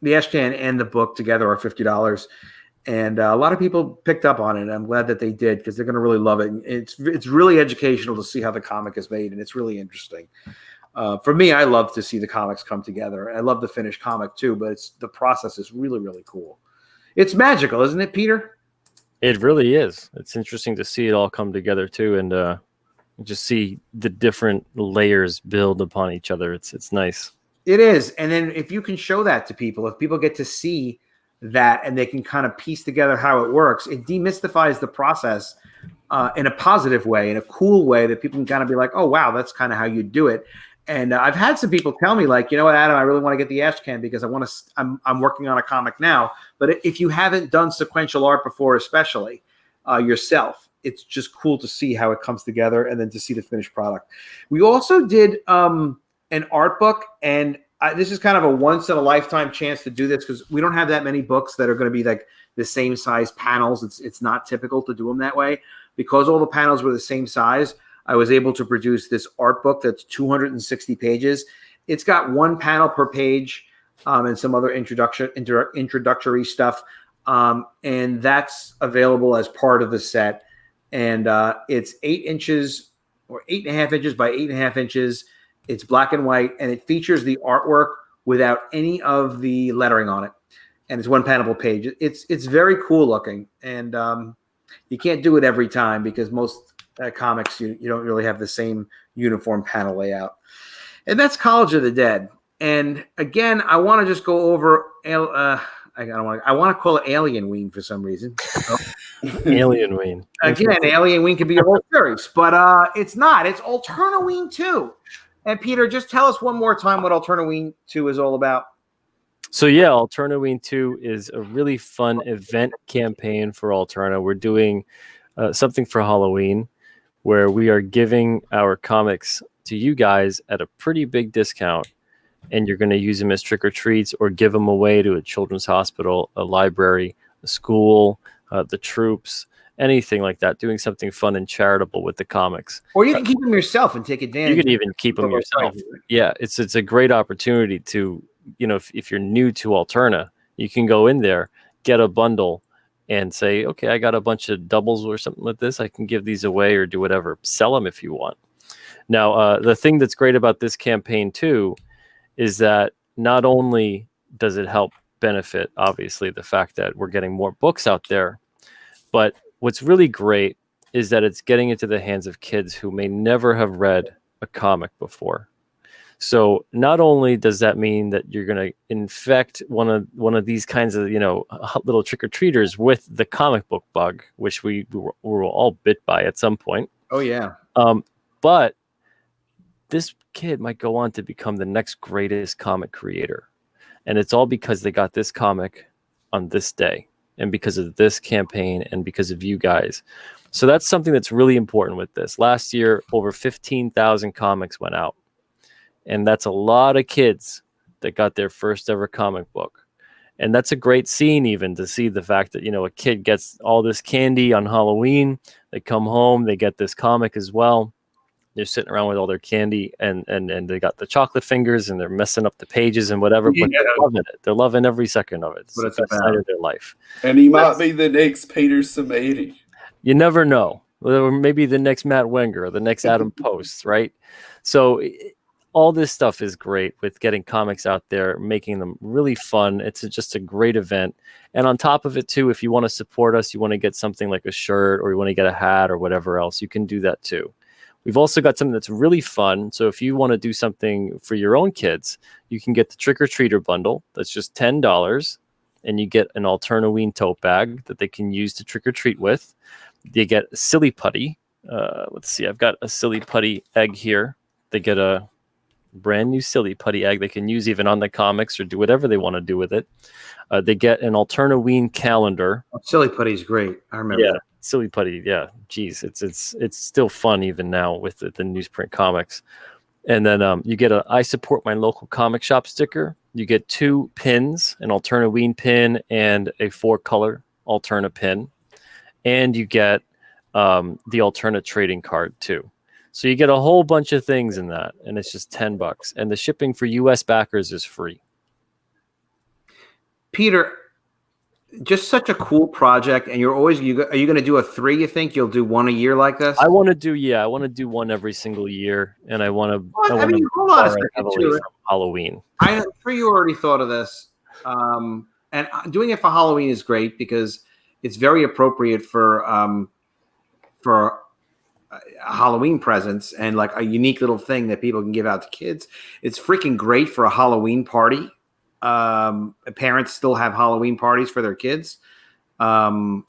[SPEAKER 1] the Ashcan and the book together are $50, and a lot of people picked up on it. I'm glad that they did because they're going to really love it. And it's really educational to see how the comic is made, and it's really interesting. For me, I love to see the comics come together. I love the finished comic too, but the process is really, really cool. It's magical, isn't it, Peter?
[SPEAKER 2] It really is. It's interesting to see it all come together too, and just see the different layers build upon each other. It's nice.
[SPEAKER 1] It is. And then if you can show that to people, if people get to see that and they can kind of piece together how it works, it demystifies the process in a positive way, in a cool way that people can kind of be like, oh, wow, that's kind of how you do it. And I've had some people tell me, like, you know what, Adam, I really want to get the Ashcan because I'm working on a comic now. But if you haven't done sequential art before, especially yourself, it's just cool to see how it comes together and then to see the finished product. We also did an art book, and this is kind of a once-in-a-lifetime chance to do this because we don't have that many books that are going to be like the same size panels. It's not typical to do them that way. Because all the panels were the same size, I was able to produce this art book that's 260 pages. It's got one panel per page and some other introductory stuff. And that's available as part of the set. And it's 8 inches or 8.5 inches by 8.5 inches. It's black and white, and it features the artwork without any of the lettering on it. And it's one panel per page. It's very cool looking. And you can't do it every time because most comics, you don't really have the same uniform panel layout. And that's College of the Dead. And again, I want to just go over I want to call it AltennaWeen for some reason.
[SPEAKER 2] AltennaWeen.
[SPEAKER 1] Again, AltennaWeen could be a whole series, but it's not. It's AlternaWeen 2. And Peter, just tell us one more time what AlternaWeen 2 is all about.
[SPEAKER 2] So yeah, AlternaWeen 2 is a really fun event campaign for Alterna. We're doing something for Halloween where we are giving our comics to you guys at a pretty big discount, and you're going to use them as trick-or-treats or give them away to a children's hospital, a library, a school, the troops, anything like that, doing something fun and charitable with the comics.
[SPEAKER 1] Or you can keep them yourself and take advantage.
[SPEAKER 2] You can even keep them yourself. Yeah, it's a great opportunity to, if you're new to Alterna, you can go in there, get a bundle, and say, okay, I got a bunch of doubles or something like this. I can give these away or do whatever. Sell them if you want. Now, the thing that's great about this campaign too is that not only does it help benefit, obviously, the fact that we're getting more books out there, but what's really great is that it's getting into the hands of kids who may never have read a comic before. So not only does that mean that you're going to infect one of these kinds of little trick-or-treaters with the comic book bug, which we were all bit by at some point.
[SPEAKER 1] Oh yeah.
[SPEAKER 2] But this kid might go on to become the next greatest comic creator, and it's all because they got this comic on this day, and because of this campaign, and because of you guys. So that's something that's really important with this. Last year, over 15,000 comics went out. And that's a lot of kids that got their first ever comic book. And that's a great scene even to see the fact that, a kid gets all this candy on Halloween. They come home, they get this comic as well. They're sitting around with all their candy and they got the chocolate fingers and they're messing up the pages and whatever, but they're loving it. They're loving every second of it. It's the best night of their life.
[SPEAKER 3] And he might be the next PETER SIMETI.
[SPEAKER 2] You never know. Or maybe the next Matt Wenger or the next Adam Post, right? So all this stuff is great with getting comics out there, making them really fun. It's just a great event. And on top of it, too, if you want to support us, you want to get something like a shirt or you want to get a hat or whatever else, you can do that, too. We've also got something that's really fun. So if you want to do something for your own kids, you can get the Trick-or-Treater bundle. That's just $10. And you get an AlternaWeen tote bag that they can use to trick-or-treat with. They get a silly putty. Let's see. I've got a silly putty egg here. They get a brand new silly putty egg they can use even on the comics or do whatever they want to do with it. They get an AlternaWeen calendar.
[SPEAKER 1] Oh, silly putty is great. I remember
[SPEAKER 2] Yeah,
[SPEAKER 1] that.
[SPEAKER 2] silly putty. Yeah, geez, it's still fun even now with the newsprint comics. And then you get a I support my local comic shop sticker. You get 2 pins, an AlternaWeen pin and a 4-color Alterna pin. And you get the Alterna trading card too. So you get a whole bunch of things in that, and it's just $10. And the shipping for US backers is free.
[SPEAKER 1] Peter, just such a cool project, and are you going to do a 3? You think you'll do one a year like this?
[SPEAKER 2] I want to do one every single year, and I want to.
[SPEAKER 1] Well, I mean, hold on a second
[SPEAKER 2] heavily from Halloween.
[SPEAKER 1] I'm sure you already thought of this, and doing it for Halloween is great because it's very appropriate for Halloween presents and like a unique little thing that people can give out to kids. It's freaking great for a Halloween party. Parents still have Halloween parties for their kids. What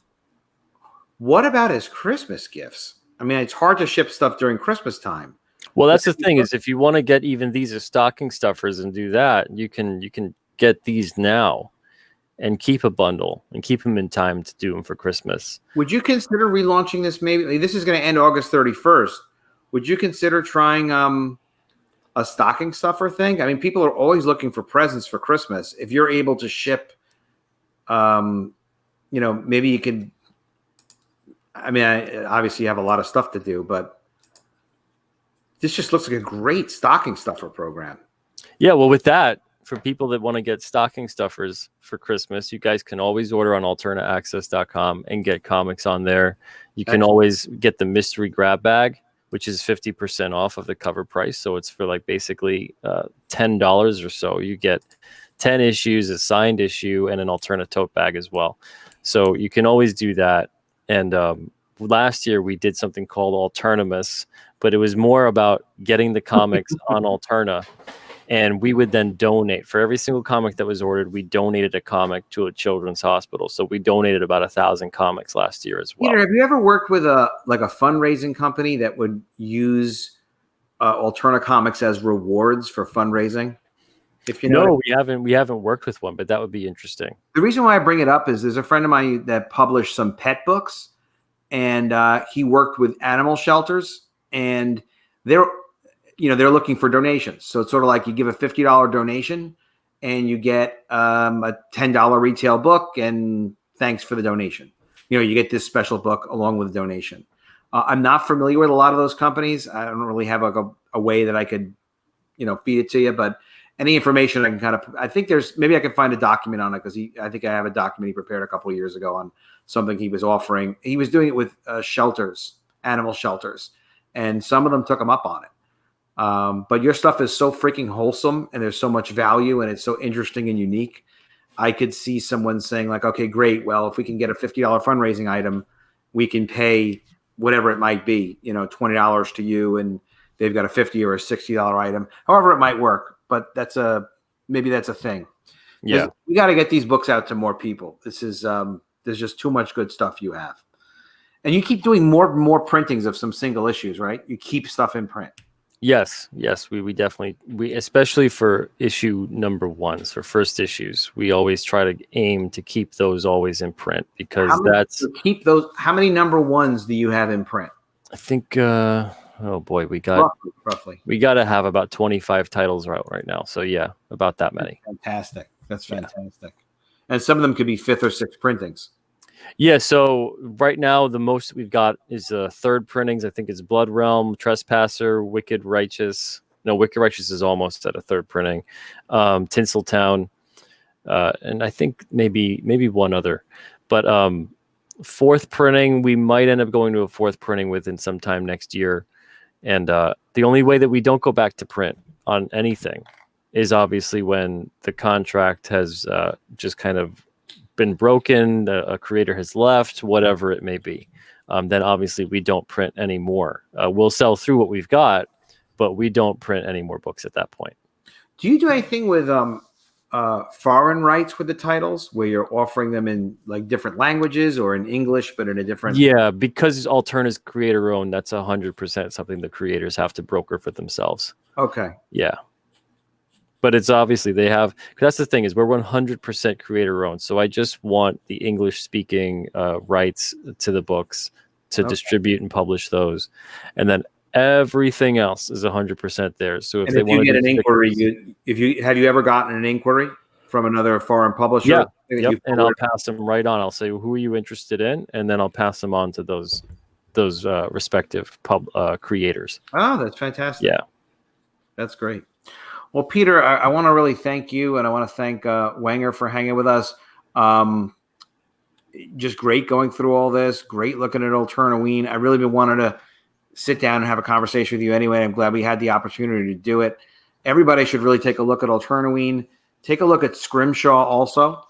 [SPEAKER 1] about as Christmas gifts? I mean, it's hard to ship stuff during Christmas time.
[SPEAKER 2] Well, that's the thing is if you want to get even these as stocking stuffers and do that, you can get these now and keep a bundle and keep them in time to do them for Christmas.
[SPEAKER 1] Would you consider relaunching this? Maybe this is going to end August 31st. Would you consider trying a stocking stuffer thing? I mean, people are always looking for presents for Christmas. If you're able to ship, maybe you could. I mean, obviously you have a lot of stuff to do, but this just looks like a great stocking stuffer program.
[SPEAKER 2] Yeah, well, with that, for people that want to get stocking stuffers for Christmas, you guys can always order on alternaaccess.com and get comics on there. You can always get the mystery grab bag, which is 50% off of the cover price. So it's for like basically $10 or so. You get 10 issues, a signed issue, and an alternate tote bag as well. So you can always do that. And last year we did something called Alternimus, but it was more about getting the comics on Alterna. And we would then donate for every single comic that was ordered. We donated a comic to a children's hospital. So we donated about 1,000 comics last year as well.
[SPEAKER 1] Peter, have you ever worked with a fundraising company that would use Alterna comics as rewards for fundraising? If you know,
[SPEAKER 2] no, we haven't worked with one, but that would be interesting.
[SPEAKER 1] The reason why I bring it up is there's a friend of mine that published some pet books, and he worked with animal shelters, and they're looking for donations. So it's sort of like you give a $50 donation and you get a $10 retail book and thanks for the donation. You get this special book along with the donation. I'm not familiar with a lot of those companies. I don't really have a way that I could, feed it to you, but any information I can I think maybe I can find a document on it because I think I have a document he prepared a couple of years ago on something he was offering. He was doing it with shelters, animal shelters, and some of them took him up on it. But your stuff is so freaking wholesome and there's so much value and it's so interesting and unique. I could see someone saying like, okay, great. Well, if we can get a $50 fundraising item, we can pay whatever it might be, $20 to you and they've got a $50 or a $60 item, however it might work. But maybe that's a thing.
[SPEAKER 2] Yeah.
[SPEAKER 1] We got to get these books out to more people. This is, there's just too much good stuff you have. And you keep doing more printings of some single issues, right? You keep stuff in print.
[SPEAKER 2] Yes, we definitely, especially for issue number 1s, for first issues, we always try to aim to keep those always in print because
[SPEAKER 1] keep those. How many number 1s do you have in print?
[SPEAKER 2] I think, oh boy, we got
[SPEAKER 1] roughly.
[SPEAKER 2] We got to have about 25 titles out right now. So yeah, about that many.
[SPEAKER 1] Fantastic. That's fantastic. Yeah. And some of them could be 5th or 6th printings.
[SPEAKER 2] Yeah, so right now the most we've got is 3rd printings. I think it's Blood Realm, Trespasser, Wicked Righteous. No, Wicked Righteous is almost at a 3rd printing. Tinseltown, and I think maybe one other. But 4th printing, we might end up going to a 4th printing within some time next year. And the only way that we don't go back to print on anything is obviously when the contract has just kind of been broken, a creator has left, whatever it may be. Then obviously we don't print anymore. We'll sell through what we've got, but we don't print any more books at that point. Do
[SPEAKER 1] you do anything with foreign rights with the titles where you're offering them in like different languages or in English, but in a different?
[SPEAKER 2] Yeah, because Alterna's creator owned, that's 100% something the creators have to broker for themselves.
[SPEAKER 1] Okay.
[SPEAKER 2] Yeah. But it's obviously they have. 'Cause that's the thing is we're 100% creator owned. So I just want the English speaking rights to the books to distribute and publish those, and then everything else is 100% theirs. So if
[SPEAKER 1] And
[SPEAKER 2] they
[SPEAKER 1] if you
[SPEAKER 2] want to
[SPEAKER 1] get
[SPEAKER 2] do
[SPEAKER 1] an inquiry,
[SPEAKER 2] stickers,
[SPEAKER 1] have you ever gotten an inquiry from another foreign publisher?
[SPEAKER 2] yeah,
[SPEAKER 1] that
[SPEAKER 2] yep,
[SPEAKER 1] you've
[SPEAKER 2] and I'll
[SPEAKER 1] forwarded?
[SPEAKER 2] pass them right on. I'll say who are you interested in, and then I'll pass them on to those respective creators.
[SPEAKER 1] Oh, that's fantastic.
[SPEAKER 2] Yeah.
[SPEAKER 1] That's great. Well, Peter, I want to really thank you, and I want to thank Wenger for hanging with us. Just great going through all this. Great looking at AlternaWeen. I really been wanting to sit down and have a conversation with you anyway. I'm glad we had the opportunity to do it. Everybody should really take a look at AlternaWeen. Take a look at Scrimshaw also.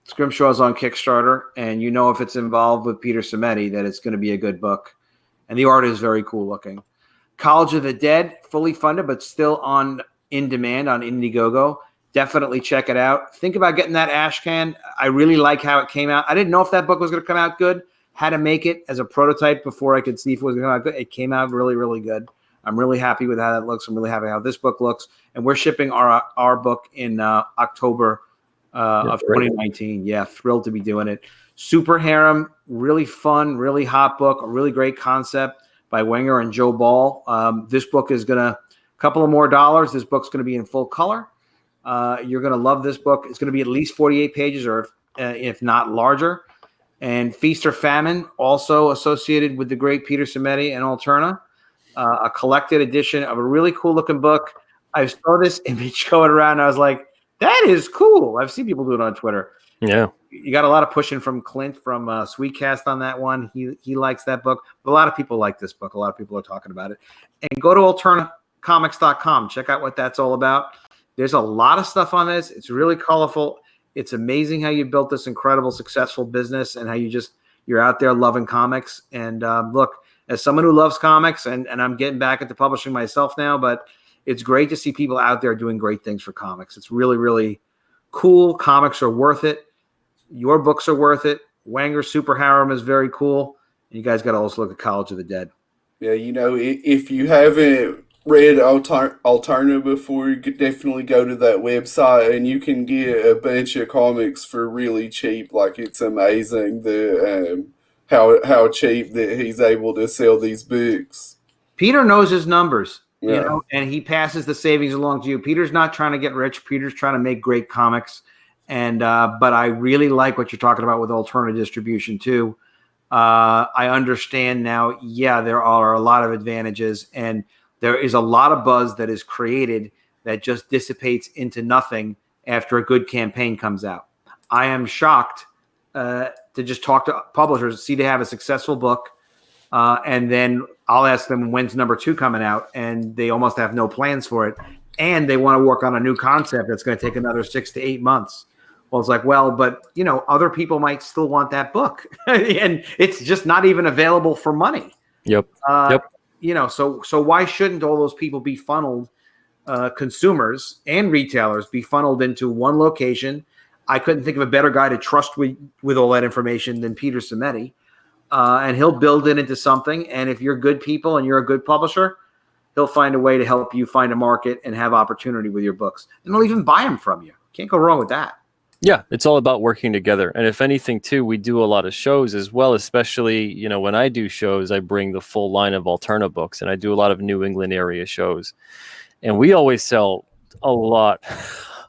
[SPEAKER 1] Scrimshaw is on Kickstarter, and you know if it's involved with Peter Simeti that it's going to be a good book. And the art is very cool looking. College of the Dead, fully funded, but still in demand on Indiegogo. Definitely check it out. Think about getting that ash can. I really like how it came out. I didn't know if that book was going to come out good. Had to make it as a prototype before I could see if it was going to come out good. It came out really, really good. I'm really happy with how that looks. I'm really happy how this book looks. And we're shipping our book in October of 2019. Yeah, thrilled to be doing it. Super Harem, really fun, really hot book, a really great concept by Wenger and Joe Ball. This book is going to, a couple of more dollars. This book's going to be in full color. You're going to love this book. It's going to be at least 48 pages or if not larger. And Feast or Famine, also associated with the great Peter Simeti and Alterna, a collected edition of a really cool looking book. I saw this image going around and I was like, that is cool. I've seen people do it on Twitter.
[SPEAKER 2] Yeah. You
[SPEAKER 1] got a lot of pushing from Clint from Sweetcast on that one. He likes that book. But a lot of people like this book. A lot of people are talking about it. And go to AlternaComics.com. Check out what that's all about. There's a lot of stuff on this. It's really colorful. It's amazing how you built this incredible, successful business and how you're out there loving comics. And look, as someone who loves comics, and I'm getting back into publishing myself now, but it's great to see people out there doing great things for comics. It's really, really cool. Comics are worth it. Your books are worth it. Wanger's Super Harem is very cool. And you guys got to also look at College of the Dead.
[SPEAKER 3] Yeah, if you haven't read Alterna before, you could definitely go to that website and you can get a bunch of comics for really cheap. Like, it's amazing how cheap that he's able to sell these books.
[SPEAKER 1] Peter knows his numbers,
[SPEAKER 3] Yeah.
[SPEAKER 1] and he passes the savings along to you. Peter's not trying to get rich. Peter's trying to make great comics. And but I really like what you're talking about with Alterna distribution too. I understand now. Yeah, there are a lot of advantages, and there is a lot of buzz that is created that just dissipates into nothing after a good campaign comes out. I am shocked to just talk to publishers, see they have a successful book, and then I'll ask them when's number 2 coming out, and they almost have no plans for it, and they want to work on a new concept that's going to take another 6 to 8 months. Well, it's like, well, but other people might still want that book, and it's just not even available for money.
[SPEAKER 2] Yep.
[SPEAKER 1] So why shouldn't all those people be funneled, consumers and retailers be funneled into one location? I couldn't think of a better guy to trust with all that information than Peter Simeti, and he'll build it into something. And if you're good people and you're a good publisher, he'll find a way to help you find a market and have opportunity with your books, and he'll even buy them from you. Can't go wrong with that.
[SPEAKER 2] Yeah, it's all about working together. And if anything, too, we do a lot of shows as well, especially, when I do shows, I bring the full line of Alterna books, and I do a lot of New England area shows. And we always sell a lot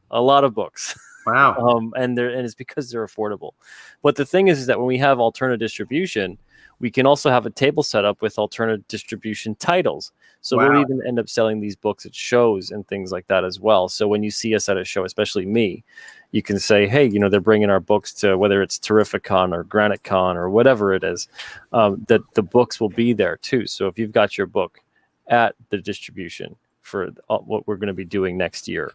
[SPEAKER 2] of books.
[SPEAKER 1] Wow.
[SPEAKER 2] And it's because they're affordable. But the thing is that when we have Alterna distribution, we can also have a table set up with Alterna distribution titles. So we'll even end up selling these books at shows and things like that as well. So when you see us at a show, especially me, you can say, hey, they're bringing our books to whether it's Terrificon or GraniteCon or whatever it is, that the books will be there too. So if you've got your book at the distribution for what we're going to be doing next year,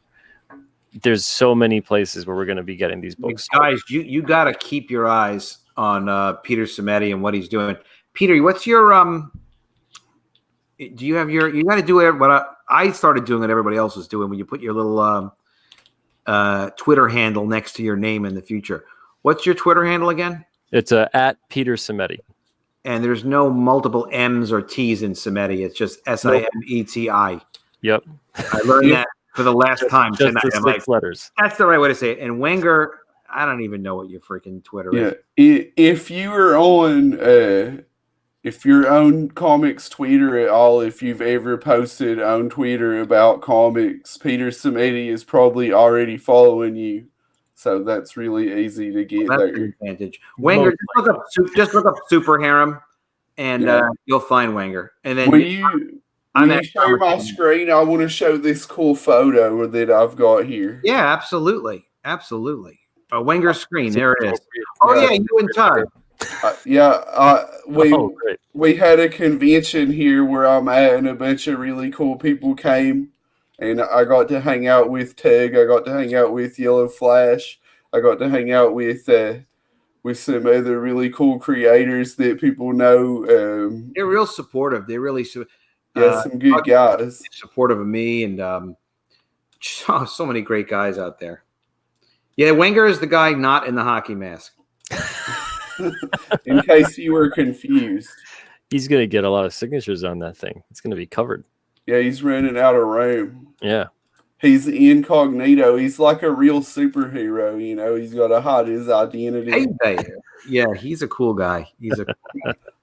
[SPEAKER 2] there's so many places where we're going to be getting these books.
[SPEAKER 1] Guys, you got to keep your eyes on Peter Simeti and what he's doing. Peter, what's your do you have you got to do what I started doing what everybody else was doing when you put your little Twitter handle next to your name in the future. What's your Twitter handle again?
[SPEAKER 2] It's at Peter Simeti.
[SPEAKER 1] And there's no multiple M's or T's in Simeti. It's just Simeti.
[SPEAKER 2] Yep.
[SPEAKER 1] I learned that for the last time
[SPEAKER 2] Just
[SPEAKER 1] tonight.
[SPEAKER 2] the
[SPEAKER 1] I'm
[SPEAKER 2] 6 letters.
[SPEAKER 1] that's the right way to say it. And Wenger, I don't even know what your freaking Twitter is.
[SPEAKER 3] If you are on if you're on comics Twitter at all, if you've ever posted on Twitter about comics, Peter Simeti is probably already following you. So that's really easy to get
[SPEAKER 1] That's
[SPEAKER 3] there.
[SPEAKER 1] an advantage. Wenger, just look up Super Harem, and you'll find Wenger. And then
[SPEAKER 3] Will you share my screen? I want to show this cool photo that I've got here.
[SPEAKER 1] Yeah, absolutely. Absolutely. Wenger's screen. There it is. Oh,
[SPEAKER 3] Yeah.
[SPEAKER 1] yeah, you and Todd.
[SPEAKER 3] We had a convention here where I'm at, and a bunch of really cool people came, and I got to hang out with Tug. I got to hang out with Yellow Flash. I got to hang out with some other really cool creators that people know.
[SPEAKER 1] They're real supportive. They really some
[SPEAKER 3] good guys.
[SPEAKER 1] Supportive of me, and so many great guys out there. Yeah, Wenger is the guy not in the hockey mask.
[SPEAKER 3] In case you were confused.
[SPEAKER 2] He's going to get a lot of signatures on that thing. It's going to be covered.
[SPEAKER 3] Yeah, he's running out of room.
[SPEAKER 2] Yeah.
[SPEAKER 3] He's incognito. He's like a real superhero, you know. He's got to hide his identity.
[SPEAKER 1] Yeah, he's a cool guy.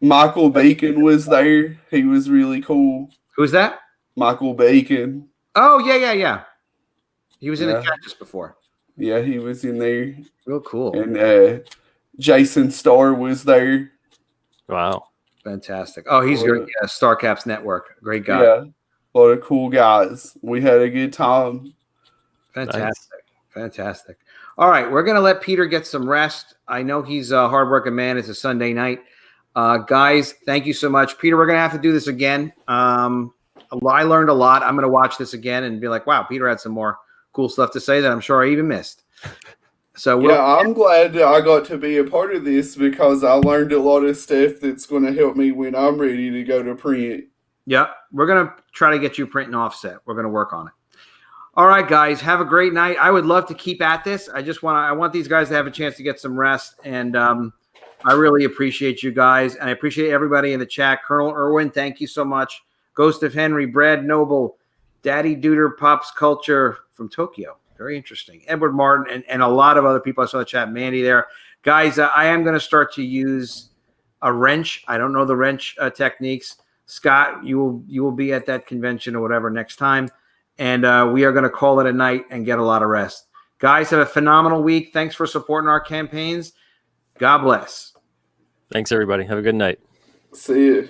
[SPEAKER 3] Michael Bacon was there. He was really cool.
[SPEAKER 1] Who's that?
[SPEAKER 3] Michael Bacon.
[SPEAKER 1] Oh, yeah. He was in the chat just before.
[SPEAKER 3] Yeah, he was in there.
[SPEAKER 1] Real cool.
[SPEAKER 3] And Jason Starr was there.
[SPEAKER 2] Wow.
[SPEAKER 1] Fantastic. Oh, he's great. Yeah, StarCaps Network. Great guy.
[SPEAKER 3] Yeah. A lot of cool guys. We had a good time.
[SPEAKER 1] Fantastic.
[SPEAKER 2] Nice.
[SPEAKER 1] Fantastic. All right, we're going to let Peter get some rest. I know he's a hardworking man. It's a Sunday night. Guys, thank you so much. Peter, we're going to have to do this again. I learned a lot. I'm going to watch this again and be like, wow, Peter had some more cool stuff to say that I'm sure I even missed. So
[SPEAKER 3] I'm glad that I got to be a part of this because I learned a lot of stuff that's going to help me when I'm ready to go to print.
[SPEAKER 1] Yeah, we're going to try to get you print and offset. We're going to work on it. All right, guys, have a great night. I would love to keep at this. I want these guys to have a chance to get some rest, and I really appreciate you guys, and I appreciate everybody in the chat. Colonel Irwin, thank you so much. Ghost of Henry, Brad Noble, Daddy Duder, Pops Culture from Tokyo. Very interesting. Edward Martin and a lot of other people. I saw the chat. Mandy there. Guys, I am going to start to use a wrench. I don't know the wrench techniques. Scott, you will be at that convention or whatever next time. And we are going to call it a night and get a lot of rest. Guys, have a phenomenal week. Thanks for supporting our campaigns. God bless.
[SPEAKER 2] Thanks, everybody. Have a good night.
[SPEAKER 3] See you.